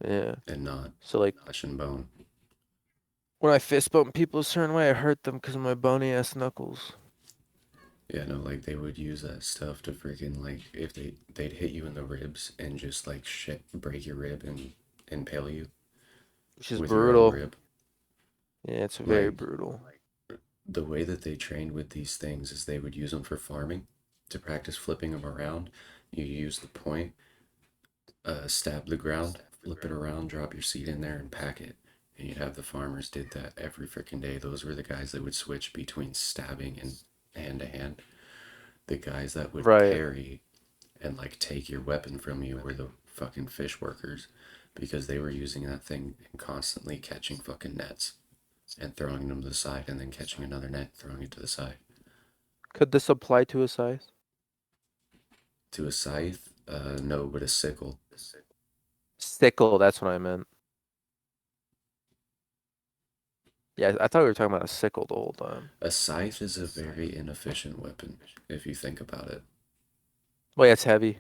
Yeah. and not So like flesh and bone. when I fist bump people a certain way, I hurt them because of my bony ass knuckles. Yeah, no, like they would use that stuff to freaking like if they'd hit you in the ribs and just like shit break your rib and impale you Which is with your own brutal. rib. Yeah, it's very Like brutal. the way that they trained with these things is they would use them for farming to practice flipping them around. You use the point, stab the ground, flip it around, drop your seed in there, and pack it. And you'd have the farmers did that every freaking day. Those were the guys that would switch between stabbing and hand to hand. The guys that would Right. parry and like take your weapon from you were the fucking fish workers because they were using that thing and constantly catching fucking nets and throwing them to the side and then catching another net, throwing it to the side. Could this apply to a scythe? To a scythe, no, but a sickle. Sickle, that's what I meant. Yeah, I thought we were talking about a sickle the whole time. A scythe is a very inefficient weapon if you think about it. Well, yeah, it's heavy.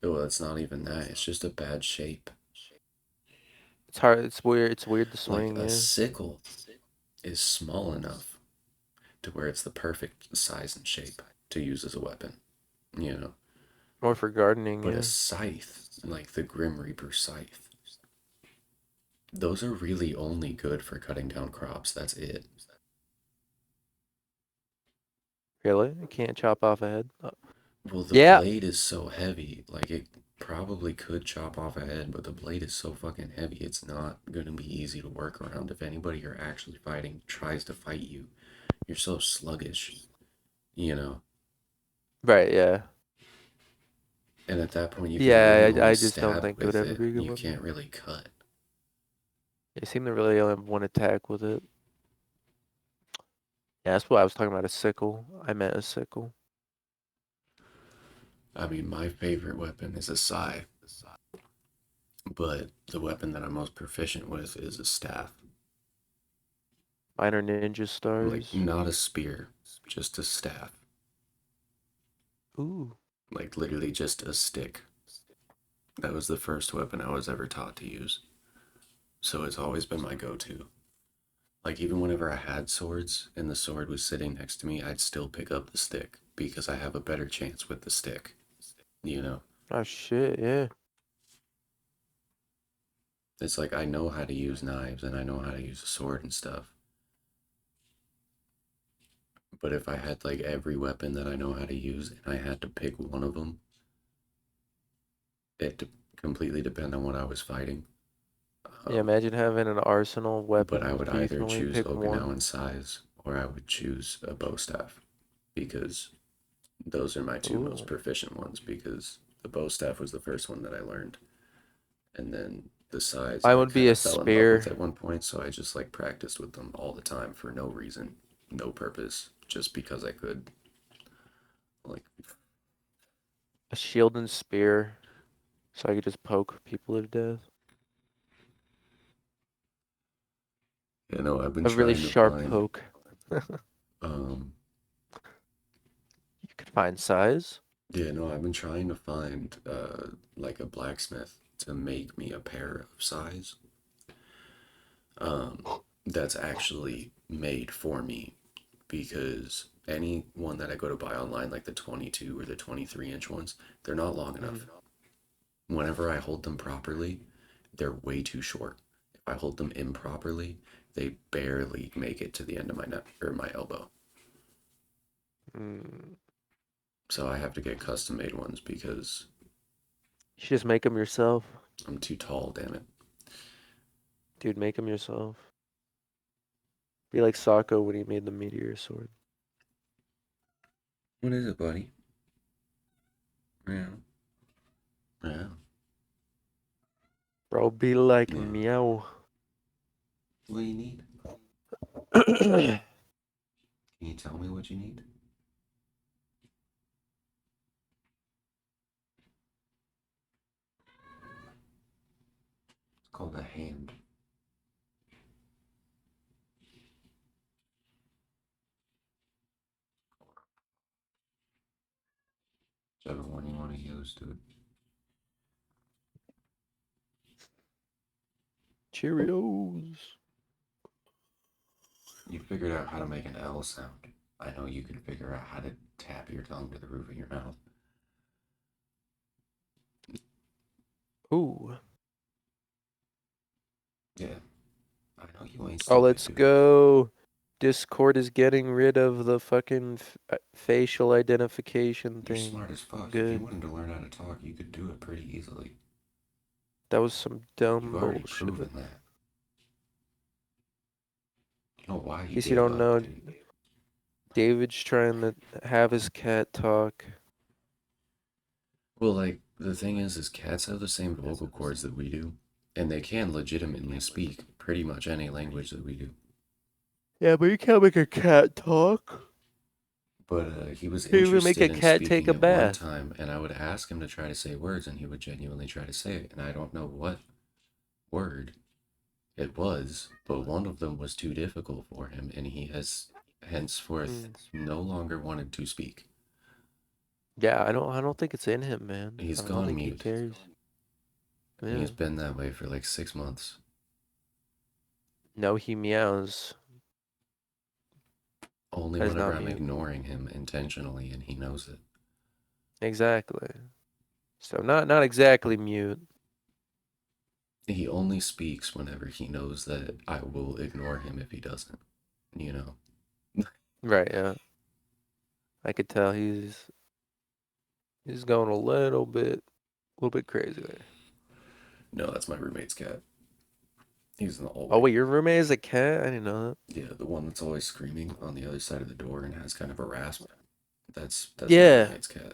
Well, it's not even that. It's just a bad shape. It's hard. It's weird to Like swing. a Yeah. sickle is small enough to where it's the perfect size and shape to use as a weapon, you know. More for gardening. But a Yeah. scythe, like the Grim Reaper scythe, those are really only good for cutting down crops. That's it. Really? You can't chop off a head. Well, the Yeah. blade is so heavy, like it probably could chop off a head, but the blade is so fucking heavy, it's not gonna be easy to work around. If anybody you're actually fighting tries to fight you, you're so sluggish, you know. Right. Yeah. And at that point, you can really Yeah. I only just don't stab think it would with ever it. be a good You weapon. can't really cut. They seem to really only have one attack with it. Yeah, that's what I was talking about. A sickle. I meant a sickle. I mean, my favorite weapon is a sai, but the weapon that I'm most proficient with is a staff. Minor ninja Like, stars. not a spear, just a staff. Ooh. Like, literally just a stick. That was the first weapon I was ever taught to use. So it's always been my go to. Like even whenever I had swords and the sword was sitting next to me, I'd still pick up the stick because I have a better chance with the stick, you know? Oh shit, yeah. It's like I know how to use knives and I know how to use a sword and stuff. But if I had like every weapon that I know how to use and I had to pick one of them, completely depend on what I was fighting. Yeah, Um, imagine having an arsenal of but I weapons, would but you either can only choose pick one. Okinawan size or I would choose a bow staff because those are my two most Ooh. proficient ones because the bow staff was the first one that I learned. And then the size I I would be kind a of fell in love with spear. at one point, so I just like practiced with them all the time for no reason, no purpose, just because I could. Like, A shield and spear, so I could just poke people to death. you know, I've been A really trying to sharp find poke. You um could find size. yeah, no, I've been trying to find like a blacksmith to make me a pair of size um that's actually made for me because any one that I go to buy online, like the 22 or the 23-inch ones, they're not long enough. Mm. Whenever I hold them properly, they're way too short. If I hold them improperly, they barely make it to the end of my neck or my elbow. Mm. So I have to get custom made ones because You should just make them yourself. I'm too tall, damn it. Dude, make them yourself. Be like Sokko when he made the meteor sword. What is it, buddy? Yeah. Yeah. Bro, be like Yeah. meow. What do you need? Can you tell me what you need? It's called a hand. Whichever one you want to use, dude. Cheerios. You figured out how to make an L sound. I know you can figure out how to tap your tongue to the roof of your mouth. Ooh. Yeah, I know you ain't Oh, stupid, let's dude. go. Discord is getting rid of the fucking facial identification You're thing. smart as fuck. If you Good. wanted to learn how to talk, you could do it pretty easily. That was some You've dumb already bullshit. proven that. You know why In you case you gave don't up, know, dude. David's trying to have his cat talk. Well, like, the thing is cats have the same vocal cords that we do, and they can legitimately speak pretty much any language that we do. Yeah, but you can't make a cat talk. But he was You can't even make interested a in cat take speaking a at one bath. time, and I would ask him to try to say words, and he would genuinely try to say it. And I don't know what word it was, but one of them was too difficult for him, and he has henceforth Mm. no longer wanted to speak. Yeah, I don't think it's in him, man. He's I don't gone think he mute. cares. He's Yeah. been that way for like 6 months. No, he meows, Only but he's whenever not I'm mute. ignoring him intentionally, and he knows it. Exactly. So not exactly mute. He only speaks whenever he knows that I will ignore him if he doesn't, you know? Right, yeah. I could tell he's going a little bit crazy there. No, that's my roommate's cat. He's in the Oh hallway. wait, your roommate is a cat? I didn't know that. Yeah, the one that's always screaming on the other side of the door and has kind of a rasp. That's my Yeah. roommate's cat.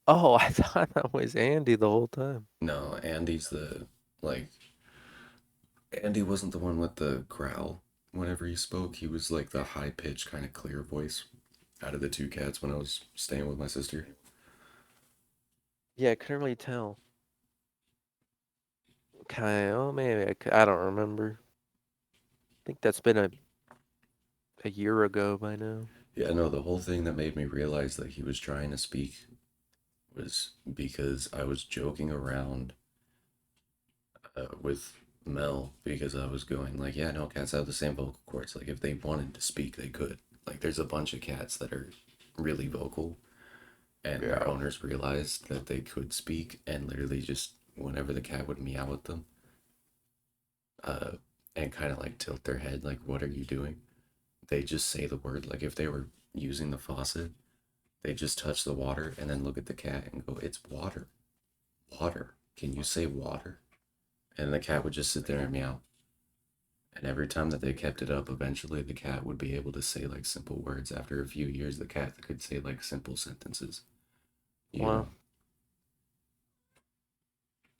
Oh, I thought that was Andy the whole time. No, Andy's the like Andy wasn't the one with the growl whenever he spoke. He was like the high pitched kind of clear voice out of the two cats when I was staying with my sister. Yeah, I couldn't really tell. Okay, oh maybe I don't remember. I think that's been a year ago by now. Yeah, no, the whole thing that made me realize that he was trying to speak was because I was joking around with Mel because I was going like, yeah, no, cats have the same vocal cords. Like if they wanted to speak, they could. Like there's a bunch of cats that are really vocal, and their Yeah. owners realized that they could speak, and literally just whenever the cat would meow at them, uh, and kind of like tilt their head, like, what are you doing? They just say the word. Like if they were using the faucet, they just touch the water and then look at the cat and go, it's water. Water. Can you say water? And the cat would just sit there and meow. And every time that they kept it up, eventually the cat would be able to say like simple words. After a few years, the cat could say like simple sentences, you Wow. know.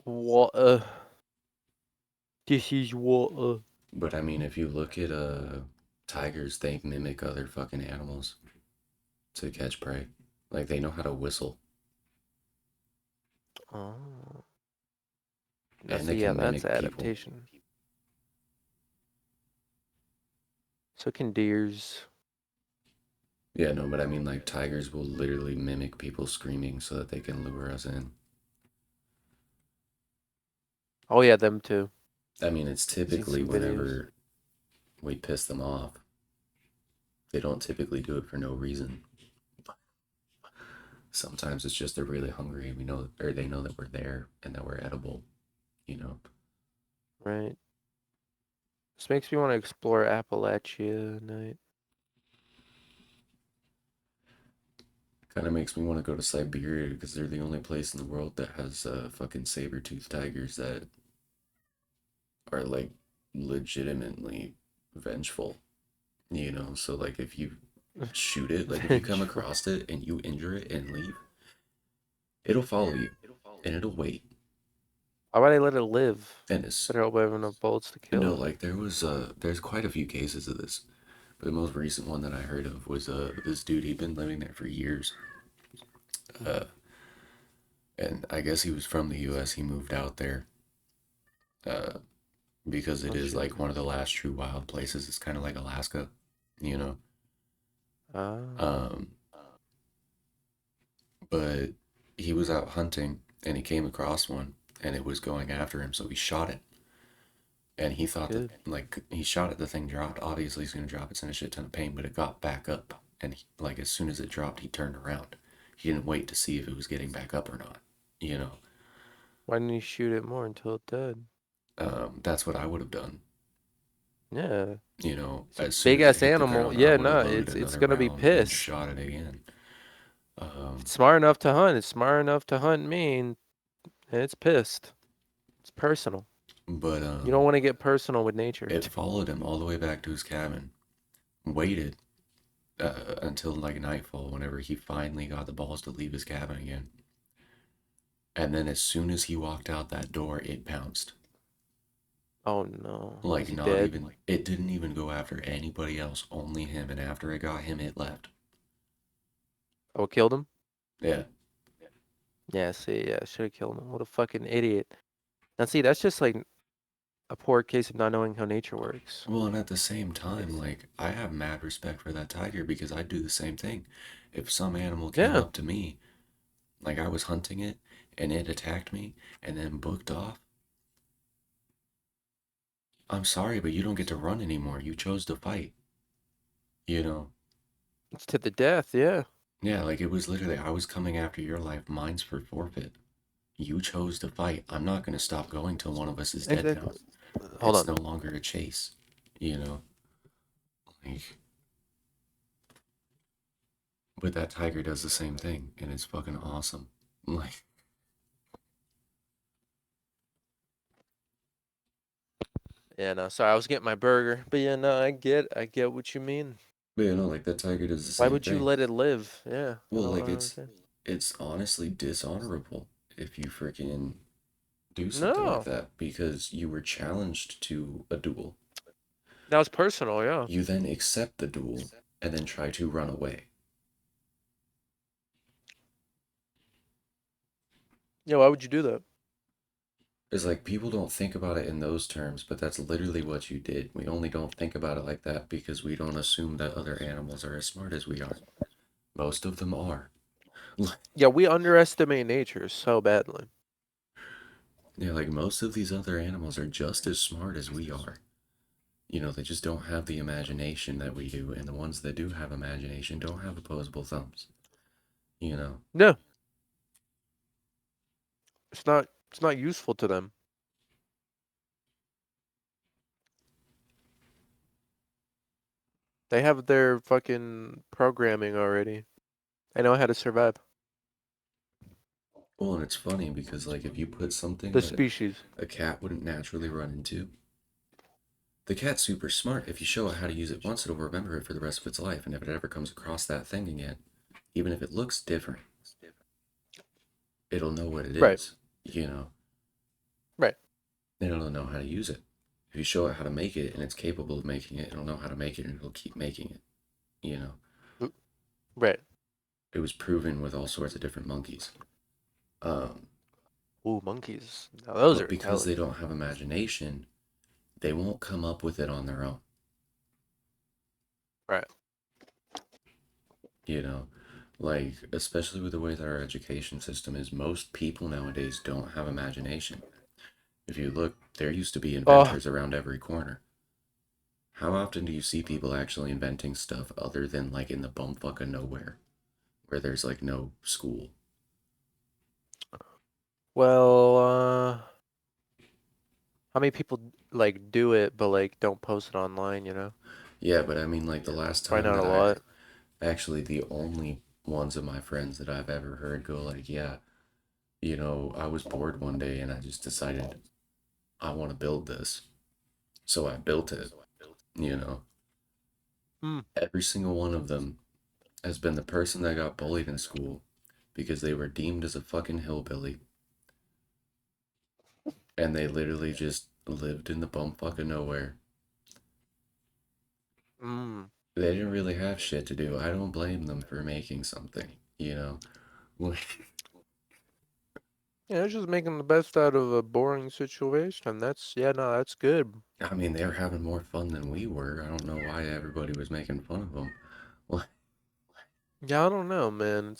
Water. This is water. But I mean, if you look at tigers, they mimic other fucking animals to catch prey. Like they know how to whistle Oh. and That's they yeah, can that's mimic people. adaptation. So can deers. Yeah, no, but I mean, like tigers will literally mimic people screaming so that they can lure us in. Oh yeah, them too. I mean, it's I've seen typically some videos. whenever we piss them off. They don't typically do it for no reason. Sometimes it's just they're really hungry. We know, or they know that we're there and that we're edible. You know, Right. This makes me want to explore Appalachia at night. kind of makes me want to go to Siberia because they're the only place in the world that has fucking saber-toothed tigers that are like legitimately vengeful. You know, so like if you shoot it, like if you come Vengeful. across it and you injure it and leave, it'll follow you and it'll wait. Why would I let it live? And it's Better hope I have enough bullets to no, kill it. like there's quite a few cases of this. But the most recent one that I heard of was this dude. He'd been living there for years, uh, and I guess he was from the U.S. He moved out there uh, because it Oh is shit. like one of the last true wild places. It's kind of like Alaska, you know. Ah. Um, but he was out hunting and he came across one and it was going after him, so he shot it. And he thought that Good. like he shot it, the thing dropped. Obviously, he's gonna drop. It's in a shit ton of pain, but it got back up. And he, like as soon as it dropped, he turned around. He didn't wait to see if it was getting back up or not. You know, Why didn't you shoot it more until it died? that's what I would have done. Yeah. You know, It's a as soon big as it ass hit the animal. ground, I Yeah, would have no, loaded it's another gonna be round and pissed. shot it again. If Um, it's smart enough to hunt, it's smart enough to hunt me, and it's pissed. It's personal. but You don't want to get personal with nature. it followed him all the way back to his cabin. Waited until like nightfall, whenever he finally got the balls to leave his cabin again. And then as soon as he walked out that door, it pounced. Oh no. Like Is he not dead? even it didn't even go after anybody else, only him. And after it got him, it left. Oh, it killed him? Yeah. Yeah, see, yeah, should have killed him. What a fucking idiot. Now see, that's just like a poor case of not knowing how nature works. Well, and at the same Like, time, like I have mad respect for that tiger because I'd do the same thing. If some animal came yeah, up to me, like I was hunting it and it attacked me and then booked off, I'm sorry, but you don't get to run anymore. You chose to fight, you know? it's to the death, yeah. Yeah, like it was literally, I was coming after your life. Mine's for forfeit. You chose to fight. I'm not going to stop going till one of us is dead now. Exactly. Hold It's on. no longer a chase, you know? Like, but that tiger does the same thing, and it's fucking awesome. Like, Yeah, no, sorry, I was getting my burger. But yeah, no, I get what you mean. but you know, like that tiger does the Why same would you thing. let it live? Yeah, Well, I like don't understand. it's honestly dishonorable if you freaking do something like No, that because you were challenged to a duel. that was personal, yeah. You then accept the duel and then try to run away. Yeah, why would you do that? It's like people don't think about it in those terms, but that's literally what you did. We only don't think about it like that because we don't assume that other animals are as smart as we are. Most of them are. Yeah, we underestimate nature so badly. Yeah, like most of these other animals are just as smart as we are. They just don't have the imagination that we do, and the ones that do have imagination don't have opposable thumbs. You know. No, it's not useful to them. They have their fucking programming already. They know how to survive. Well, and it's funny because like if you put something The that species. a cat wouldn't naturally run into, the cat's super smart. If you show it how to use it once, it'll remember it for the rest of its life. And if it ever comes across that thing again, even if it looks different, it'll know what it Right. is. You know, Right. and it'll know how to use it. If you show it how to make it and it's capable of making it, it'll know how to make it and it'll keep making it. You know, Right. it was proven with all sorts of different monkeys. Um, Ooh, monkeys. Now those are but because they intelligent. don't have imagination, they won't come up with it on their own. Right. You know, like, especially with the way that our education system is, most people nowadays don't have imagination. If you look, there used to be Oh, inventors around every corner. How often do you see people actually inventing stuff other than like in the bumfuck of nowhere, where there's like no school? well, how many people like do it but like don't post it online, you know? Yeah, but I mean, like the last Probably time not that a I lot. actually, the only ones of my friends that I've ever heard go like, yeah, I was bored one day and I just decided I want to build this. So I built it, you know. Hmm. Every single one of them has been the person that got bullied in school because they were deemed as a fucking hillbilly and they literally just lived in the bumfuck of nowhere. Hmm. They didn't really have shit to do. I don't blame them for making something, you know? Yeah, it's just making the best out of a boring situation. That's yeah, no, that's good. I mean, they were having more fun than we were. I don't know why everybody was making fun of them. Well, Yeah, I don't know, man.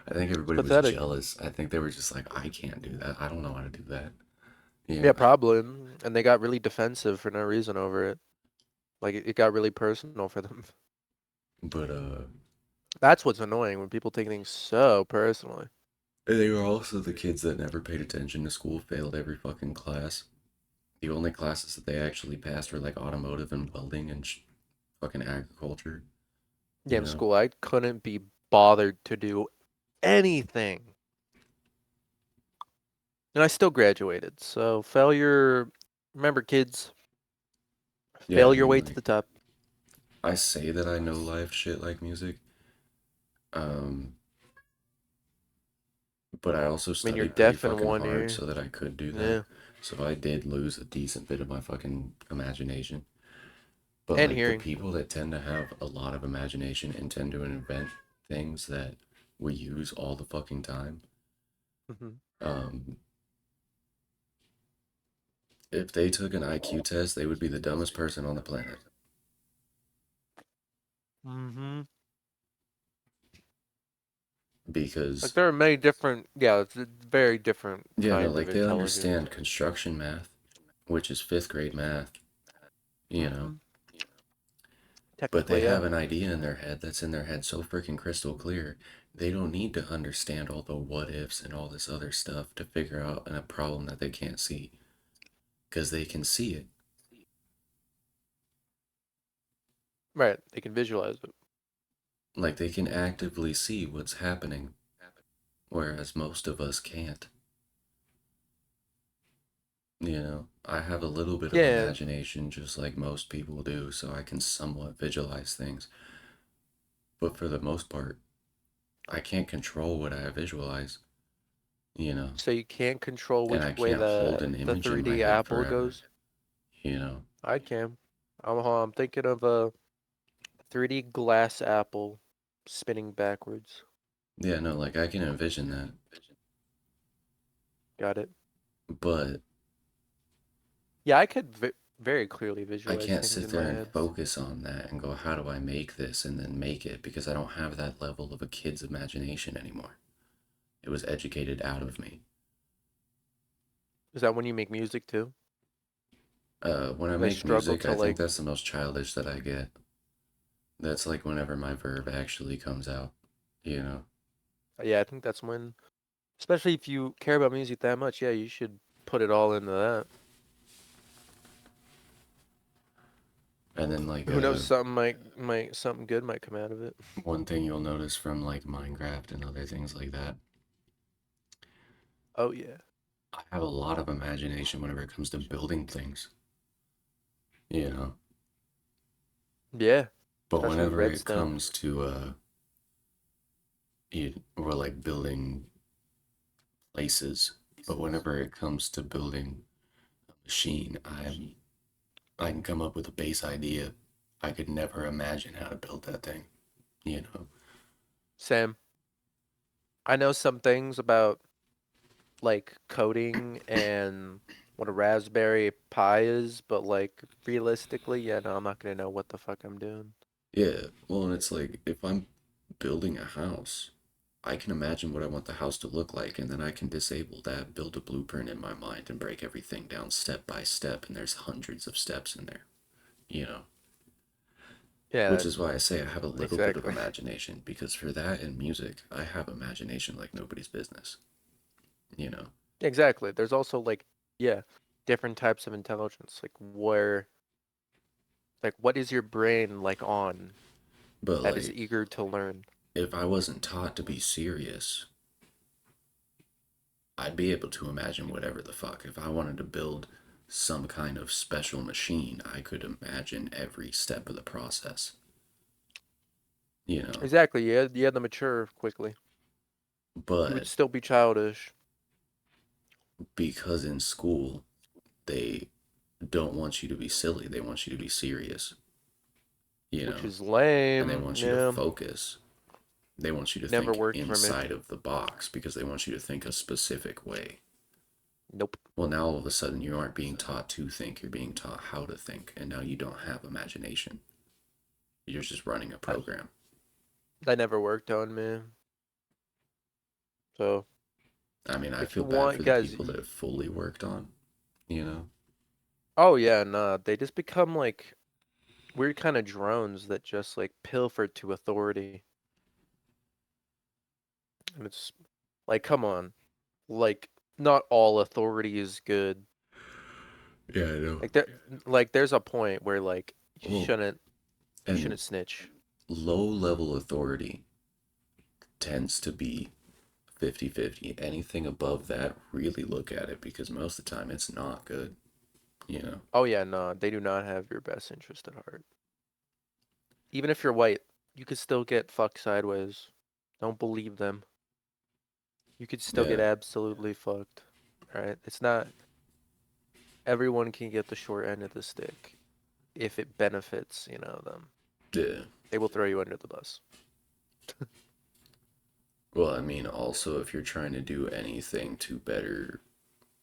I think It's everybody was pathetic. jealous. I think they were just like, I can't do that. I don't know how to do that. You Yeah, know? probably. And they got really defensive for no reason over it. Like it got really personal for them. But That's what's annoying when people take things so personally. they were also the kids that never paid attention to school, failed every fucking class. The only classes that they actually passed were like automotive and welding and fucking agriculture, Yeah, you in know? school, I couldn't be bothered to do anything. And I still graduated. So failure, remember kids, Yeah, I failure mean, way to like, the top. I say that I know life shit like music, um, but I also I mean, you're studied pretty deaf in fucking one hard ear. so that I could do that. Yeah. So I did lose a decent bit of my fucking imagination. But And like the hearing. people that tend to have a lot of imagination and tend to invent things that we use all the fucking time, Hmm. um, if they took an IQ test, they would be the dumbest person on the planet. Hmm. Like Because, there are many different, yeah, it's a very different yeah, no, kind like of they intelligence. understand construction math, which is fifth grade math, you know, Hmm. but they Technically, yeah. have an idea in their head that's in their head so freaking crystal clear. They don't need to understand all the what ifs and all this other stuff to figure out a problem that they can't see because they can see it. Right. They can visualize it. Like they can actively see what's happening, whereas most of us can't. I have a little bit of Yeah. imagination just like most people do, so I can somewhat visualize things. But for the most part, I can't control what I visualize, you know, So you can't control and I which way can't hold the an the image in my 3D head apple forever, goes. you know. I can. I'm thinking of a 3D glass apple spinning backwards. Yeah, no, like I can envision that, Got it. but Yeah, I could very clearly I visualize can't things sit in there my and head. focus on that and go, how do I make this and then make it because I don't have that level of a kid's imagination anymore. It was educated out of me. Is that when you make music too? When I They make struggle music, to I think like, that's the most childish that I get. That's like whenever my verb actually comes out, you know? yeah, I think that's when, especially if you care about music that much, yeah, you should put it all into that. And then like Who knows, something might something good might come out of it. one thing you'll notice from like Minecraft and other things like that, Oh yeah. I have a lot of imagination whenever it comes to building things, you know? Yeah, But especially whenever it redstone. comes to or like building places, but whenever it comes to building a machine, I can come up with a base idea. I could never imagine how to build that thing, you know? Sam, I know some things about like coding and what a Raspberry Pi is, but like realistically, yeah, no, I'm not gonna know what the fuck I'm doing. Yeah, well, and it's like if I'm building a house, I can imagine what I want the house to look like, and then I can disable that, build a blueprint in my mind, and break everything down step by step, and there's hundreds of steps in there, you know? Yeah, Which is why I say I have a little bit of exactly. imagination, because for that in music, I have imagination like nobody's business, you know? Exactly. There's also like, yeah, different types of intelligence. Like what is your brain like on But that is like, eager to learn? if I wasn't taught to be serious, I'd be able to imagine whatever the fuck. If I wanted to build some kind of special machine, I could imagine every step of the process, you know? Exactly. Yeah, you had to mature quickly. You would But still be childish, because in school, they don't want you to be silly, they want you to be serious, you which know? is And they lame. want you to Yeah, focus. They want you to never think worked for me. inside of the box because they want you to think a specific way. Nope. Well, now all of a sudden you aren't being taught to think, you're being taught how to think, and now you don't have imagination. You're just running a I, program. that never worked on me. So I mean, I if feel you bad want, for the guys, people that have fully worked on, you know? oh yeah, nah, they just become like weird kind of drones that just like pilfer to authority. And it's like, come on. Like, not all authority is good. Yeah, I know. Like there's a point where like Well, you and shouldn't snitch. low level authority tends to be 50-50. Anything above that, really look at it because most of the time it's not good, you know? Oh yeah, no, they do not have your best interest at heart. Even if you're white, you could still get fucked sideways. Don't believe them. You could still get Yeah, absolutely fucked. Right? It's not everyone can get the short end of the stick if it benefits, them. yeah. They will throw you under the bus. Well, I mean, also, if you're trying to do anything to better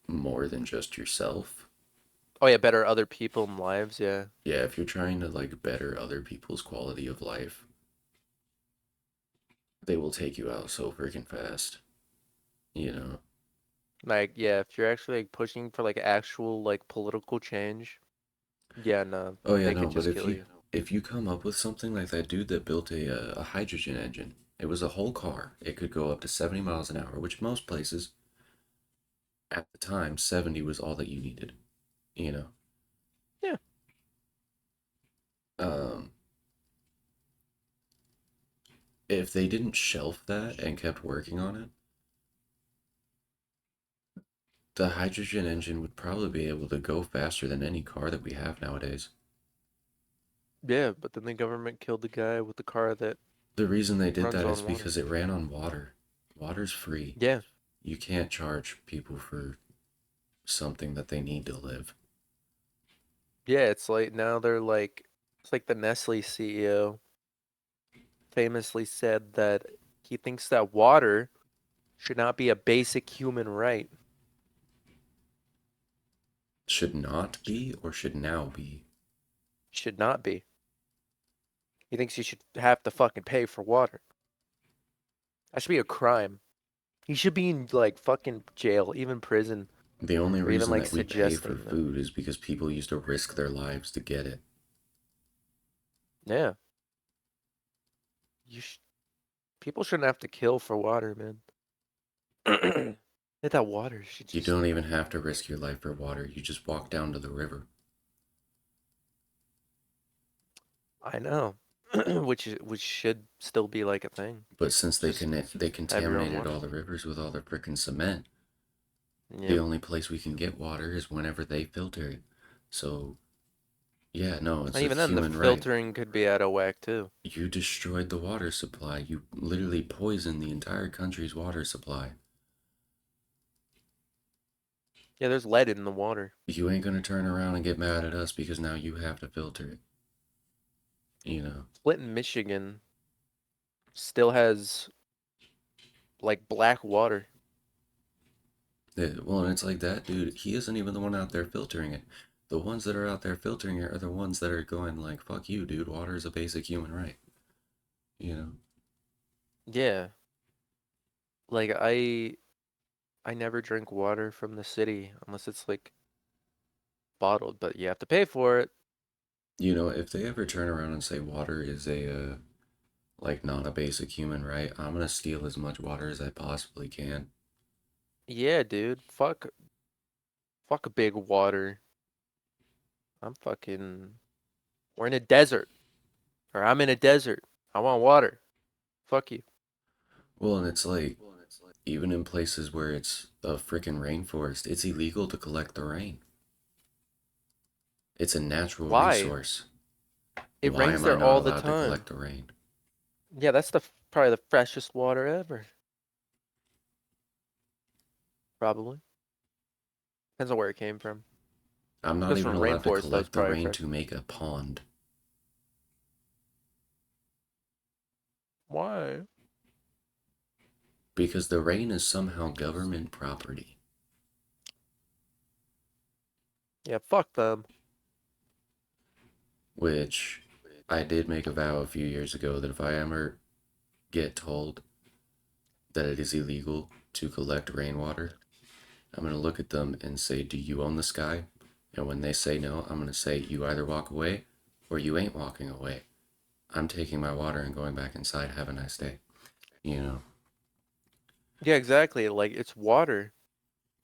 more than just yourself, Oh yeah, better other people in lives, yeah. yeah, if you're trying to like better other people's quality of life, they will take you out so freaking fast, you know? Like, yeah, if you're actually like pushing for like actual like political change, yeah, no, Oh yeah, they no, could but just kill you. if you come up with something like that dude that built a hydrogen engine, it was a whole car. It could go up to 70 miles an hour, which most places at the time 70 was all that you needed, you know. Yeah. Um, if they didn't shelf that and kept working on it, the hydrogen engine would probably be able to go faster than any car that we have nowadays. Yeah, but then the government killed the guy with the car that The reason they did runs that is on water. because it ran on water. Water's free. Yeah. You can't charge people for something that they need to live. Yeah, it's like now they're like it's like the Nestle CEO famously said that he thinks that water should not be a basic human right. Should not be or should now be. Should not be. He thinks you should have to fucking pay for water. That should be a crime. He should be in like fucking jail, even prison, The only or even reason like that we pay for suggesting them. food is because people used to risk their lives to get it. Yeah, you people shouldn't have to kill for water, man. That water should You just don't even have to risk your life for water. You just walk down to the river. I know. Which should still be like a thing. But since Just they have your own contaminated water. all the rivers with all their frickin' cement, the Yep. only place we can get water is whenever they filter it. So, yeah, no, it's And a even then, the human right. filtering could be out of whack too. You destroyed the water supply. You literally poisoned the entire country's water supply. Yeah, there's lead in the water. You ain't gonna turn around and get mad at us because now you have to filter it. You know? Clinton, Michigan still has like black water. Well, and it's like that, dude. He isn't even the one out there filtering it. The ones that are out there filtering it are the ones that are going like, "Fuck you, dude. Water is a basic human right." You know? Yeah. Like I never drink water from the city unless it's like bottled, but you have to pay for it. You know, if they ever turn around and say water is like not a basic human right, I'm gonna steal as much water as I possibly can. Yeah, dude. Fuck big water. I'm fucking we're in a desert. Or I'm in a desert. I want water. Fuck you. Well, and it's like even in places where it's a freaking rainforest, it's illegal to collect the rain. It's a natural Why? resource. It Why rains am I there not all the allowed to time. collect the rain? Yeah, that's probably the freshest water ever. Probably. Depends on where it came from. I'm If it not goes even from allowed to rainforest, though, it's collect the probably rain fresh. to make a pond Why? because the rain is somehow government property. Yeah, fuck them. Which I did make a vow a few years ago that if I ever get told that it is illegal to collect rainwater, I'm going to look at them and say, "Do you own the sky?" And when they say no, I'm going to say, "You either walk away or you ain't walking away. I'm taking my water and going back inside. Have a nice day." You know, Yeah, exactly. Like, it's water.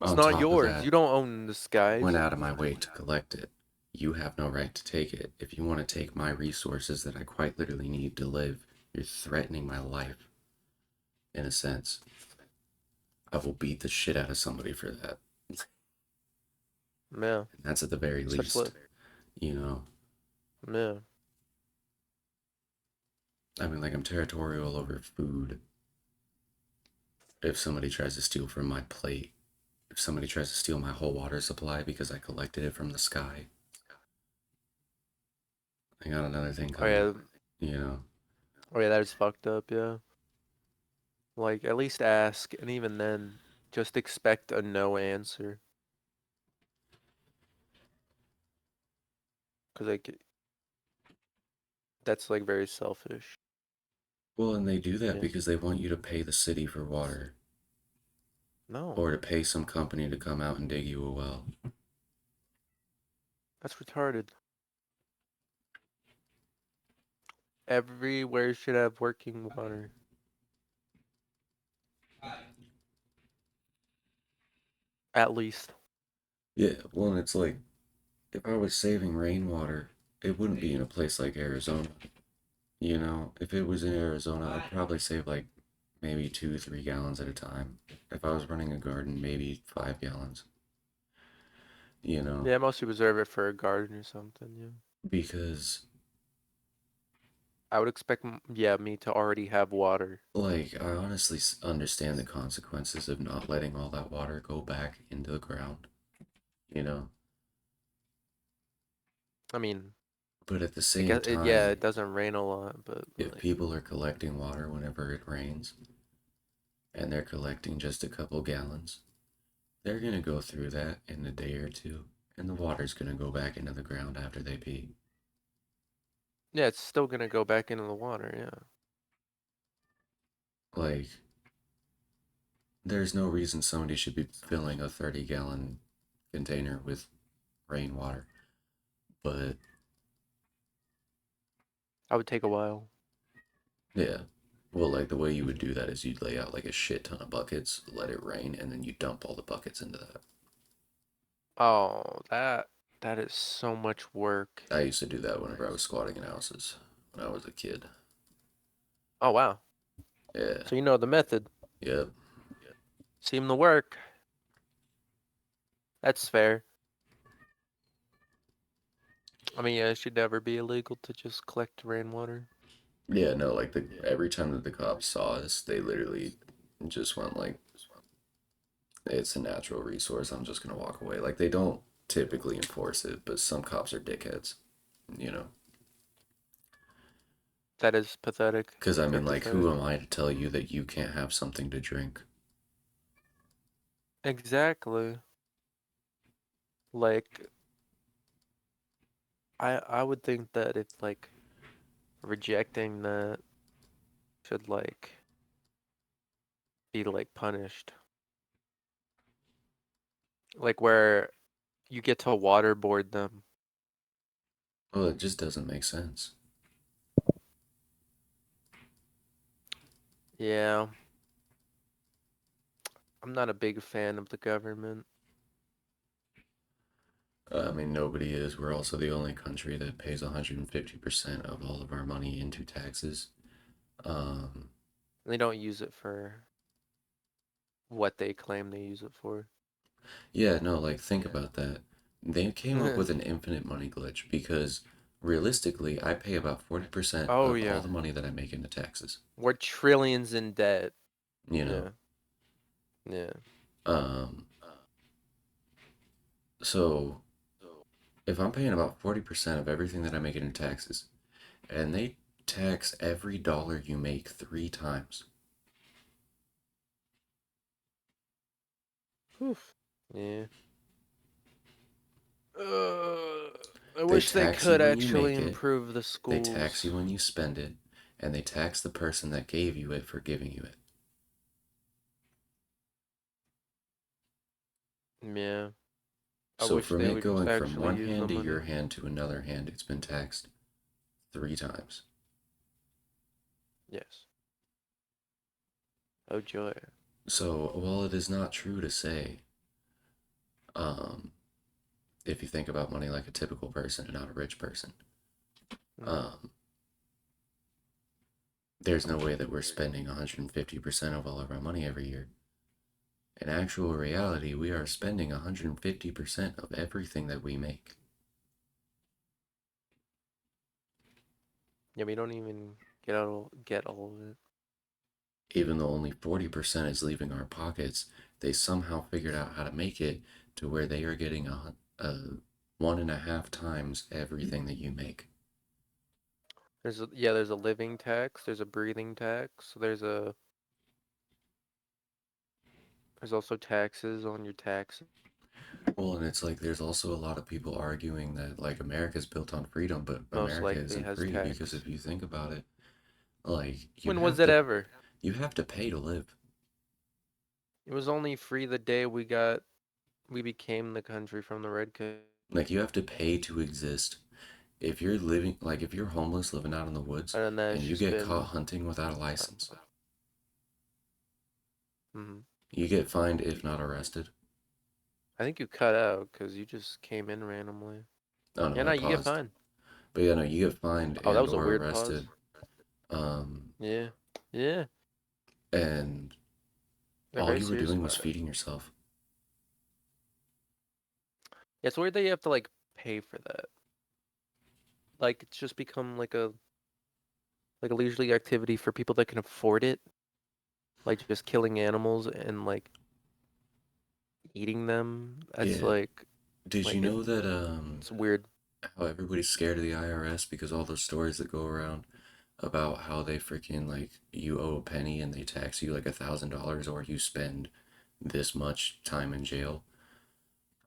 It's on not top of yours. You that, don't own the went skies. out of my way to collect it. You have no right to take it. If you want to take my resources that I quite literally need to live, you're threatening my life, in a sense. I will beat the shit out of somebody for that. Yeah. And that's at the very Especially, least, you know. yeah. I mean, like, I'm territorial over food. If somebody tries to steal from my plate, if somebody tries to steal my whole water supply because I collected it from the sky, I got another thing Oh, coming, yeah. you know. Oh, yeah, that is fucked up, yeah. Like, at least ask, and even then, just expect a no answer. Because, like, that's, like, very selfish. Well, and they do that Yeah. because they want you to pay the city for water No. or to pay some company to come out and dig you a well. That's retarded. Everywhere should have working water. At least. Yeah, well, and it's like if I was saving rainwater, it wouldn't be in a place like Arizona. You know, if it was in Arizona, I'd probably save like maybe 2, 3 gallons at a time. If I was running a garden, maybe 5 gallons. You know, Yeah, mostly reserve it for a garden or something, yeah. because I would expect, yeah, me to already have water. like I honestly understand the consequences of not letting all that water go back into the ground. You know, I mean, but at the I same guess yeah, time, it doesn't rain a lot, but if like, people are collecting water whenever it rains and they're collecting just a couple gallons, they're gonna go through that in a day or two, and the water's gonna go back into the ground after they pee. yeah, it's still gonna go back into the water, yeah. Like, there's no reason somebody should be filling a 30 gallon container with rainwater. But I would take a while. yeah, well, like the way you would do that is you'd lay out like a shit ton of buckets, let it rain, and then you dump all the buckets into that. Oh, that is so much work. I used to do that whenever I was squatting in houses when I was a kid. Oh wow. Yeah, So you know the method. yep. Seem to work. That's fair. I mean, yeah, it should never be illegal to just collect rainwater. Yeah, no, like the every time that the cops saw us, they literally just went like, it's a natural resource. I'm just gonna walk away. Like they don't typically enforce it, but some cops are dickheads, you know. That is pathetic. Because I They're mean, like, who pathetic. am I to tell you that you can't have something to drink? Exactly. Like I would think that if like rejecting that should like be like punished. Like where you get to waterboard them. Well, it just doesn't make sense. Yeah, I'm not a big fan of the government. I mean, nobody is. We're also the only country that pays 150% of all of our money into taxes. Um, They don't use it for what they claim they use it for. yeah, no, like, think about that. They came up with an infinite money glitch because realistically, I pay about 40% Oh of all yeah. the money that I make into taxes, We're trillions in debt. you know? Yeah. Yeah. Um, so if I'm paying about 40% of everything that I make into taxes, and they tax every dollar you make 3 times. Oof. Yeah. I They wish they tax you could when you actually make it, improve the they tax schools. you when you spend it, and they tax the person that gave you it for giving you it. Yeah. I So wish from they it would going from actually one use the hand to your money. hand to another hand, it's been taxed 3 times. Yes. Oh joy. So while it is not true to say, um, if you think about money like a typical person and not a rich person, Mm. um, there's no way that we're spending 150% of all of our money every year. In actual reality, we are spending 150% of everything that we make. Yeah, we don't even get all of it. Even though only 40% is leaving our pockets, they somehow figured out how to make it to where they are getting a 1.5 times everything that you make. There's a living tax, there's a breathing tax, there's also taxes on your taxes. Well, and it's like there's also a lot of people arguing that like America's built on freedom, but Most America likely isn't has free because tax. if you think about it, like When was it ever? you have to pay to live. It was only free the day we became the country from the red coat. Like you have to pay to exist. If you're living like if you're homeless living out in the woods And then and it's you just get been caught hunting without a license, mhm. you get fined if not arrested. I think you cut out because you just came in randomly. Oh Yeah, no, I no, you get paused. fined. But yeah, no, you get fined Oh, that and was a or weird pause. arrested. Um, Yeah. Yeah. and They're all very you were serious doing was about it. feeding yourself. Yeah, it's weird that you have to like pay for that. Like it's just become like a leisurely activity for people that can afford it. Like just killing animals and like eating them. That's Yeah. Did you like know that it's weird. how everybody's scared of the IRS because all those stories that go around about how they freaking like you owe a penny and they tax you like $1,000 or you spend this much time in jail.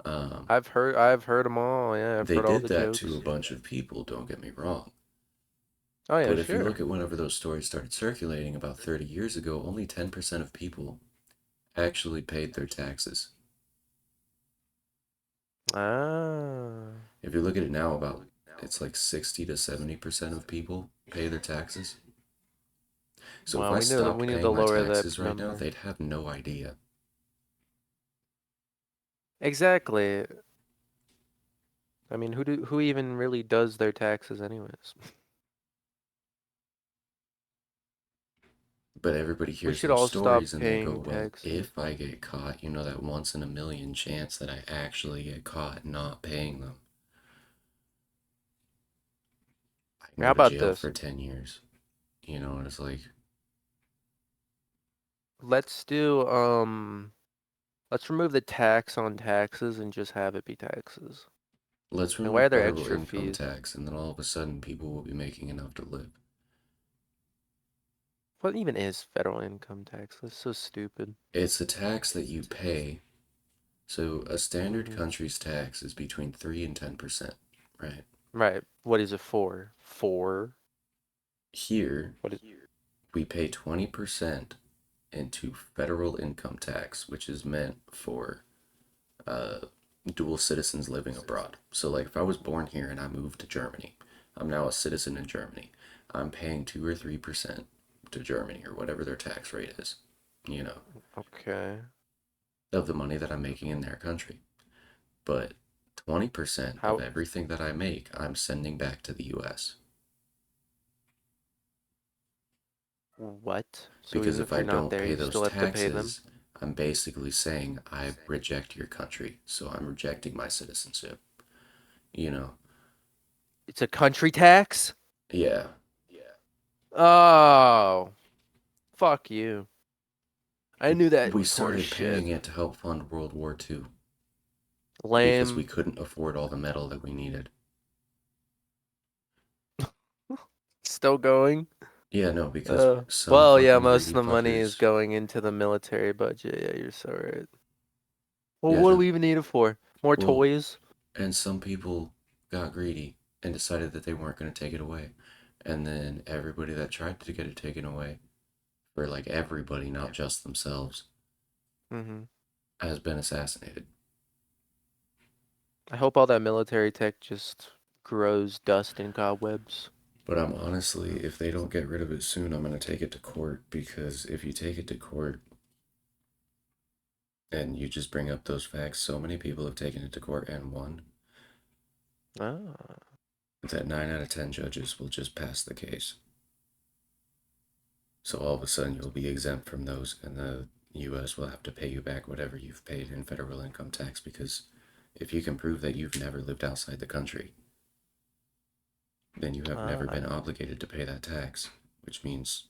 Um, I've heard them all. Yeah, I've they heard all did the that to jokes. a bunch of people, don't get me wrong. Oh yeah, But if you sure. look at whenever those stories started circulating about 30 years ago, only 10% of people actually paid their taxes. Ah. If you look at it now, about it's like 60 to 70% of people pay their taxes. So if Well, I we stopped need to paying my lower that taxes right now, number. they'd have no idea. Exactly. I mean, who even really does their taxes anyways? But everybody We hears should those all stop stories and they go, paying well, taxes. if I get caught, that once in a million chance that I actually get caught not paying them, I can How go to about jail this? for 10 years. And it's like, Let's do let's remove the tax on taxes and just have it be taxes. let's And why remove are there federal extra income fees? tax, and then all of a sudden people will be making enough to live. What even is federal income tax? That's so stupid. It's a tax that you pay. So a standard Hmm. country's tax is between 3 and 10%, right? Right. What is it for? For? Here, What is? we pay 20% into federal income tax, which is meant for uh, dual citizens living abroad. So, like, if I was born here and I moved to Germany, I'm now a citizen in Germany. I'm paying 2 or 3% to Germany or whatever their tax rate is, you know, Okay. of the money that I'm making in their country. But 20% of How? everything that I make, I'm sending back to the US. What? So Because even if if I you're not don't there, pay you those still have to pay them? taxes, I'm basically saying I reject your country. So I'm rejecting my citizenship. You know, It's a country tax? yeah. Oh, fuck you. I knew that We was started horseshit. paying it to help fund World War II because we Lame. couldn't afford all the metal that we needed. Still going? Yeah, no, because some Well, yeah, fucking most of greedy the money is fuckers. going into the military budget. Yeah, you're so right. Well, Yeah, what do no. we even need it for? More Well, toys? and some people got greedy and decided that they weren't going to take it away. And then everybody that tried to get it taken away, for like everybody, not just themselves, Mm-hmm. has been assassinated. I hope all that military tech just grows dust and cobwebs. But I'm honestly, if they don't get rid of it soon, I'm going to take it to court because if you take it to court and you just bring up those facts, so many people have taken it to court and won Ah, that 9 out of 10 judges will just pass the case. So all of a sudden you'll be exempt from those, and the US will have to pay you back whatever you've paid in federal income tax because if you can prove that you've never lived outside the country, then you have never been ah. obligated to pay that tax, which means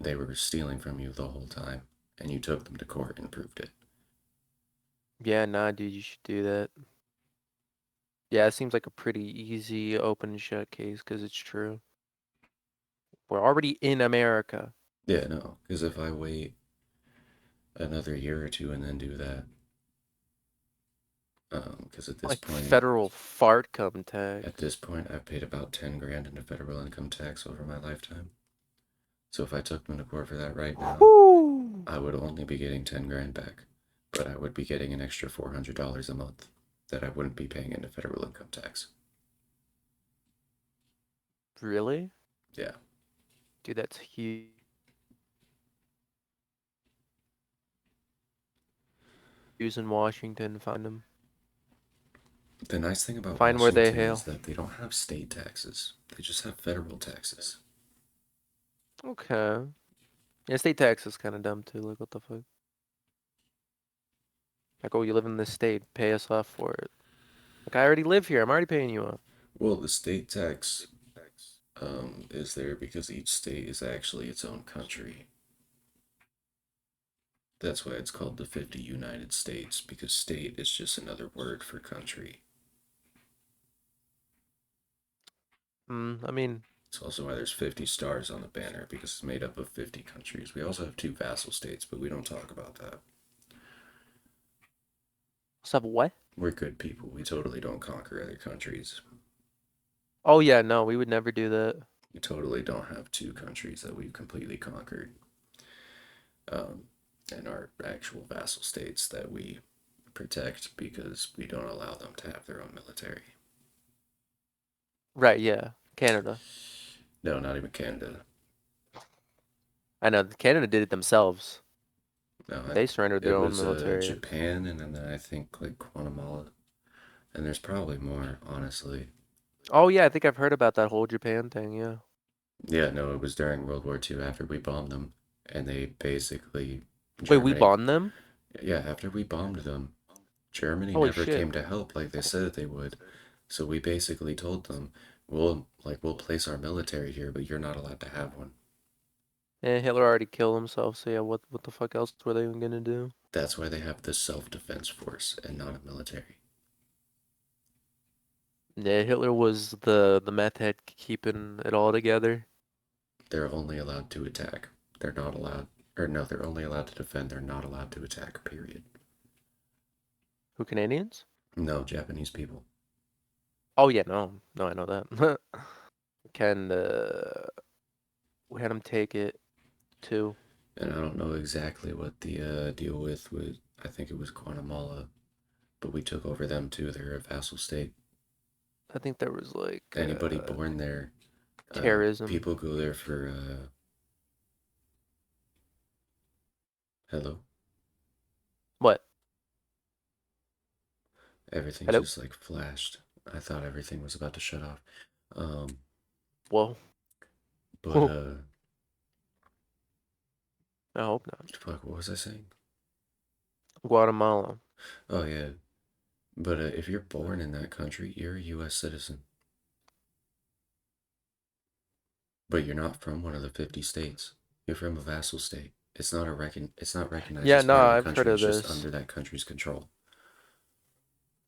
they were stealing from you the whole time, and you took them to court and proved it. Yeah, nah, dude, you should do that. Yeah, it seems like a pretty easy open and shut case because it's true. We're already in America. Yeah, no, because if I wait another year or two and then do that, because Like federal fart cum at tax. this point, I've paid about 10 grand into federal income tax over my lifetime. So if I took them to court for that right now, Whew. I would only be getting 10 grand back, but I would be getting an extra $400 a month that I wouldn't be paying into federal income tax. Really? Yeah. Dude, that's huge. In Washington, find them. The nice thing about Find where they Washington is hail. that they don't have state taxes, they just have federal taxes. Okay. Yeah, state tax is kind of dumb too. Like, what the fuck? Like, oh, you live in this state, pay us off for it. Like, I already live here. I'm already paying you off. Well, the state tax is there because each state is actually its own country. That's why it's called the 50 United States, because state is just another word for country. I mean, It's also why there's 50 stars on the banner, because it's made up of 50 countries. We also have two vassal states, but we don't talk about that. stuff what? We're good people. We totally don't conquer other countries. Oh yeah, no, we would never do that. We totally don't have two countries that we've completely conquered. And our actual vassal states that we protect because we don't allow them to have their own military. Right, yeah. Canada. No, not even Canada. I know Canada did it themselves. No, They surrendered their it own was military. Japan, and then I think like Guatemala, and there's probably more, honestly. Oh yeah, I think I've heard about that whole Japan thing, yeah. Yeah, no, it was during World War II after we bombed them, and they basically Wait, we Germany. bombed them? Yeah, after we bombed them, Germany Holy never shit. came to help like they said they would. So we basically told them, we'll place our military here, but you're not allowed to have one. And Hitler already killed himself, so yeah, what the fuck else were they even gonna do? That's why they have the self-defense force and not a military. Yeah, Hitler was the meth head keeping it all together. They're only allowed to attack. They're not allowed, or no, they're only allowed to defend. They're not allowed to attack, period. Who, Canadians? No, Japanese people. Oh yeah, no, I know that. Can we had him take it too. And I don't know exactly what the deal with, I think it was Guatemala, but we took over them too. They're a vassal state. I think there was like Anybody born there, terrorism. people go there for, hello? What? Everything Hello? just like flashed. I thought everything was about to shut off. Um, Whoa. but, I hope not. fuck, what was I saying? Guatemala. Oh, yeah. But if you're born in that country, you're a U.S. citizen. But you're not from one of the 50 states. You're from a vassal state. It's not recognized Yeah, as no, part of the I've heard country. of It's just this. under that country's control.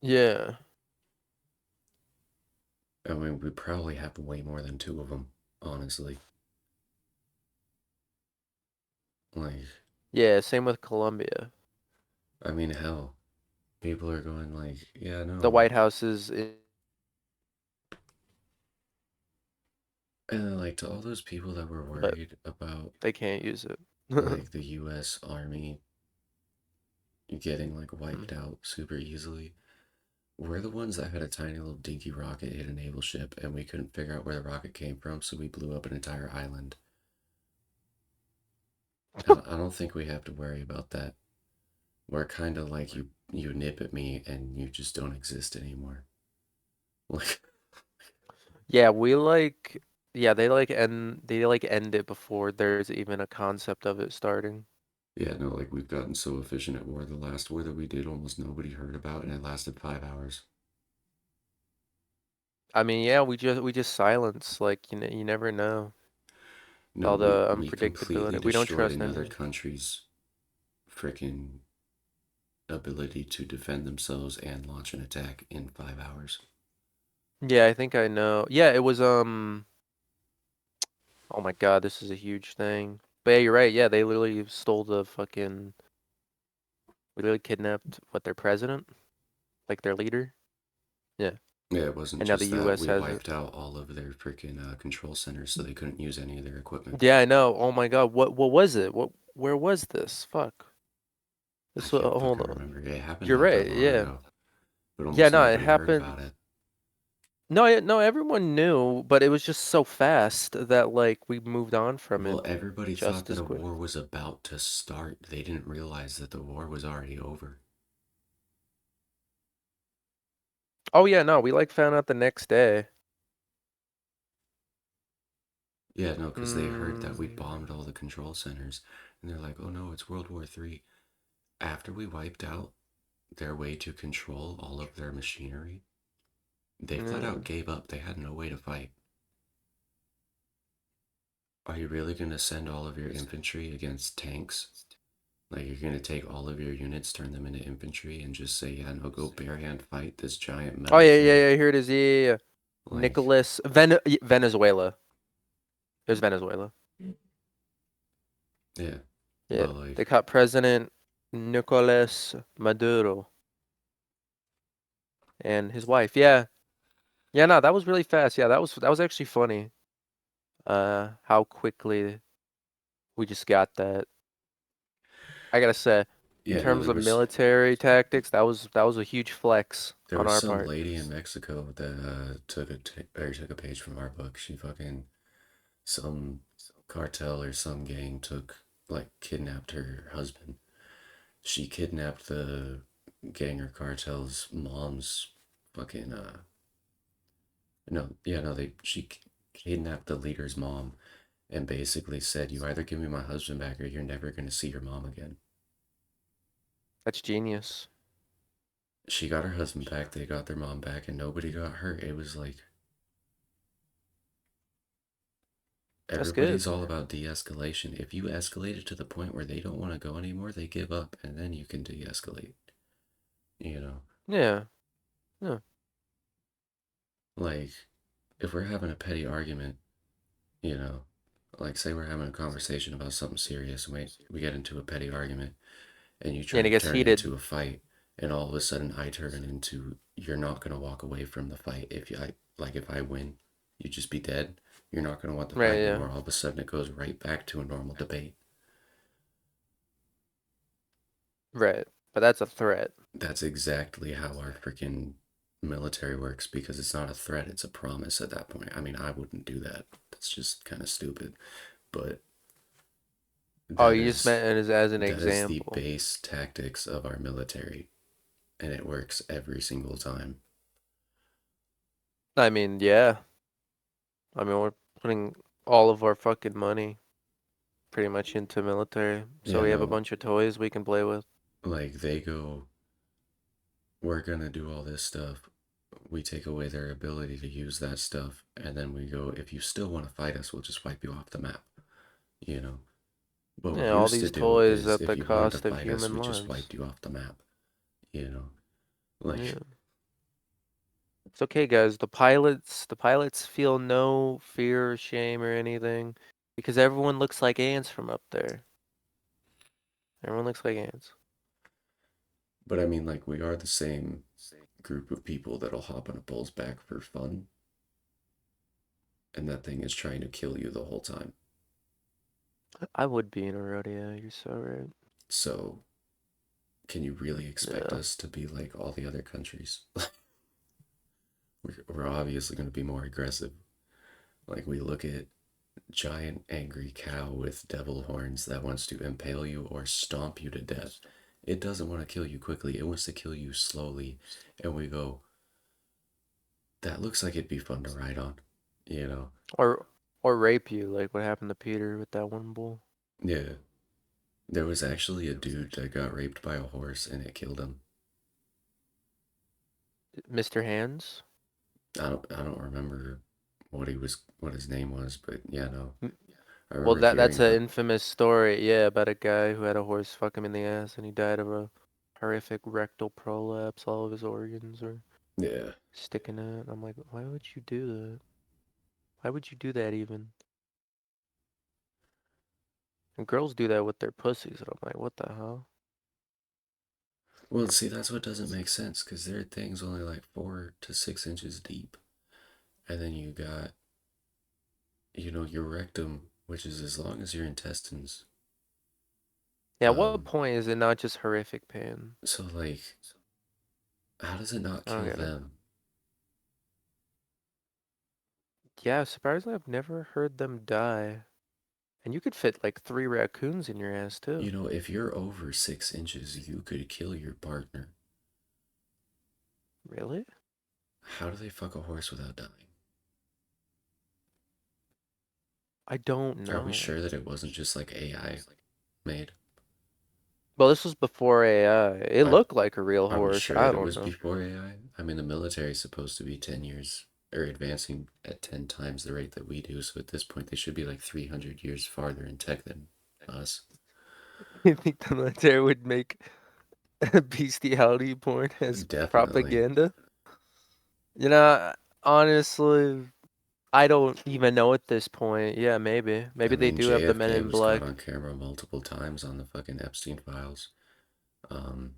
Yeah. I mean, we probably have way more than two of them, honestly. Like, Yeah, same with Colombia. I mean, hell, people are going like, yeah, The no. White House is And like to all those people that were but worried about they can't use it. like the U.S. Army getting like wiped out super easily, we're the ones that had a tiny little dinky rocket hit a naval ship, and we couldn't figure out where the rocket came from, so we blew up an entire island. I don't think we have to worry about that. We're kind of like you nip at me and you just don't exist anymore. Like, Yeah, they like end it before there's even a concept of it starting. yeah, no, like we've gotten so efficient at war. The last war that we did, almost nobody heard about, and it lasted 5 hours. I mean, yeah, we just silence, like you never know. No, All the we completely unpredictability. We don't destroyed trust another anybody. country's freaking ability to defend themselves and launch an attack in 5 hours. Yeah, I think I know. Yeah, it was oh my God, this is a huge thing. But yeah, you're right. Yeah, they literally stole the fucking we literally kidnapped what their president, like their leader. Yeah. Yeah, it wasn't And now the just that. US We has it. wiped out all of their freaking control centers so they couldn't use any of their equipment. Yeah, I know. Oh my God, what was it? Where was this? Fuck. I This can't hold fucking on. remember. It happened You're not that right. long Yeah. ago, but Yeah, almost no, it nobody heard about happened. it. No, no, everyone knew, but it was just so fast that like we moved on from Well, it everybody thought just that as a quick. war was about to start. They didn't realize that the war was already over. Oh yeah, no, we like found out the next day. Yeah, no, because they heard that we Mm, bombed all the control centers, and they're like, oh no, it's World War III. After we wiped out their way to control all of their machinery, they flat yeah. out gave up. They had no way to fight. Are you really going to send all of your infantry against tanks? Like, you're going to take all of your units, turn them into infantry, and just say, yeah, no, go barehand fight this giant Oh metal yeah, thing? here it is. Yeah, yeah, yeah. Like, Venezuela. There's Venezuela. yeah, Yeah, but like, they caught President Nicolas Maduro and his wife. Yeah, yeah, no, that was really fast. Yeah, that was actually funny. How quickly we just got that. I gotta say. In Yeah, no, terms of military tactics, that was a huge flex there on was our some part. lady in Mexico that took a page from our book. She fucking some cartel or some gang took like kidnapped her husband. She kidnapped the gang or cartel's mom's fucking no, yeah, no, they she kidnapped the leader's mom and basically said, "You either give me my husband back or you're never gonna see your mom again." That's genius. She got her husband back, they got their mom back, and nobody got hurt. It was like That's everybody's good. all about de-escalation. If you escalate it to the point where they don't want to go anymore, they give up, and then you can de-escalate. You know, Yeah. Yeah. like if we're having a petty argument, you know, like say we're having a conversation about something serious, and we get into a petty argument, and you Yeah, try and to it gets turn it heated. into a fight, and all of a sudden I turn into you're not gonna walk away from the fight if you if I win, you just be dead. You're not gonna want the Right, fight yeah. anymore. All of a sudden it goes right back to a normal debate. Right. But that's a threat. That's exactly how our freaking military works because it's not a threat, it's a promise at that point. I mean, I wouldn't do that. That's just kind of stupid. But Oh, that you just is meant it as an that is the example. base tactics of our military and it works every single time. I mean, yeah. I mean, we're putting all of our fucking money pretty much into military. So Yeah, we have a no, bunch of toys we can play with. like they go, we're gonna do all this stuff. We take away their ability to use that stuff, and then we go, if you still want to fight us, we'll just wipe you off the map. You know, what we Yeah, all used to these do toys is at if the you wanted to cost of fight us, human we just lives. wiped you off the map. You know, like, Yeah. It's okay, guys. The pilots feel no fear or shame or anything because everyone looks like ants from up there. Everyone looks like ants. but I mean, like, we are the same group of people that'll hop on a bull's back for fun, and that thing is trying to kill you the whole time. I would be in a rodeo. You're so right. So, can you really expect Yeah. us to be like all the other countries? We're obviously going to be more aggressive. Like, we look at giant angry cow with devil horns that wants to impale you or stomp you to death. It doesn't want to kill you quickly, it wants to kill you slowly. And we go, that looks like it'd be fun to ride on, you know? Or or rape you, like what happened to Peter with that one bull. Yeah. There was actually a dude that got raped by a horse and it killed him. Mr. Hands? I don't remember what his name was, but yeah, no. M- I Well, remember that's hearing an about infamous story, yeah, about a guy who had a horse fuck him in the ass and he died of a horrific rectal prolapse. All of his organs were yeah. sticking out. I'm like, why would you do that? Why would you do that even? And girls do that with their pussies, and I'm like, what the hell? Well, see, that's what doesn't make sense because their thing's only like 4 to 6 inches deep. And then you got, your rectum, which is as long as your intestines. Yeah, at what Um, point is it not just horrific pain? so like, how does it not I don't kill get it. them? Yeah, surprisingly, I've never heard them die. And you could fit like 3 raccoons in your ass too. If you're over 6 inches, you could kill your partner. Really? How do they fuck a horse without dying? I don't Are we know. sure that it wasn't just like AI made? Well, this was before AI. It Are, looked like a real are we horse. sure I that it don't was know. before AI? I mean, the military is supposed to be 10 years or advancing at 10 times the rate that we do. So at this point, they should be like 300 years farther in tech than us. You think the military would make bestiality porn as Definitely. propaganda? You know, honestly, I don't even know at this point. Yeah, maybe. I Maybe they mean, do have the Men JFK in was caught Black. on camera multiple times on the fucking Epstein files. Um,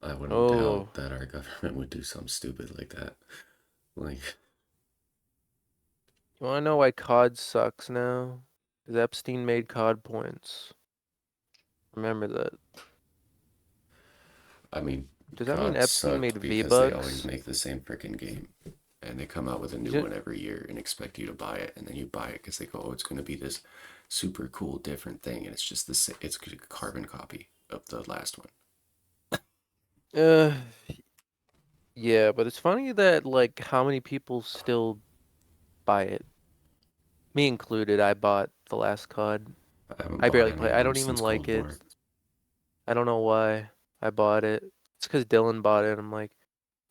I wouldn't Oh, doubt that our government would do something stupid like that. Like, you wanna know why COD sucks now? 'Cause Epstein made COD points. Remember that. I mean, Does that mean COD Epstein made sucked because they always V-Bucks? make the same freaking game. And they come out with a new Ju- one every year and expect you to buy it. And then you buy it because they go, oh, it's going to be this super cool, different thing. And it's just it's a carbon copy of the last one. Uh, yeah, but it's funny that like how many people still buy it. Me included, I bought the last COD. I haven't I bought barely any play. of I them don't even since like Cold it. War. I don't know why I bought it. It's because Dylan bought it. I'm like,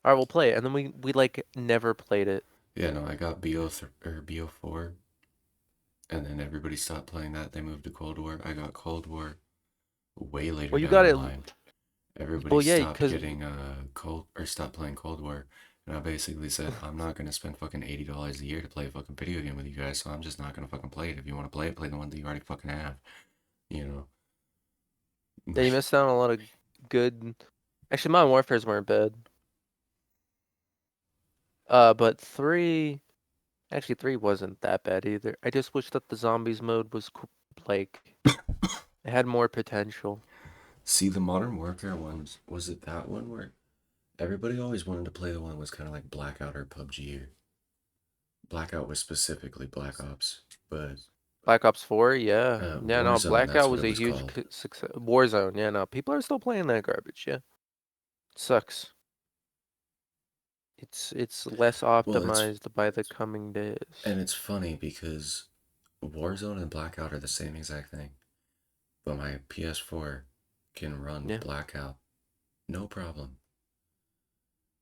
all right, we'll play it. And then we like never played it. Yeah, no, I got BO4, and then everybody stopped playing that. They moved to Cold War. I got Cold War way later Well, you down got the it. line. Everybody Well, yeah, stopped because getting cold or stopped playing Cold War, and I basically said I'm not gonna spend fucking $80 a year to play a fucking video game with you guys, so I'm just not gonna fucking play it. If you want to play it, play the one that you already fucking have, you know. yeah, you missed out on a lot of good. Actually, Modern Warfare's weren't bad. But three wasn't that bad either. I just wish that the zombies mode was like it had more potential. See, the Modern Warfare ones, was it that one where everybody always wanted to play the one that was kind of like Blackout or PUBG? Or Blackout was specifically Black Ops, but Black Ops 4, yeah. Yeah, no, Warzone, Blackout that's what was it a was huge called. success. Warzone, yeah, no, people are still playing that garbage, yeah. Sucks. It's less Well, it's optimized by the coming days. and it's funny because Warzone and Blackout are the same exact thing, but my PS4 can run Yeah. Blackout no problem.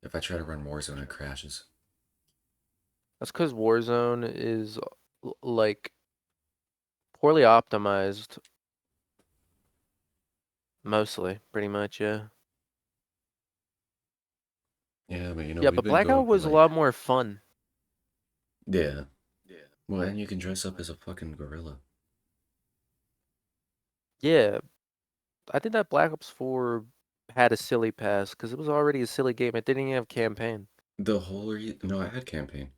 If I try to run Warzone, it crashes. That's because Warzone is like poorly optimized mostly, pretty much, yeah. Yeah, but Yeah, we've but been going Blackout for was a like, lot more fun. yeah. Well, and you can dress up as a fucking gorilla. Yeah, I think that Black Ops 4 had a silly pass because it was already a silly game. It didn't even have campaign. No, I had campaign,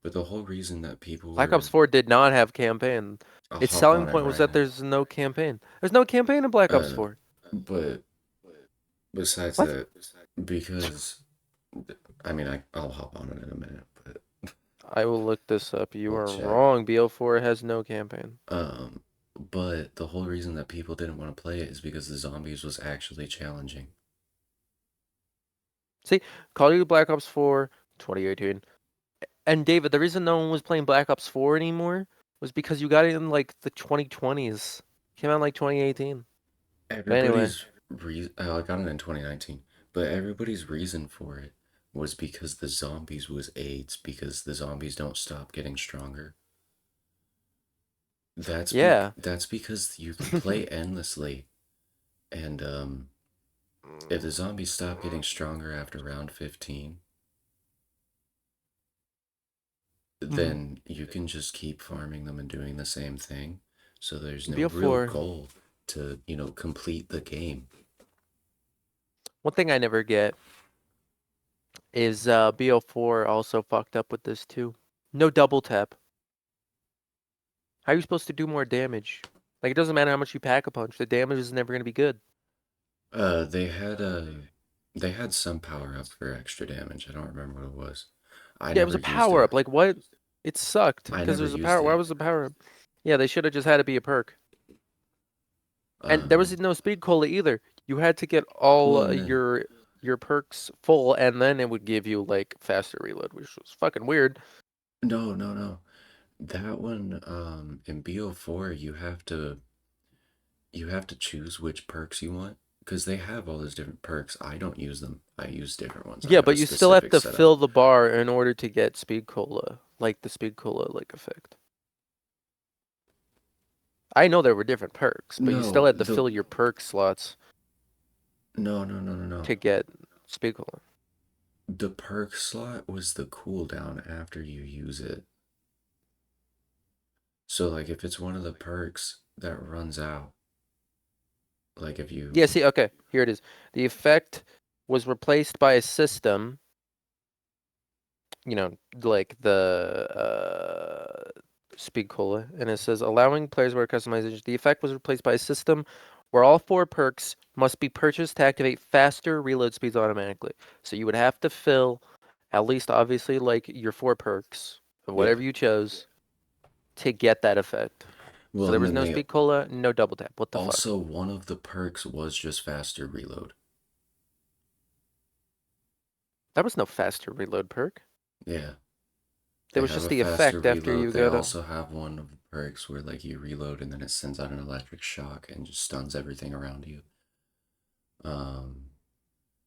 but the whole reason that people Black Ops were, 4 did not have campaign. I'll Its hop selling on it point was right that now. there's no campaign. There's no campaign in Black Ops Uh, 4. but besides What? that, because I mean, I'll hop on it in a minute, but I will look this up. You we'll are check. wrong. BO4 has no campaign. Um, but the whole reason that people didn't want to play it is because the zombies was actually challenging. See, Call of Duty Black Ops 4, 2018. And David, the reason no one was playing Black Ops 4 anymore was because you got it in like the 2020s. Came out in like 2018. But anyway, I got it in 2019, but everybody's reason for it was because the zombies was AIDS because the zombies don't stop getting stronger. yeah. That's because you can play endlessly, and if the zombies stop getting stronger after round 15, Mhm. then you can just keep farming them and doing the same thing. So there's no real BO4. goal to, complete the game. One thing I never get is BO4 also fucked up with this too. No double tap. How are you supposed to do more damage? Like it doesn't matter how much you pack a punch. The damage is never gonna be good. Uh, they had they had some power up for extra damage. I don't remember what it was. I Yeah, it never was a used power it. up. Like what? It sucked I because never there's a used power. Why it. was the power up? Yeah, they should have just had it be a perk. And there was Um, no speed cola either. You had to get all well, and then your perks full, and then it would give you like faster reload, which was fucking weird. no, no, no. That one, in BO4, you have to choose which perks you want because they have all those different perks. I don't use them. I use different ones. I Yeah, have a but you still have specific to setup. fill the bar in order to get speed cola, like the speed cola like effect. I know there were different perks, but you still No, had to fill your perk slots no, no, no, no, no. to get speed cola. The perk slot was the cooldown after you use it. So like if it's one of the perks that runs out, like if you Yeah, see, okay, here it is. The effect was replaced by a system, like the speed cola, and it says allowing players where customization. The effect was replaced by a system where all 4 perks must be purchased to activate faster reload speeds automatically. So you would have to fill at least obviously like your 4 perks of Yeah. whatever you chose to get that effect. So Well, there and was then no they speed cola, no double tap. What the fuck? also, one of the perks was just faster reload. That was no faster reload perk. Yeah. There They was have just a the faster effect after reload. you They got a. also have one of the perks where like you reload and then it sends out an electric shock and just stuns everything around you. Um,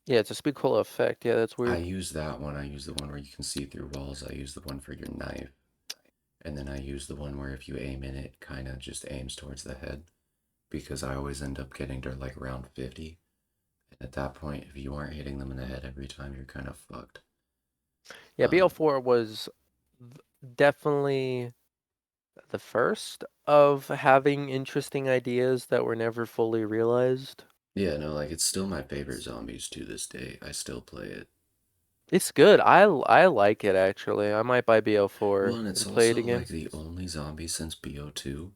Yeah, it's a speed cola effect. Yeah, that's I weird. use that one. I use the one where you can see through walls. I use the one for your knife. And then I use the one where if you aim in it, kind of just aims towards the head. Because I always end up getting to like round 50. And at that point, if you aren't hitting them in the head every time, you're kind of fucked. Yeah, BL4 was definitely the first of having interesting ideas that were never fully realized. Yeah, no, like it's still my favorite zombies to this day. I still play it. It's good. I like it actually. I might buy Well, BL4 and it's and play it also again. like the only zombie since BO2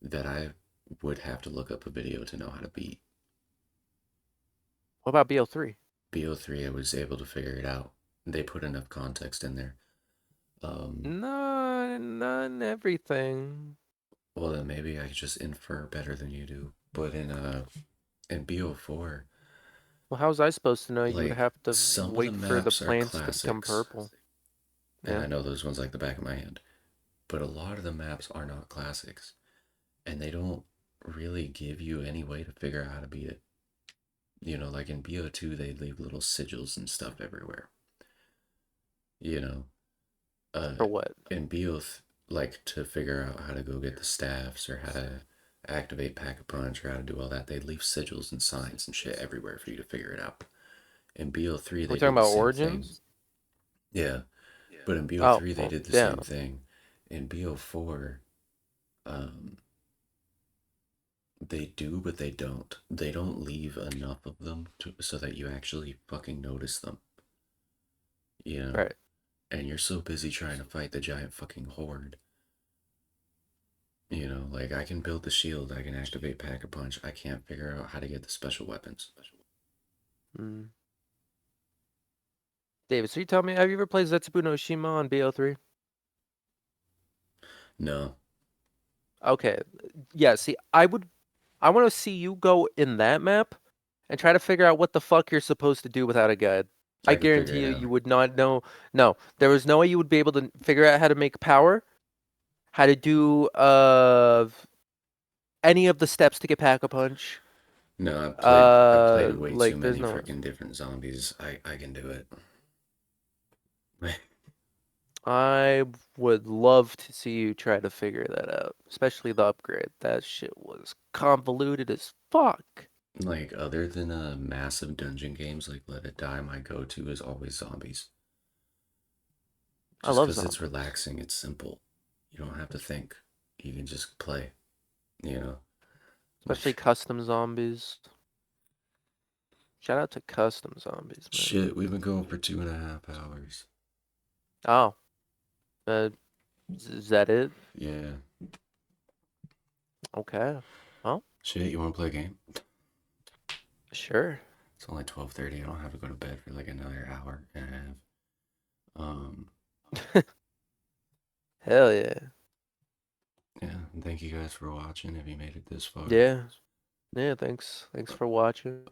that I would have to look up a video to know how to beat. What about BL3? BO3, I was able to figure it out. They put enough context in there. Um, No, not everything. well then maybe I could just infer better than you do. But in BO4, Well, how was I supposed to know? You would like have to some of the wait for the maps are plants to become classics, purple. and Yeah. I know those ones like the back of my hand. But a lot of the maps are not classics, and they don't really give you any way to figure out how to beat it. You know, like in BO2, they leave little sigils and stuff everywhere. You know, uh, For what? in BO, like to figure out how to go get the staffs or how to activate Pack a Punch or how to do all that, they leave sigils and signs and shit everywhere for you to figure it out. In BO3, We're they talking did the about same thing. Origins? Yeah, but in Oh, BO3, they well, did the yeah. same thing. In BO4, um, they do, but they don't. They don't leave enough of them so that you actually fucking notice them. You know? Right. And you're so busy trying to fight the giant fucking horde. You know, like I can build the shield, I can activate Pack a Punch. I can't figure out how to get the special weapons. Mm. David, so you tell me, have you ever played Zetsubu no Shima on BO3? No, Okay. Yeah, see, I want to see you go in that map and try to figure out what the fuck you're supposed to do without a guide. I I could figure guarantee it you, out. you would not know. No, there was no way you would be able to figure out how to make power, how to do any of the steps to get Pack a Punch. No, I've played way too Like there's many no. freaking different zombies. I can do it. I would love to see you try to figure that out, especially the upgrade. That shit was convoluted as fuck. Like other than massive dungeon games like Let It Die, my go-to is always zombies. I Just love because it's zombies, relaxing, it's simple. You don't have to think. You can just play, you know? especially custom zombies. Shout out to custom zombies, man. Shit, we've been going for 2.5 hours. Oh, is that it? Yeah. Okay. Well, Shit, you want to play a game? sure. It's only 12:30. I don't have to go to bed for like another hour and a half. Um, Hell yeah. yeah, and thank you guys for watching if you made it this far. Yeah. Yeah, thanks. Thanks for watching.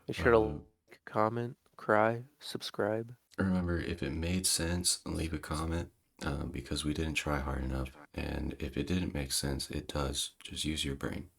Be sure to Uh, like, comment, cry, subscribe. remember, if it made sense, leave a comment because we didn't try hard enough. And if it didn't make sense, it does. Just use your brain.